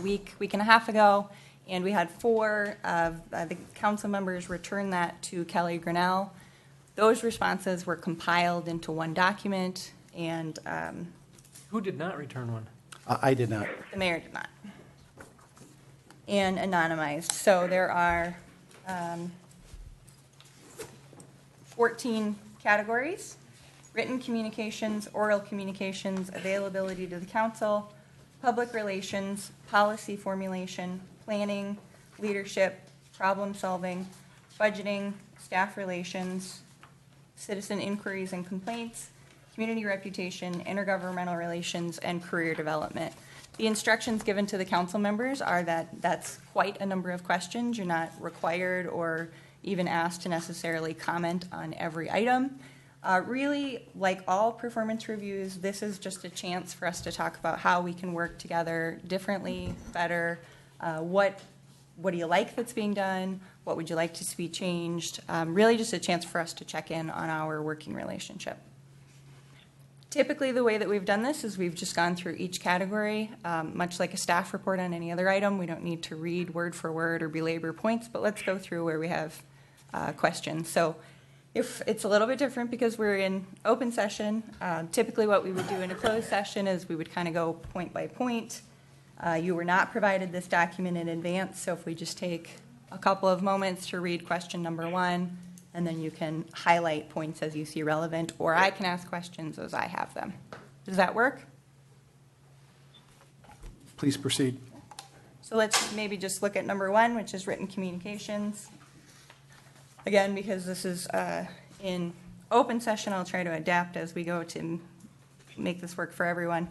week and a half ago, and we had 4 of the council members return that to Kelly Grinnell. Those responses were compiled into one document, and Who did not return one? I did not. the mayor did not. And anonymized. So there are 14 categories: written communications, oral communications, availability to the council, public relations, policy formulation, planning, leadership, problem solving, budgeting, staff relations, citizen inquiries and complaints, community reputation, intergovernmental relations, and career development. The instructions given to the council members are that that's quite a number of questions. You're not required or even asked to necessarily comment on every item. Really, like all performance reviews, this is just a chance for us to talk about how we can work together differently, better. What do you like that's being done? What would you like to see changed? Really just a chance for us to check in on our working relationship. Typically, the way that we've done this is we've just gone through each category, much like a staff report on any other item. We don't need to read word for word or belabor points, but let's go through where we have questions. So if it's a little bit different because we're in open session, typically what we would do in a closed session is we would kind of go point by point. You were not provided this document in advance, so if we just take a couple of moments to read question number 1, and then you can highlight points as you see relevant, or I can ask questions as I have them. Does that work? Please proceed. So let's maybe just look at number 1, which is written communications. Again, because this is in open session, I'll try to adapt as we go to make this work for everyone.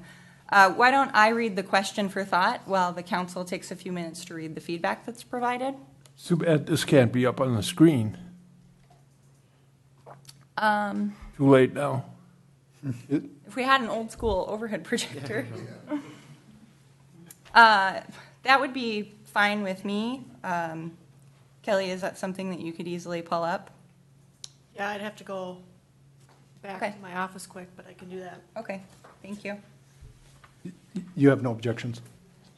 Why don't I read the question for thought while the council takes a few minutes to read the feedback that's provided? Too bad this can't be up on the screen. Too late now. If we had an old school overhead projector, that would be fine with me. Kelly, is that something that you could easily pull up? Yeah, I'd have to go back Okay. to my office quick, but I can do that. Okay, thank you. You have no objections?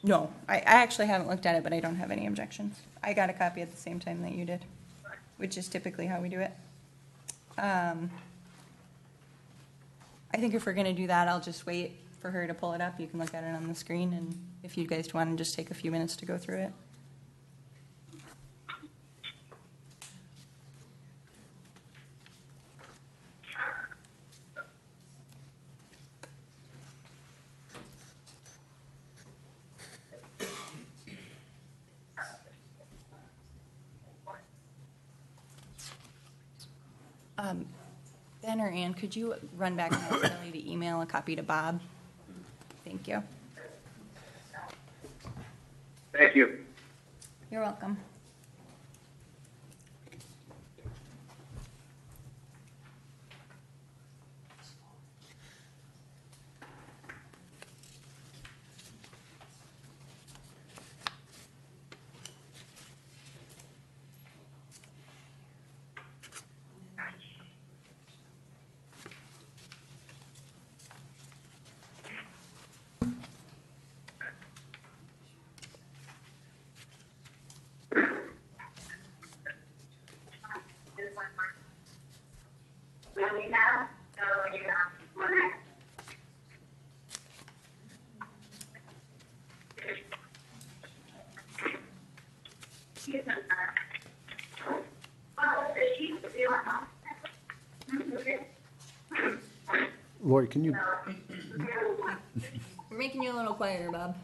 No, I actually haven't looked at it, but I don't have any objections. I got a copy at the same time that you did, which is typically how we do it. I think if we're going to do that, I'll just wait for her to pull it up. You can look at it on the screen, and if you guys want to just take a few minutes to go through it. Ben or Ann, could you run back and ask Kelly to email a copy to Bob? Thank you. Thank you. You're welcome. Lori, can you, We're making you a little quieter, Bob.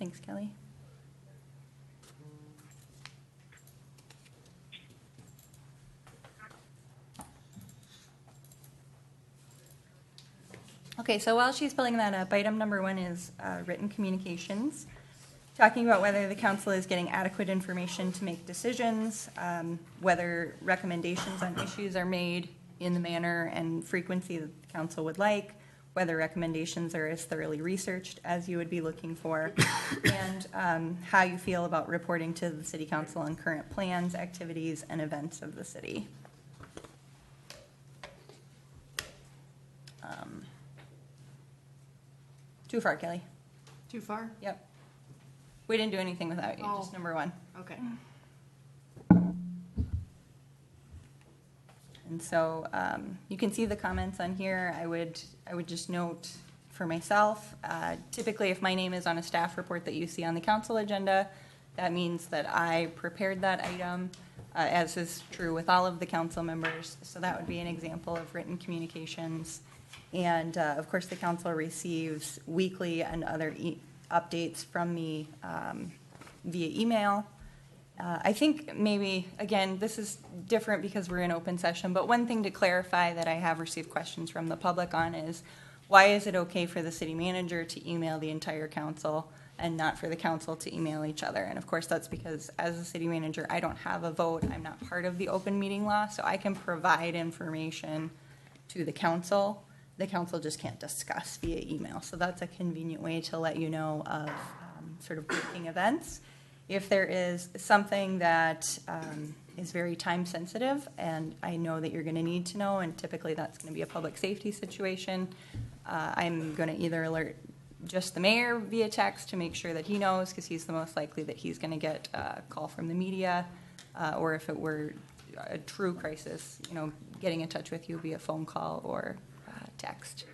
Thanks, Kelly. Okay, so while she's pulling that up, item number 1 is written communications, talking about whether the council is getting adequate information to make decisions, whether recommendations on issues are made in the manner and frequency that the council would like, whether recommendations are as thoroughly researched as you would be looking for, and how you feel about reporting to the city council on current plans, activities, and events of the city. Too far, Kelly. Too far? Yep. We didn't do anything without you, just number 1. Okay. And so you can see the comments on here. I would just note for myself, typically if my name is on a staff report that you see on the council agenda, that means that I prepared that item, as is true with all of the council members. So that would be an example of written communications. And of course, the council receives weekly and other updates from me via email. I think maybe, again, this is different because we're in open session, but one thing to clarify that I have received questions from the public on is, why is it okay for the city manager to email the entire council and not for the council to email each other. And of course, that's because as a city manager, I don't have a vote. I'm not part of the open meeting law, so I can provide information to the council. The council just can't discuss via email. So that's a convenient way to let you know of sort of breaking events. If there is something that is very time sensitive, and I know that you're going to need to know, and typically that's going to be a public safety situation, I'm going to either alert just the mayor via text to make sure that he knows, because he's the most likely that he's going to get a call from the media, or if it were a true crisis, getting in touch with you via phone call or text.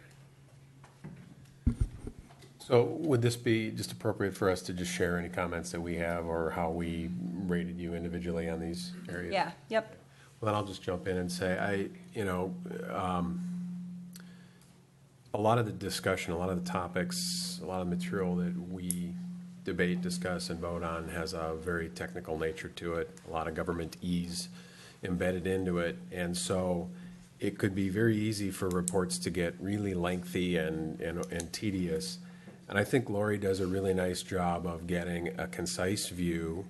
So would this be just appropriate for us to just share any comments that we have or how we rated you individually on these areas? Yeah, yep. Well, then I'll just jump in and say, a lot of the discussion, a lot of the topics, a lot of material that we debate, discuss, and vote on has a very technical nature to it, a lot of government ease embedded into it. And so it could be very easy for reports to get really lengthy and tedious. And I think Lori does a really nice job of getting a concise view,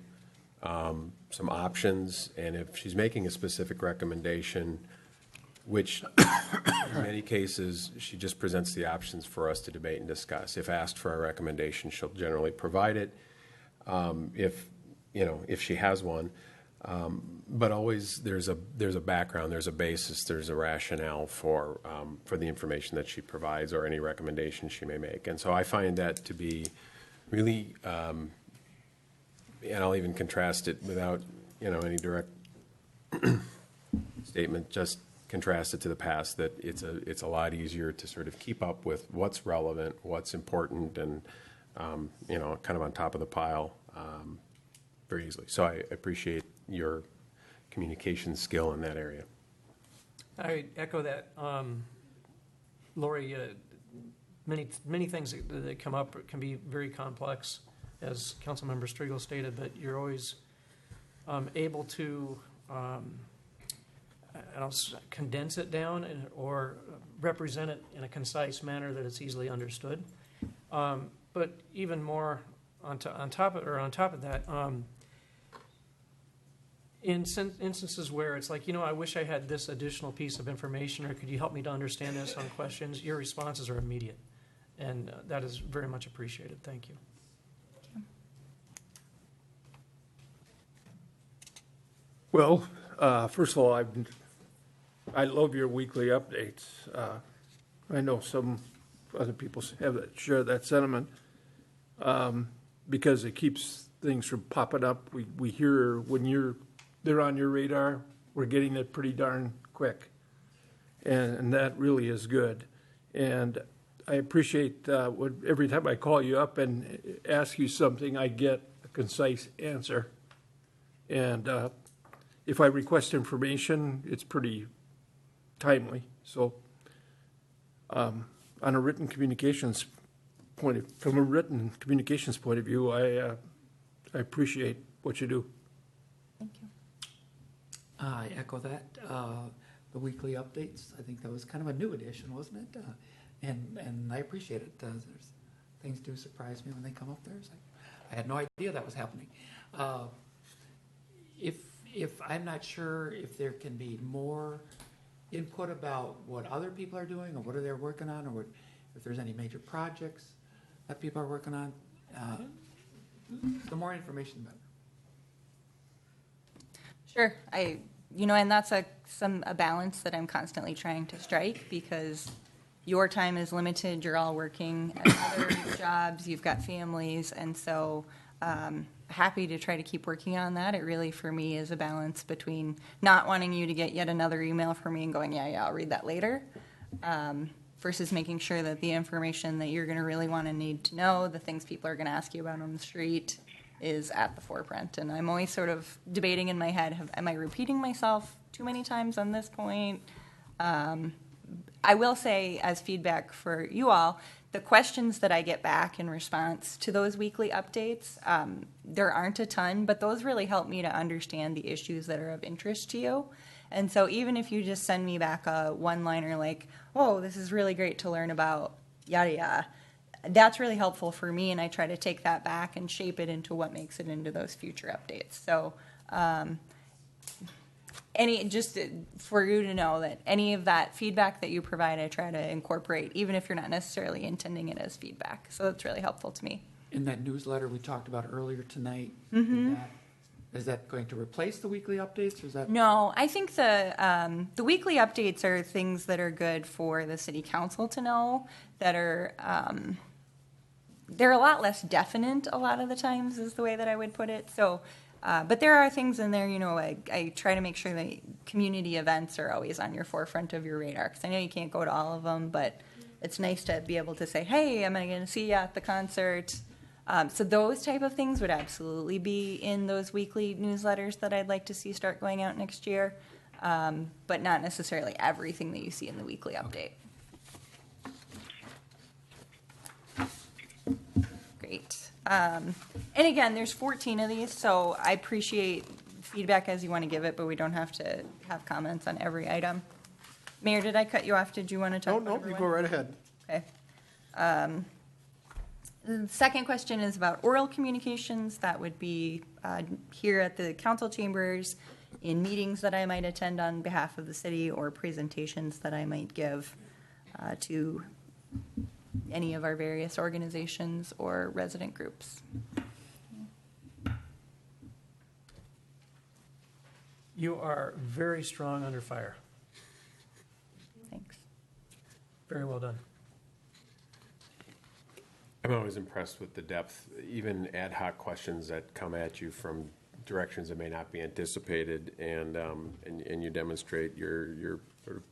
some options, and if she's making a specific recommendation, which in many cases, she just presents the options for us to debate and discuss. If asked for a recommendation, she'll generally provide it, if she has one. But always there's a background, there's a basis, there's a rationale for the information that she provides or any recommendation she may make. And so I find that to be really, and I'll even contrast it without any direct statement, just contrast it to the past, that it's a lot easier to sort of keep up with what's relevant, what's important, and kind of on top of the pile very easily. So I appreciate your communication skill in that area. I echo that. Lori, many things that come up can be very complex, as Councilmember Striegel stated, but you're always able to condense it down or represent it in a concise manner that it's easily understood. But even more on top of that, in instances where it's like, I wish I had this additional piece of information, or could you help me to understand this on questions, your responses are immediate. And that is very much appreciated. Thank you. Well, first of all, I love your weekly updates. I know some other people share that sentiment because it keeps things from popping up. We hear when they're on your radar, we're getting it pretty darn quick, and that really is good. And I appreciate every time I call you up and ask you something, I get a concise answer. And if I request information, it's pretty timely. So from a written communications point of view, I appreciate what you do. Thank you. I echo that. The weekly updates, I think that was kind of a new addition, wasn't it? And I appreciate it. There's things do surprise me when they come up there. It's like, I had no idea that was happening. If I'm not sure if there can be more input about what other people are doing or what are they working on, or if there's any major projects that people are working on, the more information, the better. Sure. And that's a balance that I'm constantly trying to strike, because your time is limited. You're all working at other jobs. You've got families. And so happy to try to keep working on that. It really, for me, is a balance between not wanting you to get yet another email from me and going, yeah, I'll read that later, versus making sure that the information that you're going to really want to need to know, the things people are going to ask you about on the street, is at the forefront. And I'm always sort of debating in my head, am I repeating myself too many times on this point? I will say, as feedback for you all, the questions that I get back in response to those weekly updates, there aren't a ton, but those really help me to understand the issues that are of interest to you. And so even if you just send me back a one-liner like, oh, this is really great to learn about, yada, yada, that's really helpful for me, and I try to take that back and shape it into what makes it into those future updates. So just for you to know that any of that feedback that you provide, I try to incorporate, even if you're not necessarily intending it as feedback. So that's really helpful to me. In that newsletter we talked about earlier tonight, is that going to replace the weekly updates, or is that? No, I think the weekly updates are things that are good for the city council to know, that are they're a lot less definite a lot of the times, is the way that I would put it. So, but there are things in there, I try to make sure that community events are always on your forefront of your radar, because I know you can't go to all of them, but it's nice to be able to say, hey, am I going to see you at the concert? So those type of things would absolutely be in those weekly newsletters that I'd like to see start going out next year, but not necessarily everything that you see in the weekly update. Great. And again, there's 14 of these, so I appreciate feedback as you want to give it, but we don't have to have comments on every item. Mayor, did I cut you off? Did you want to talk about No, you go right ahead. Okay. The second question is about oral communications. That would be here at the council chambers, in meetings that I might attend on behalf of the city, or presentations that I might give to any of our various organizations or resident groups. You are very strong under fire. Thanks. Very well done. I'm always impressed with the depth, even ad hoc questions that come at you from directions that may not be anticipated, and you demonstrate your sort of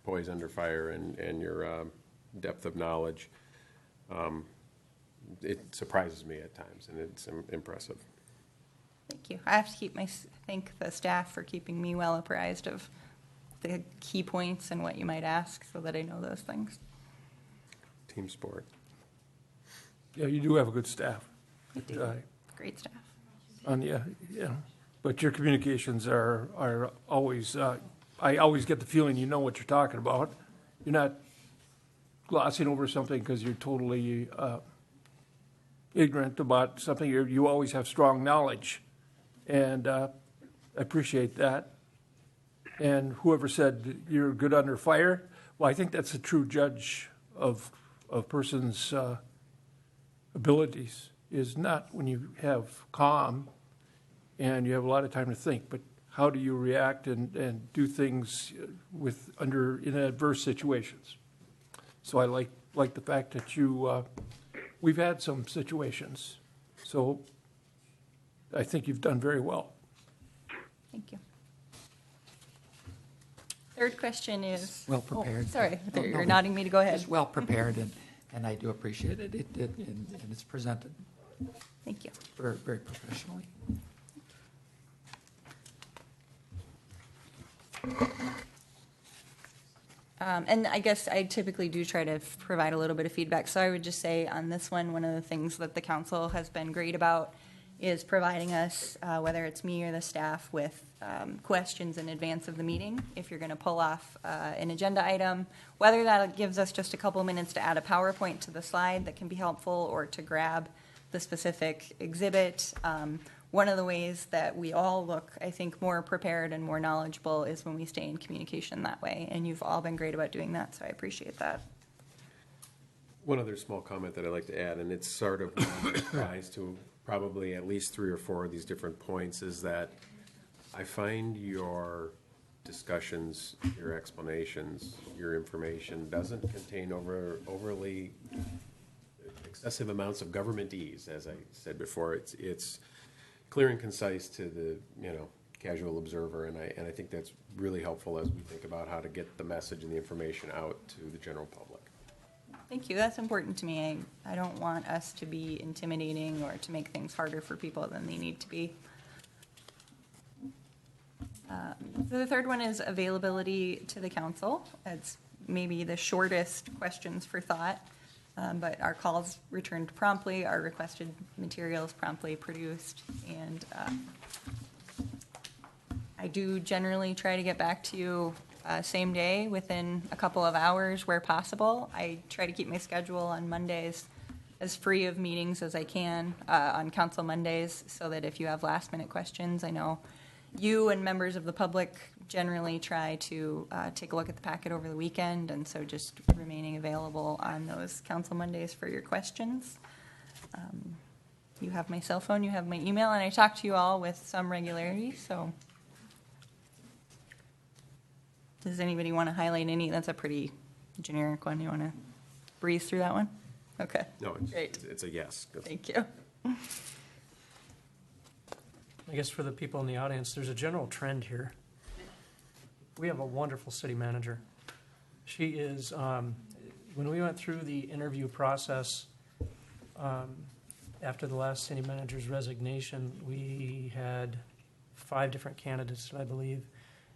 poise under fire and your depth of knowledge. It surprises me at times, and it's impressive. Thank you. I have to thank the staff for keeping me well apprised of the key points and what you might ask, so that I know those things. Team sport. Yeah, you do have a good staff. I do. Great staff. But your communications are always, I always get the feeling you know what you're talking about. You're not glossing over something because you're totally ignorant about something. You always have strong knowledge, and I appreciate that. And whoever said you're good under fire, well, I think that's a true judge of a person's abilities, is not when you have calm and you have a lot of time to think, but how do you react and do things in adverse situations. So I like the fact that we've had some situations, so I think you've done very well. Thank you. Third question is... Well prepared. Sorry, you're nodding me to go ahead. Just well prepared, and I do appreciate it. And it's presented. Thank you. Very, very professionally. And I guess I typically do try to provide a little bit of feedback. So I would just say on this one of the things that the council has been great about is providing us, whether it's me or the staff, with questions in advance of the meeting. If you're going to pull off an agenda item, whether that gives us just a couple minutes to add a PowerPoint to the slide that can be helpful, or to grab the specific exhibit. One of the ways that we all look, I think, more prepared and more knowledgeable is when we stay in communication that way. And you've all been great about doing that, so I appreciate that. One other small comment that I'd like to add, and it's sort of applies to probably at least 3 or 4 of these different points, is that I find your discussions, your explanations, your information doesn't contain overly excessive amounts of governmentese, as I said before. It's clear and concise to the casual observer, and I think that's really helpful as we think about how to get the message and the information out to the general public. Thank you. That's important to me. I don't want us to be intimidating or to make things harder for people than they need to be. So the third one is availability to the council. It's maybe the shortest questions for thought, but our calls returned promptly, our requested materials promptly produced, and I do generally try to get back to you same day, within a couple of hours where possible. I try to keep my schedule on Mondays as free of meetings as I can on council Mondays, so that if you have last-minute questions, I know you and members of the public generally try to take a look at the packet over the weekend, and so just remaining available on those council Mondays for your questions. You have my cell phone, you have my email, and I talk to you all with some regularity, so. Does anybody want to highlight any? That's a pretty generic one. You want to breeze through that one? Okay. No, Great. it's a yes. Thank you. I guess for the people in the audience, there's a general trend here. We have a wonderful city manager. She is, when we went through the interview process after the last city manager's resignation, we had 5 different candidates, I believe.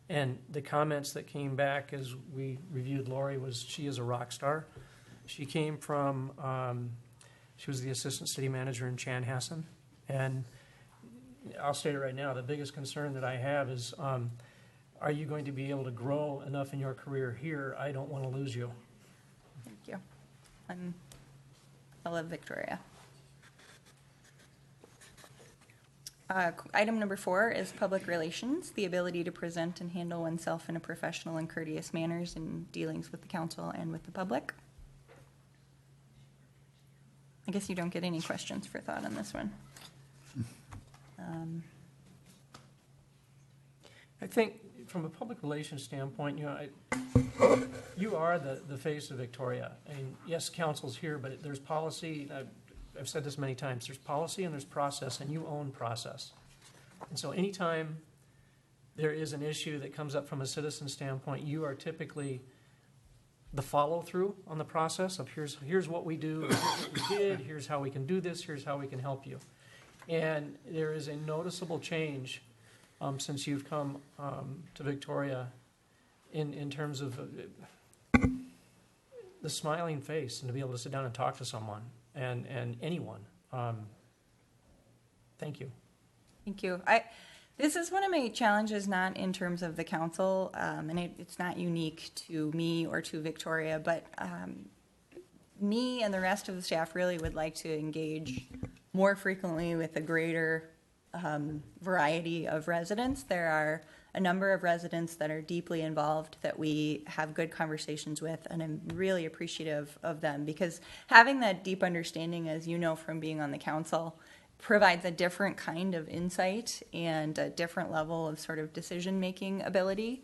And the comments that came back as we reviewed Lori was she is a rock star. She came from, she was the assistant city manager in Chanhassen. And I'll state it right now, the biggest concern that I have is, are you going to be able to grow enough in your career here? I don't want to lose you. Thank you. I love Victoria. Item number 4 is public relations, the ability to present and handle oneself in a professional and courteous manners in dealings with the council and with the public. I guess you don't get any questions for thought on this one. I think from a public relations standpoint, you are the face of Victoria. I mean, yes, council's here, but there's policy. I've said this many times. There's policy and there's process, and you own process. And so anytime there is an issue that comes up from a citizen standpoint, you are typically the follow-through on the process of here's what we do, here's what we did, here's how we can do this, here's how we can help you. And there is a noticeable change since you've come to Victoria in terms of the smiling face and to be able to sit down and talk to someone. And anyone. Thank you. Thank you. This is one of my challenges, not in terms of the council, and it's not unique to me or to Victoria, but me and the rest of the staff really would like to engage more frequently with a greater variety of residents. There are a number of residents that are deeply involved that we have good conversations with, and I'm really appreciative of them because having that deep understanding, as you know from being on the council, provides a different kind of insight and a different level of sort of decision-making ability.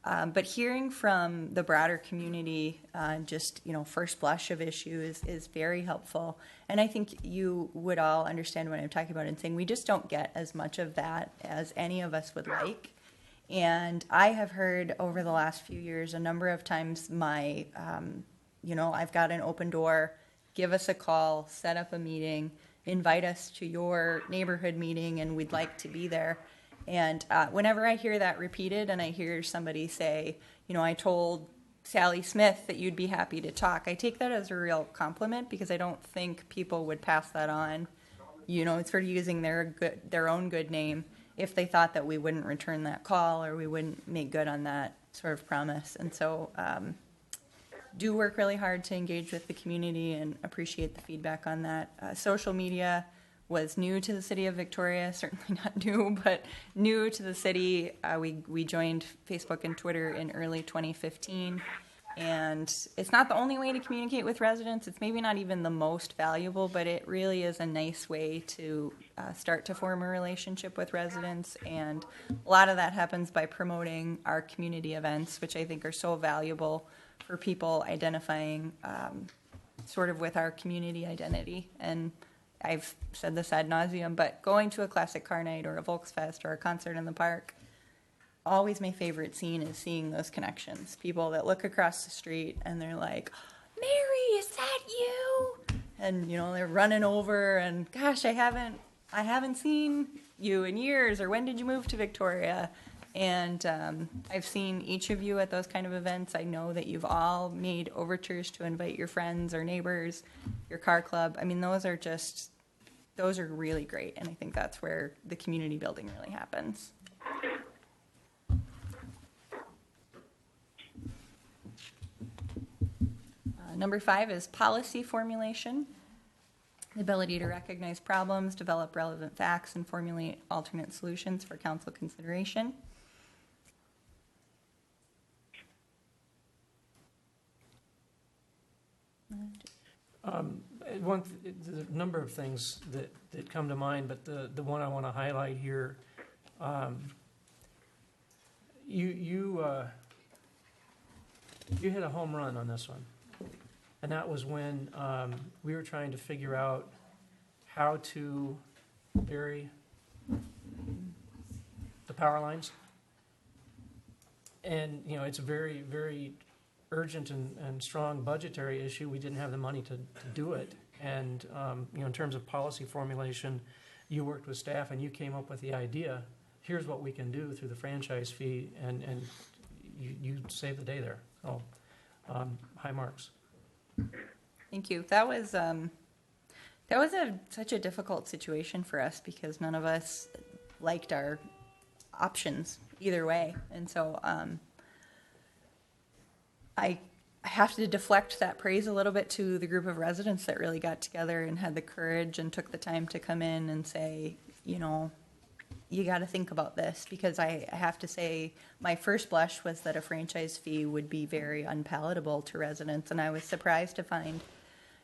But hearing from the broader community, just, first blush of issues is very helpful. And I think you would all understand what I'm talking about in saying we just don't get as much of that as any of us would like. And I have heard over the last few years a number of times I've got an open door, give us a call, set up a meeting, invite us to your neighborhood meeting, and we'd like to be there. And whenever I hear that repeated and I hear somebody say, I told Sally Smith that you'd be happy to talk, I take that as a real compliment because I don't think people would pass that on. It's sort of using their own good name if they thought that we wouldn't return that call or we wouldn't make good on that sort of promise. And so do work really hard to engage with the community and appreciate the feedback on that. Social media was new to the city of Victoria, certainly not new, but new to the city. We joined Facebook and Twitter in early 2015. And it's not the only way to communicate with residents. It's maybe not even the most valuable, but it really is a nice way to start to form a relationship with residents. And a lot of that happens by promoting our community events, which I think are so valuable for people identifying sort of with our community identity. And I've said this ad nauseum, but going to a classic car night or a Volksfest or a concert in the park, always my favorite scene is seeing those connections. People that look across the street and they're like, Mary, is that you? And, they're running over and, gosh, I haven't seen you in years, or when did you move to Victoria? And I've seen each of you at those kind of events. I know that you've all made overtures to invite your friends or neighbors, your car club. I mean, those are really great. And I think that's where the community building really happens. Number 5 is policy formulation. the ability to recognize problems, develop relevant facts, and formulate alternate solutions for council consideration. There's a number of things that come to mind, but the one I want to highlight here, you hit a home run on this one. And that was when we were trying to figure out how to bury the power lines. And, you know, it's a very, very urgent and strong budgetary issue. We didn't have the money to do it. And, you know, in terms of policy formulation, you worked with staff and you came up with the idea, here's what we can do through the franchise fee, and you saved the day there. So, high marks. Thank you. That was such a difficult situation for us because none of us liked our options either way, and so I have to deflect that praise a little bit to the group of residents that really got together and had the courage and took the time to come in and say, you know, you got to think about this, because I have to say my first blush was that a franchise fee would be very unpalatable to residents, and I was surprised to find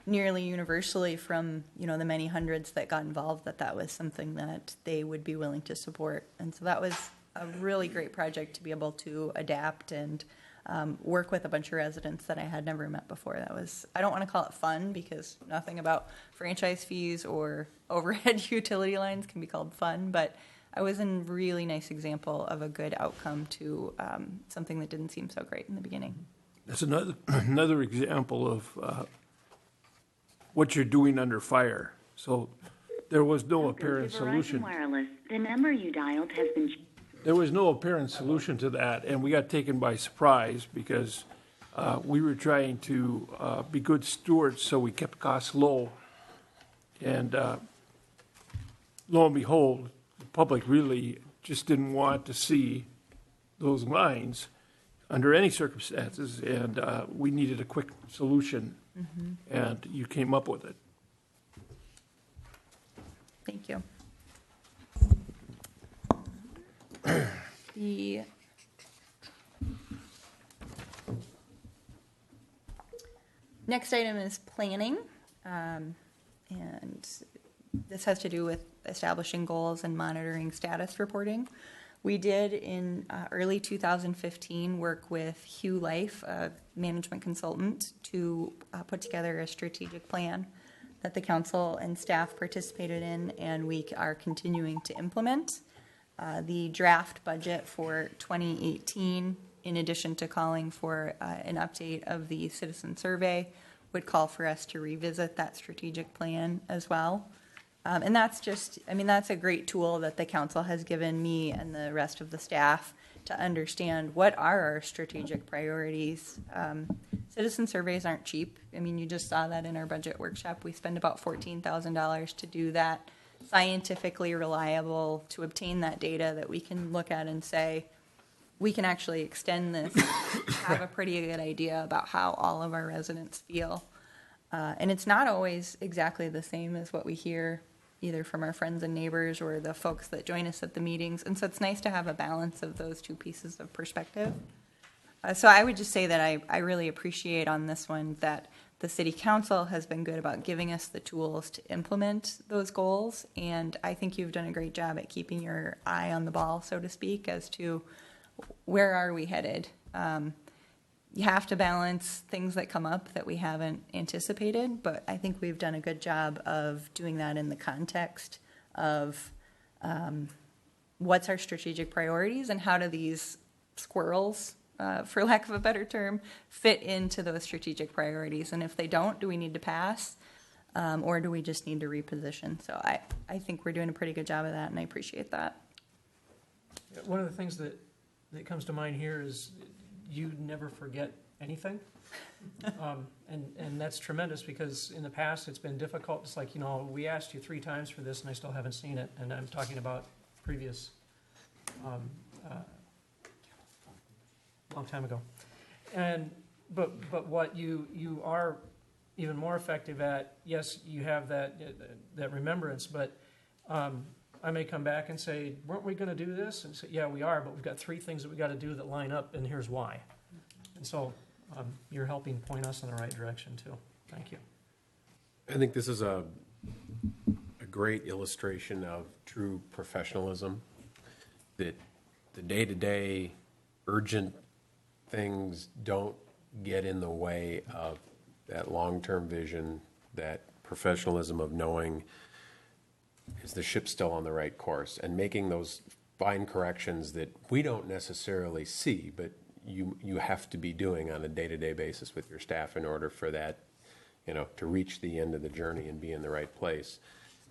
nearly universally from, you know, the many hundreds that got involved that was something that they would be willing to support. And so that was a really great project to be able to adapt and work with a bunch of residents that I had never met before. That was, I don't want to call it fun because nothing about franchise fees or overhead utility lines can be called fun, but I was a really nice example of a good outcome to something that didn't seem so great in the beginning. That's another example of what you're doing under fire. So there was no apparent solution. Wireless. The number you dialed has been. There was no apparent solution to that, and we got taken by surprise because we were trying to be good stewards, so we kept costs low. And lo and behold, the public really just didn't want to see those lines under any circumstances, and we needed a quick solution, and you came up with it. Thank you. The next item is planning, and this has to do with establishing goals and monitoring status reporting. We did in early 2015 work with Hugh Life, a management consultant, to put together a strategic plan that the council and staff participated in, and we are continuing to implement. The draft budget for 2018, in addition to calling for an update of the citizen survey, would call for us to revisit that strategic plan as well. And that's just, I mean, that's a great tool that the council has given me and the rest of the staff to understand what are our strategic priorities. Citizen surveys aren't cheap. I mean, you just saw that in our budget workshop. We spend about $14,000 to do that, scientifically reliable, to obtain that data that we can look at and say, we can actually extend this, have a pretty good idea about how all of our residents feel. And it's not always exactly the same as what we hear either from our friends and neighbors or the folks that join us at the meetings. And so it's nice to have a balance of those two pieces of perspective. So I would just say that I really appreciate on this one that the city council has been good about giving us the tools to implement those goals. And I think you've done a great job at keeping your eye on the ball, so to speak, as to where are we headed. You have to balance things that come up that we haven't anticipated, but I think we've done a good job of doing that in the context of what's our strategic priorities and how do these squirrels, for lack of a better term, fit into those strategic priorities. And if they don't, do we need to pass or do we just need to reposition? So I think we're doing a pretty good job of that, and I appreciate that. One of the things that comes to mind here is you never forget anything. And that's tremendous because in the past it's been difficult. It's like, you know, we asked you 3 times for this and I still haven't seen it. And I'm talking about previous, long time ago. But what you are even more effective at, yes, you have that remembrance, but I may come back and say, weren't we going to do this? And say, yeah, we are, but we've got 3 things that we got to do that line up, and here's why. And so you're helping point us in the right direction too. Thank you. I think this is a great illustration of true professionalism, that the day-to-day urgent things don't get in the way of that long-term vision, that professionalism of knowing, is the ship still on the right course, and making those fine corrections that we don't necessarily see, but you have to be doing on a day-to-day basis with your staff in order for that, to reach the end of the journey and be in the right place.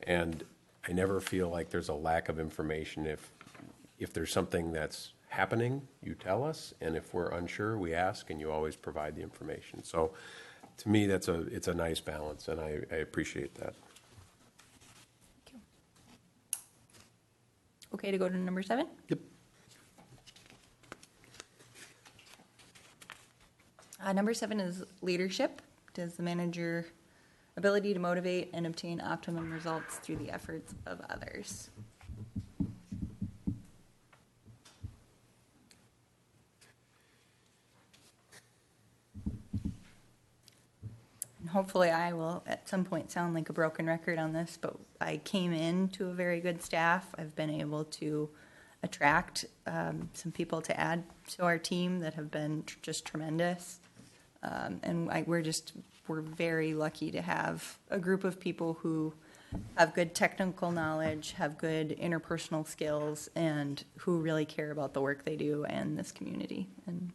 And I never feel like there's a lack of information. If there's something that's happening, you tell us, and if we're unsure, we ask, and you always provide the information. So to me, it's a nice balance, and I appreciate that. Okay to go to number 7? Yep. Number 7 is leadership. Does the manager ability to motivate and obtain optimum results through the efforts of others? And hopefully I will at some point sound like a broken record on this, but I came into a very good staff. I've been able to attract some people to add to our team that have been just tremendous. We're very lucky to have a group of people who have good technical knowledge, have good interpersonal skills, and who really care about the work they do and this community. And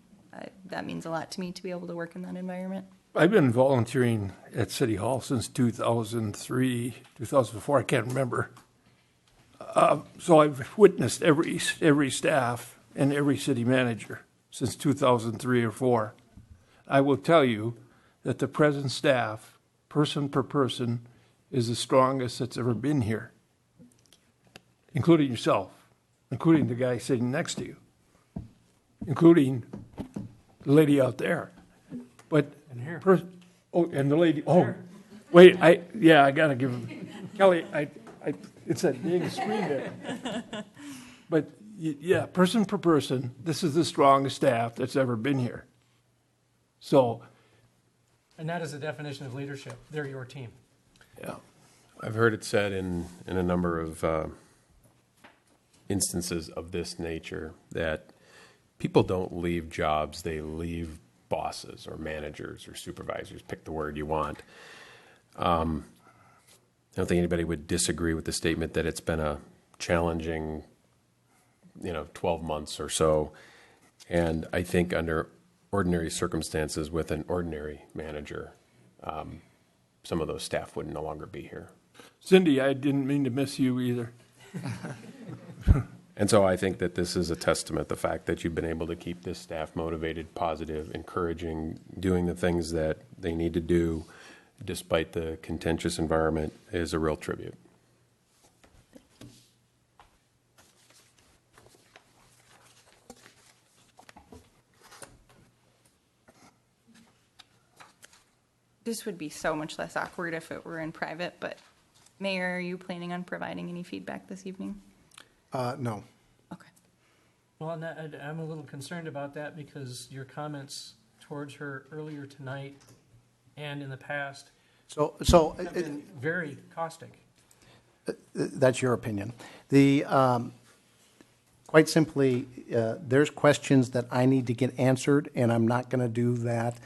that means a lot to me to be able to work in that environment. I've been volunteering at City Hall since 2003, 2004, I can't remember. So I've witnessed every staff and every city manager since 2003 or 4. I will tell you that the present staff, person per person, is the strongest that's ever been here, including yourself, including the guy sitting next to you, including the lady out there. But And here. and the lady. Oh, wait. I gotta give him Kelly. It's that big screen there. But yeah, person per person, this is the strongest staff that's ever been here. So. And that is the definition of leadership. They're your team. Yeah. I've heard it said in a number of instances of this nature that people don't leave jobs, they leave bosses or managers or supervisors, pick the word you want. I don't think anybody would disagree with the statement that it's been a challenging, 12 months or so. And I think under ordinary circumstances with an ordinary manager, some of those staff would no longer be here. Cindy, I didn't mean to miss you either. And so I think that this is a testament, the fact that you've been able to keep this staff motivated, positive, encouraging, doing the things that they need to do despite the contentious environment is a real tribute. This would be so much less awkward if it were in private, but Mayor, are you planning on providing any feedback this evening? No. Okay. Well, and I'm a little concerned about that because your comments towards her earlier tonight and in the past have been very caustic. That's your opinion. Quite simply, there's questions that I need to get answered, and I'm not going to do that.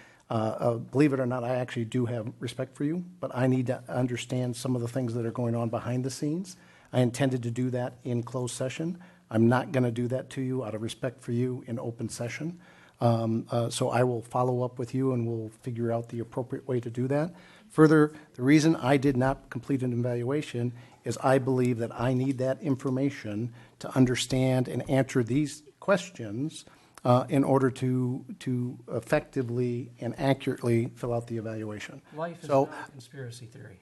Believe it or not, I actually do have respect for you, but I need to understand some of the things that are going on behind the scenes. I intended to do that in closed session. I'm not going to do that to you out of respect for you in open session. So I will follow up with you and we'll figure out the appropriate way to do that. Further, the reason I did not complete an evaluation is I believe that I need that information to understand and answer these questions in order to effectively and accurately fill out the evaluation. Life is not a conspiracy theory.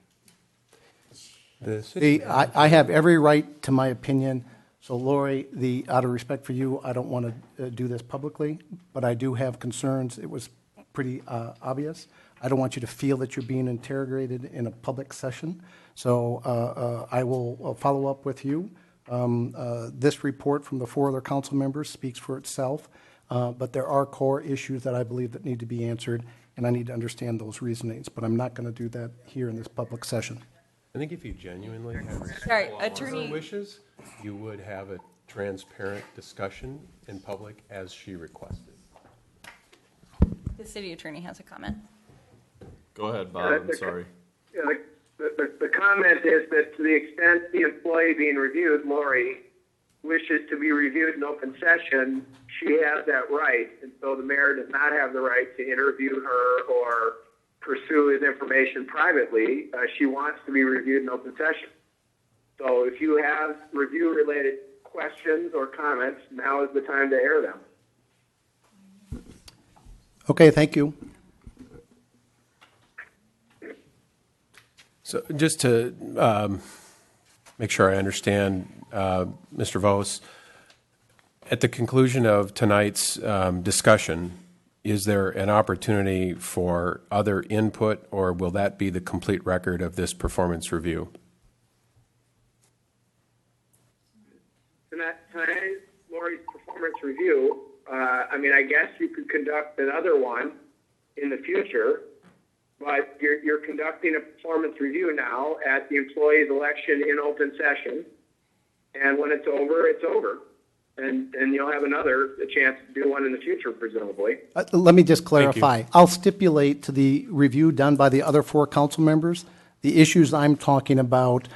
I have every right to my opinion. So, Lori, out of respect for you, I don't want to do this publicly, but I do have concerns. It was pretty obvious. I don't want you to feel that you're being interrogated in a public session. So I will follow up with you. This report from the 4 other council members speaks for itself, but there are core issues that I believe that need to be answered, and I need to understand those reasonings, but I'm not going to do that here in this public session. I think if you genuinely have Sorry, respect Attorney- for her wishes, you would have a transparent discussion in public as she requested. The city attorney has a comment. Go ahead, Bob, I'm sorry. Yeah, the comment is that to the extent the employee being reviewed, Lori, wishes to be reviewed in open session, she has that right. And so the mayor does not have the right to interview her or pursue his information privately. She wants to be reviewed in open session. So if you have review-related questions or comments, now is the time to air them. Okay, thank you. So just to make sure I understand, Mr. Vos, at the conclusion of tonight's discussion, is there an opportunity for other input, or will that be the complete record of this performance review? Tonight's Lori's performance review, I guess you could conduct another one in the future, but you're conducting a performance review now at the employee's election in open session, and when it's over, it's over. And you'll have a chance to do one in the future, presumably. Let me just clarify. I'll stipulate to the review done by the other 4 council members, the issues I'm talking about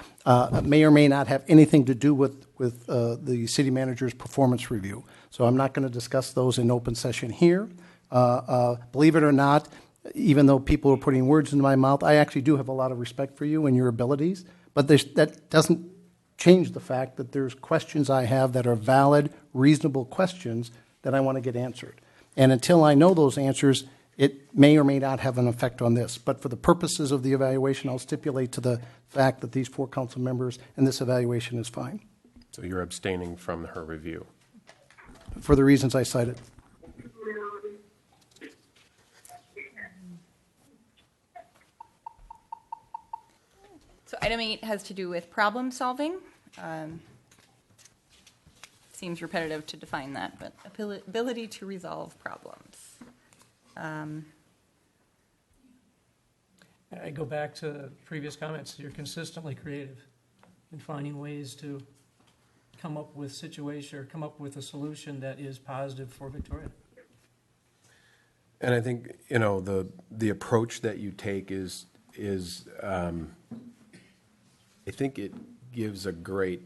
may or may not have anything to do with the city manager's performance review. So I'm not going to discuss those in open session here. Believe it or not, even though people are putting words into my mouth, I actually do have a lot of respect for you and your abilities, but that doesn't change the fact that there's questions I have that are valid, reasonable questions that I want to get answered. And until I know those answers, it may or may not have an effect on this. But for the purposes of the evaluation, I'll stipulate to the fact that these 4 council members and this evaluation is fine, So you're abstaining from her review? for the reasons I cited. So item 8 has to do with problem solving. Seems repetitive to define that, but ability to resolve problems. I go back to previous comments. You're consistently creative in finding ways to come up with a solution that is positive for Victoria. And I think, the approach that you take is I think it gives a great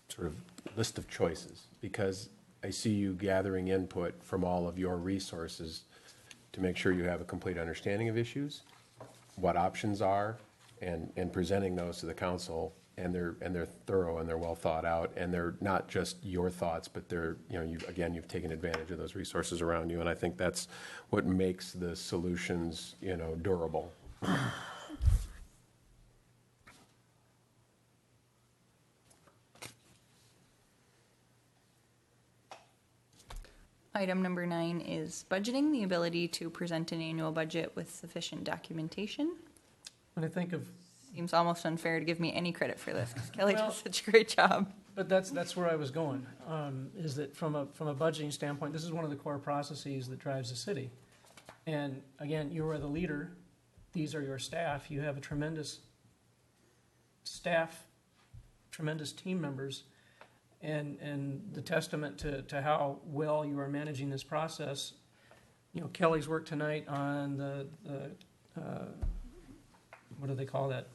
sort of list of choices, because I see you gathering input from all of your resources to make sure you have a complete understanding of issues, what options are, and presenting those to the council, and they're thorough and they're well thought out, and they're not just your thoughts, but they're, you've taken advantage of those resources around you, and I think that's what makes the solutions, durable. Item number 9 is budgeting, the ability to present an annual budget with sufficient documentation. When I think of, Seems almost unfair to give me any credit for this, because Kelly does such a great job. but that's where I was going, is that from a budgeting standpoint, this is one of the core processes that drives the city. And again, you are the leader. These are your staff. You have a tremendous staff, tremendous team members. And the testament to how well you are managing this process, Kelly's work tonight on the what do they call that,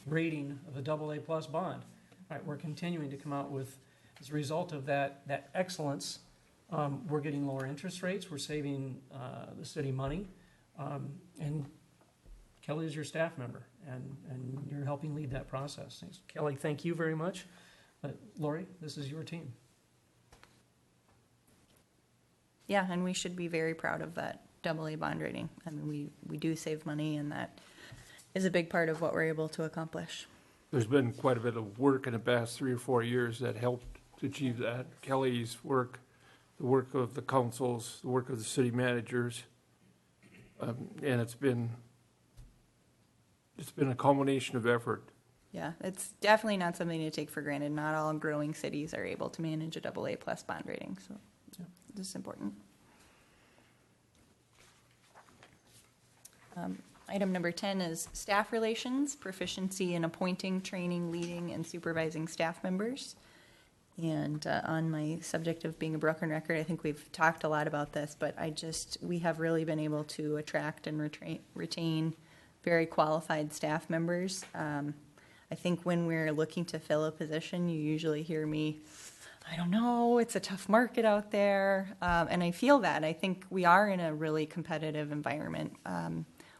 rating of a AA+ bond. All right, we're continuing to come out with, as a result of that excellence, we're getting lower interest rates, we're saving the city money, and Kelly is your staff member, and you're helping lead that process. Thanks. Kelly, thank you very much. But Lori, this is your team. Yeah, and we should be very proud of that AA bond rating. I mean, we do save money, and that is a big part of what we're able to accomplish. There's been quite a bit of work in the past 3 or 4 years that helped to achieve that. Kelly's work, the work of the councils, the work of the city managers, And it's been a culmination of effort. Yeah, it's definitely not something to take for granted. Not all growing cities are able to manage a AA plus bond rating, so this is important. Item number 10 is staff relations, proficiency in appointing, training, leading, and supervising staff members. And on my subject of being a broken record, I think we've talked a lot about this, but we have really been able to attract and retain very qualified staff members. I think when we're looking to fill a position, you usually hear me, I don't know, it's a tough market out there. And I feel that. I think we are in a really competitive environment.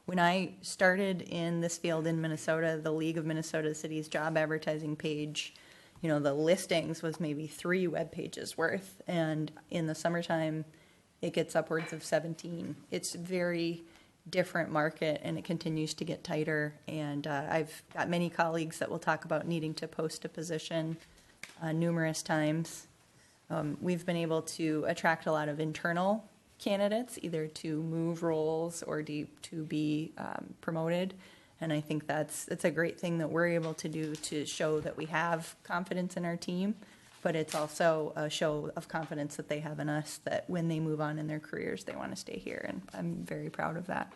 When I started in this field in Minnesota, the League of Minnesota Cities job advertising page, the listings was maybe 3 web pages worth. And in the summertime, it gets upwards of 17. It's very different market, and it continues to get tighter. And I've got many colleagues that will talk about needing to post a position numerous times. We've been able to attract a lot of internal candidates, either to move roles or to be promoted. And I think it's a great thing that we're able to do to show that we have confidence in our team, but it's also a show of confidence that they have in us, that when they move on in their careers, they want to stay here. And I'm very proud of that.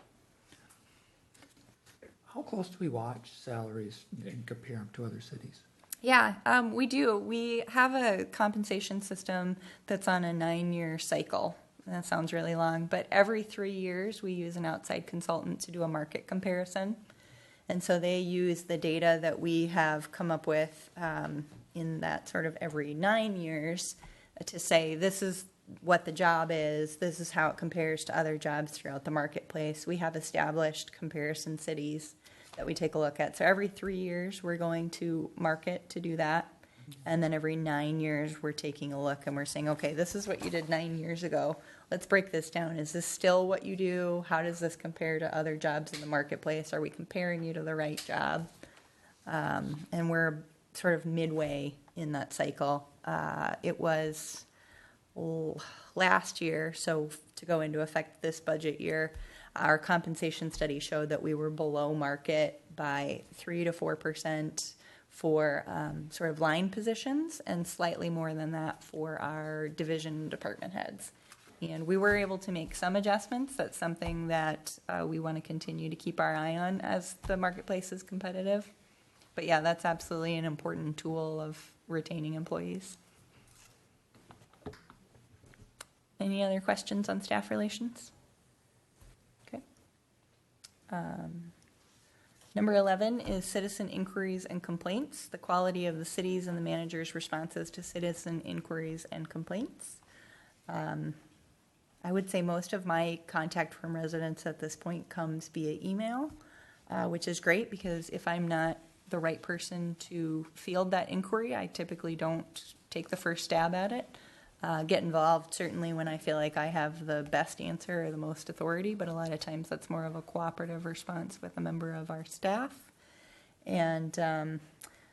How close do we watch salaries and compare them to other cities? Yeah, we do. We have a compensation system that's on a 9-year cycle. That sounds really long, but every 3 years we use an outside consultant to do a market comparison. And so they use the data that we have come up with in that sort of every 9 years to say, this is what the job is, this is how it compares to other jobs throughout the marketplace. We have established comparison cities that we take a look at. So every 3 years we're going to market to do that. And then every 9 years we're taking a look and we're saying, okay, this is what you did 9 years ago. Let's break this down. Is this still what you do? How does this compare to other jobs in the marketplace? Are we comparing you to the right job? And we're sort of midway in that cycle. It was last year, so to go into effect this budget year, our compensation study showed that we were below market by 3 to 4% for sort of line positions, and slightly more than that for our division department heads. And we were able to make some adjustments. That's something that we want to continue to keep our eye on as the marketplace is competitive. But yeah, that's absolutely an important tool of retaining employees. Any other questions on staff relations? Okay. Number 11 is citizen inquiries and complaints, the quality of the city's and the manager's responses to citizen inquiries and complaints. I would say most of my contact from residents at this point comes via email, which is great because if I'm not the right person to field that inquiry, I typically don't take the first stab at it. Get involved certainly when I feel like I have the best answer or the most authority, but a lot of times that's more of a cooperative response with a member of our staff. And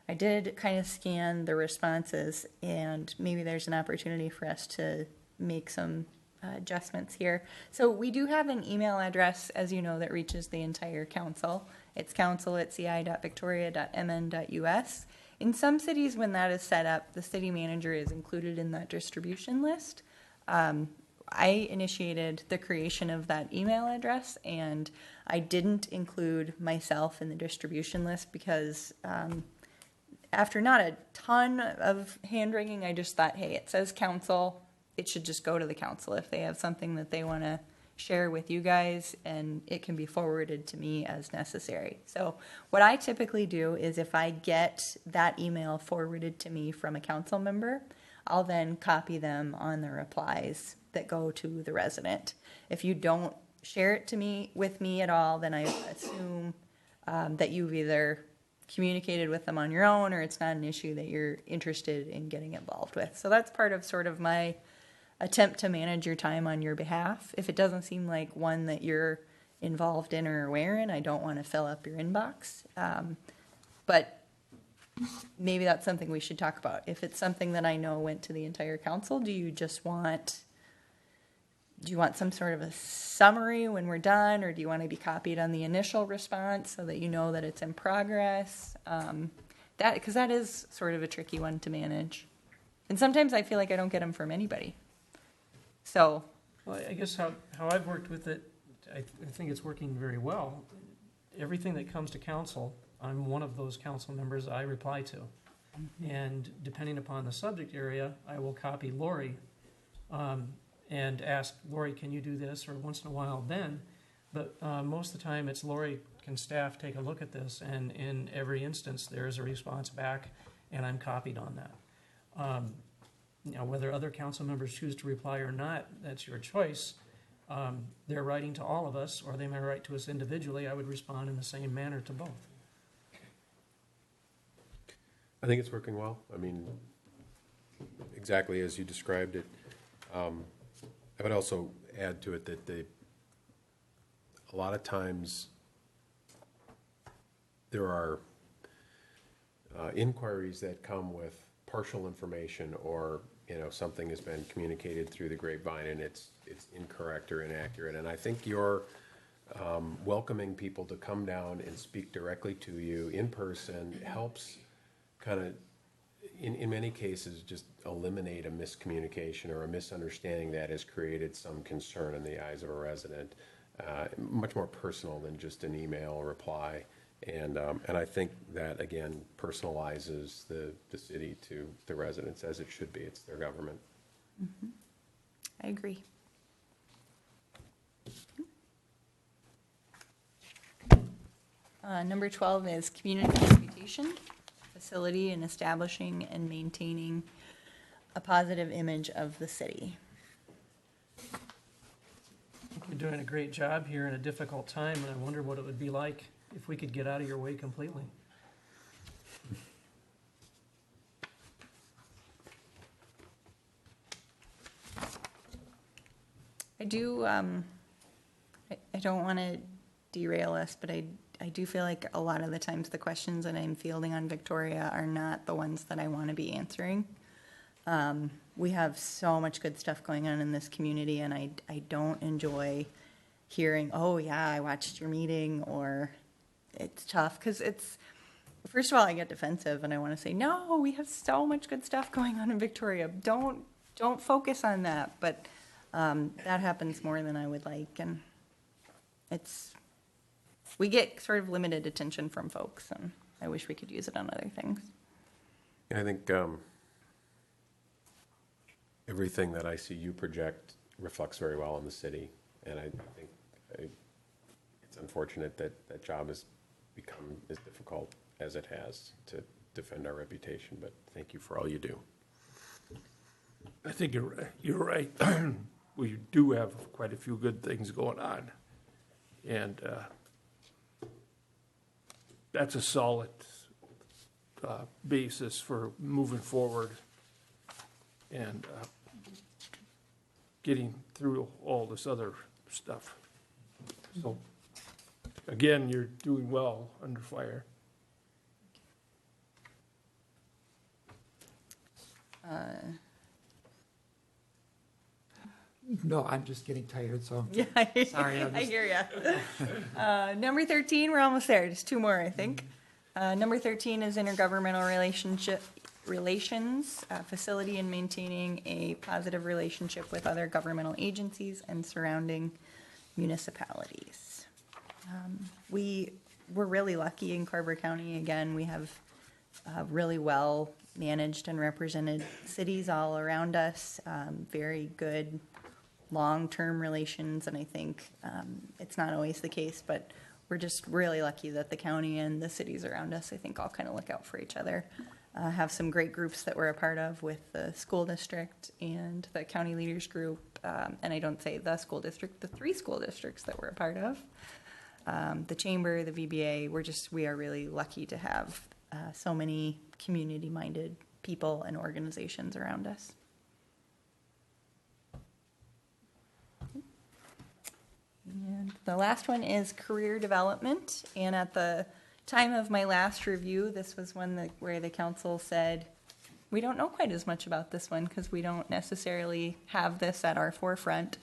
I did kind of scan the responses, and maybe there's an opportunity for us to make some adjustments here. So we do have an email address, as you know, that reaches the entire council. It's council@ci.victoria.mn.us. In some cities, when that is set up, the city manager is included in that distribution list. I initiated the creation of that email address, and I didn't include myself in the distribution list because after not a ton of hand-wringing, I just thought, hey, it says council. It should just go to the council if they have something that they want to share with you guys, and it can be forwarded to me as necessary. So what I typically do is if I get that email forwarded to me from a council member, I'll then copy them on the replies that go to the resident. If you don't share it with me at all, then I assume that you've either communicated with them on your own or it's not an issue that you're interested in getting involved with. So that's part of sort of my attempt to manage your time on your behalf. If it doesn't seem like one that you're involved in or aware in, I don't want to fill up your inbox. But maybe that's something we should talk about. If it's something that I know went to the entire council, do you just want Do you want some sort of a summary when we're done, or do you want to be copied on the initial response so that you know that it's in progress? Because that is sort of a tricky one to manage. And sometimes I feel like I don't get them from anybody. So, Well, I guess how I've worked with it, I think it's working very well. Everything that comes to council, I'm one of those council members I reply to. And depending upon the subject area, I will copy Lori and ask, Lori, can you do this? Or once in a while, Ben. But most of the time, it's Lori, can staff take a look at this? And in every instance, there's a response back, and I'm copied on that. Whether other council members choose to reply or not, that's your choice. They're writing to all of us, or they may write to us individually. I would respond in the same manner to both. I think it's working well. I mean, exactly as you described it. I would also add to it that a lot of times there are inquiries that come with partial information, or something has been communicated through the grapevine and it's incorrect or inaccurate. And I think you're welcoming people to come down and speak directly to you in person helps kind of, in many cases, just eliminate a miscommunication or a misunderstanding that has created some concern in the eyes of a resident. Much more personal than just an email or reply. And I think that, again, personalizes the city to the residents as it should be. It's their government. Mm-hmm. I agree. Number 12 is community reputation, facility and establishing and maintaining a positive image of the city. I think you're doing a great job here in a difficult time, and I wonder what it would be like if we could get out of your way completely. I do, I don't want to derail us, but I do feel like a lot of the times the questions that I'm fielding on Victoria are not the ones that I want to be answering. We have so much good stuff going on in this community, and I don't enjoy hearing, oh yeah, I watched your meeting, or it's tough, because it's, first of all, I get defensive and I want to say, no, we have so much good stuff going on in Victoria. Don't focus on that. But that happens more than I would like, and we get sort of limited attention from folks, and I wish we could use it on other things. I think everything that I see you project reflects very well on the city, and I think it's unfortunate that that job has become as difficult as it has to defend our reputation, but thank you for all you do. I think you're right. We do have quite a few good things going on. And that's a solid basis for moving forward and getting through all this other stuff. So, again, you're doing well under fire. No, I'm just getting tired, so. Yeah, Sorry, I hear ya. Number 13, we're almost there. Just two more, I think. Number 13 is intergovernmental relations, facility and maintaining a positive relationship with other governmental agencies and surrounding municipalities. We're really lucky in Carver County. Again, we have really well managed and represented cities all around us, very good long-term relations, and I think it's not always the case, but we're just really lucky that the county and the cities around us, I think, all kind of look out for each other. Have some great groups that we're a part of with the school district and the county leaders group, and I don't say the school district, the 3 school districts that we're a part of, the chamber, the VBA. We are really lucky to have so many community-minded people and organizations around us. And the last one is career development. And at the time of my last review, this was one where the council said, we don't know quite as much about this one because we don't necessarily have this at our forefront.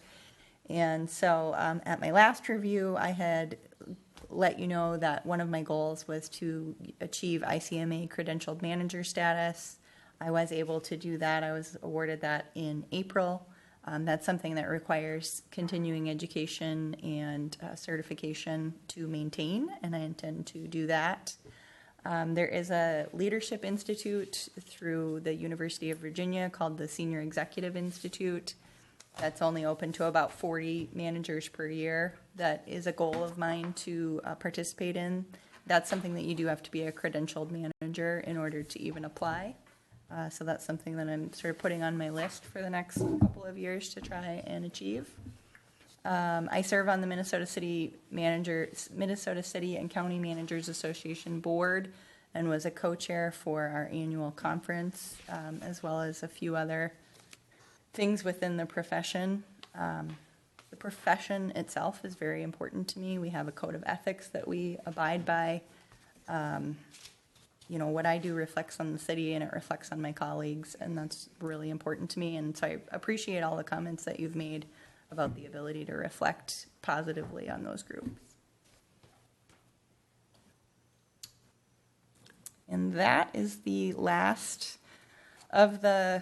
And so at my last review, I had let you know that one of my goals was to achieve ICMA credentialed manager status. I was able to do that. I was awarded that in April. That's something that requires continuing education and certification to maintain, and I intend to do that. There is a leadership institute through the University of Virginia called the Senior Executive Institute. That's only open to about 40 managers per year. That is a goal of mine to participate in. That's something that you do have to be a credentialed manager in order to even apply. So that's something that I'm sort of putting on my list for the next couple of years to try and achieve. I serve on the Minnesota City and County Managers Association board and was a co-chair for our annual conference, as well as a few other things within the profession. The profession itself is very important to me. We have a code of ethics that we abide by. You know, what I do reflects on the city and it reflects on my colleagues, and that's really important to me. And so I appreciate all the comments that you've made about the ability to reflect positively on those groups. And that is the last of the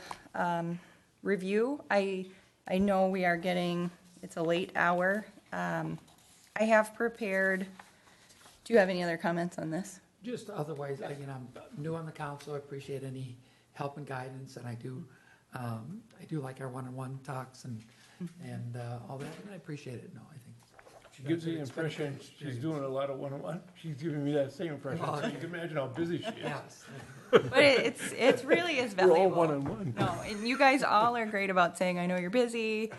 review. I know we are getting, it's a late hour. I have prepared, do you have any other comments on this? Just otherwise, I'm new on the council. I appreciate any help and guidance, and I do like our one-on-one talks and all that, and I apprate it. No, I think She gives the impression she's doing a lot of one-on-one. She's giving me that same impression. So you can imagine how busy she is. Yes. But it really is valuable. We're all one-on-one. No, and you guys all are great about saying, I know you're busy.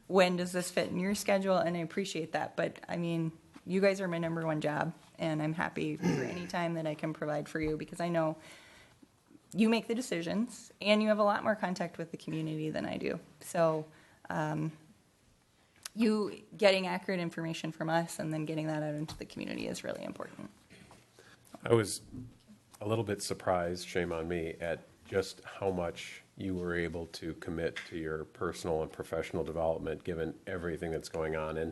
When does this fit in your schedule? And I appreciate that. But I mean, you guys are my number one job, and I'm happy for any time that I can provide for you, because I know you make the decisions and you have a lot more contact with the community than I do. So you getting accurate information from us and then getting that out into the community is really important. I was a little bit surprised, shame on me, at just how much you were able to commit to your personal and professional development given everything that's going on. And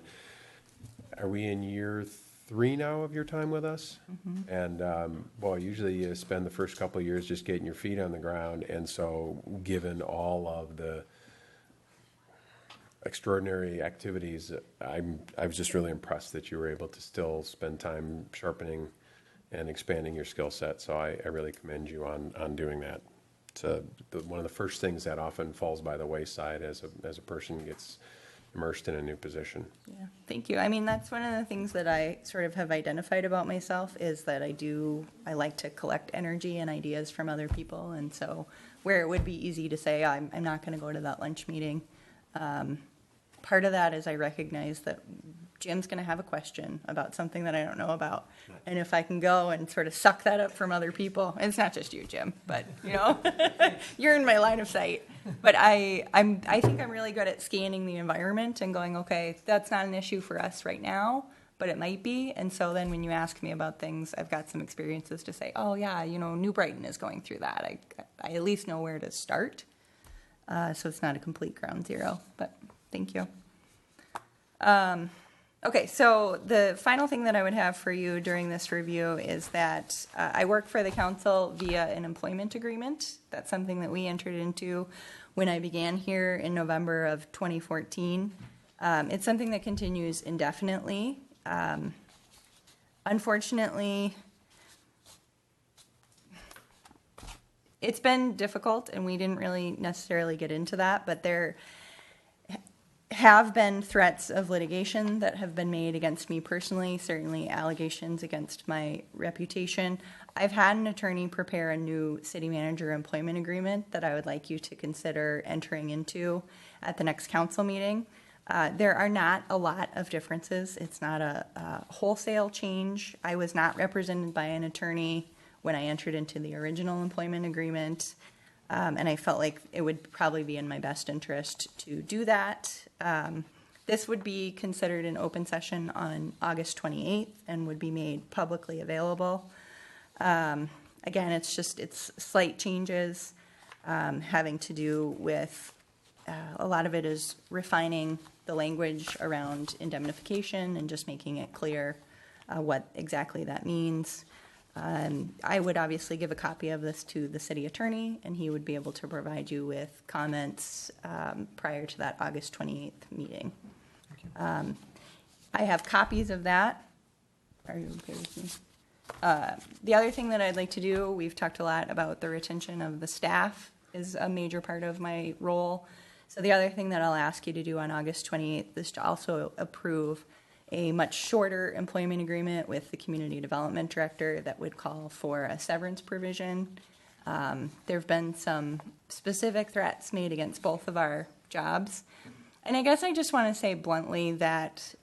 are we in year 3 now of your time with us? Mm-hmm. And well, usually you spend the first couple of years just getting your feet on the ground. And so given all of the extraordinary activities, I was just really impressed that you were able to still spend time sharpening and expanding your skill set. So I really commend you on doing that. It's one of the first things that often falls by the wayside as a person gets immersed in a new position. Yeah, thank you. I mean, that's one of the things that I sort of have identified about myself, is that I like to collect energy and ideas from other people. And so where it would be easy to say, I'm not going to go to that lunch meeting, part of that is I recognize that Jim's going to have a question about something that I don't know about. And if I can go and sort of suck that up from other people, and it's not just you, Jim, but, you're in my line of sight. But I think I'm really good at scanning the environment and going, okay, that's not an issue for us right now, but it might be. And so then when you ask me about things, I've got some experiences to say, oh, yeah, New Brighton is going through that. I at least know where to start. So it's not a complete ground zero, but thank you. Okay, so the final thing that I would have for you during this review is that I work for the council via an employment agreement. That's something that we entered into when I began here in November of 2014. It's something that continues indefinitely. Unfortunately, it's been difficult, and we didn't really necessarily get into that, but there have been threats of litigation that have been made against me personally, certainly allegations against my reputation. I've had an attorney prepare a new city manager employment agreement that I would like you to consider entering into at the next council meeting. There are not a lot of differences. It's not a wholesale change. I was not represented by an attorney when I entered into the original employment agreement. And I felt like it would probably be in my best interest to do that. This would be considered an open session on August 28th and would be made publicly available. Again, it's slight changes having to do with a lot of it is refining the language around indemnification and just making it clear what exactly that means. I would obviously give a copy of this to the city attorney, and he would be able to provide you with comments prior to that August 28th meeting. I have copies of that. Are you okay with me? The other thing that I'd like to do, we've talked a lot about the retention of the staff is a major part of my role. So the other thing that I'll ask you to do on August 28th is to also approve a much shorter employment agreement with the community development director that would call for a severance provision. There have been some specific threats made against both of our jobs. And I guess I just want to say bluntly that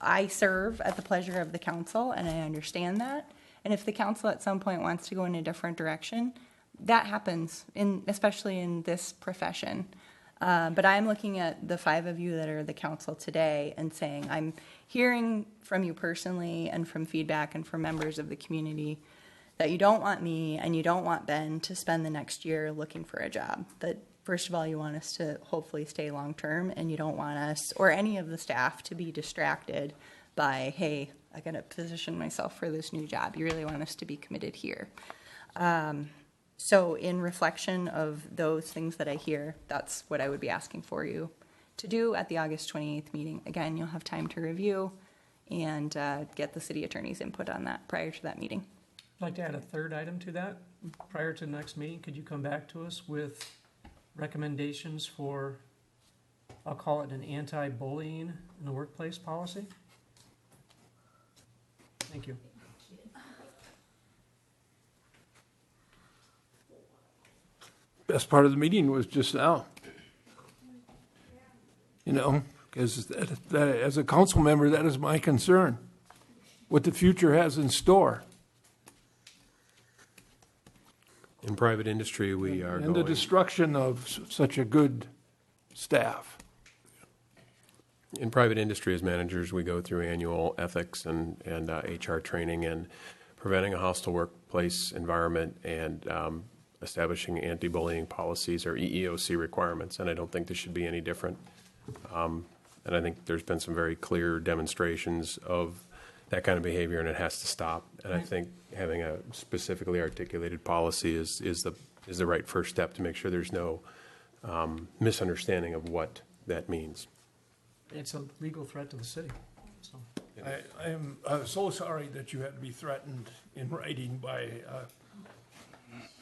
I serve at the pleasure of the council, and I understand that. And if the council at some point wants to go in a different direction, that happens, especially in this profession. But I'm looking at the 5 of you that are the council today and saying, I'm hearing from you personally and from feedback and from members of the community that you don't want me and you don't want Ben to spend the next year looking for a job. That first of all, you want us to hopefully stay long term, and you don't want us or any of the staff to be distracted by, hey, I got to position myself for this new job. You really want us to be committed here. So in reflection of those things that I hear, that's what I would be asking for you to do at the August 28th meeting. Again, you'll have time to review and get the city attorney's input on that prior to that meeting. I'd like to add a third item to that. Prior to the next meeting, could you come back to us with recommendations for, I'll call it an anti-bullying in the workplace policy? Thank you. Best part of the meeting was just now. You know, because as a council member, that is my concern, what the future has in store. In private industry, we are And the destruction of such a good staff. In private industry, as managers, we go through annual ethics and HR training, and preventing a hostile workplace environment and establishing anti-bullying policies or EEOC requirements, and I don't think this should be any different. And I think there's been some very clear demonstrations of that kind of behavior, and it has to stop. And I think having a specifically articulated policy is the right first step to make sure there's no misunderstanding of what that means. It's a legal threat to the city. So. I am so sorry that you had to be threatened in writing by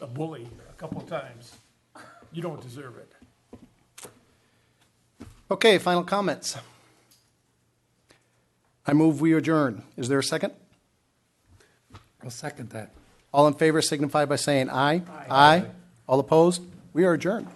a bully a couple of times. You don't deserve it. Okay, final comments. I move we adjourn. Is there a second? I'll second that. All in favor signify by saying aye. Aye. All opposed? We are adjourned.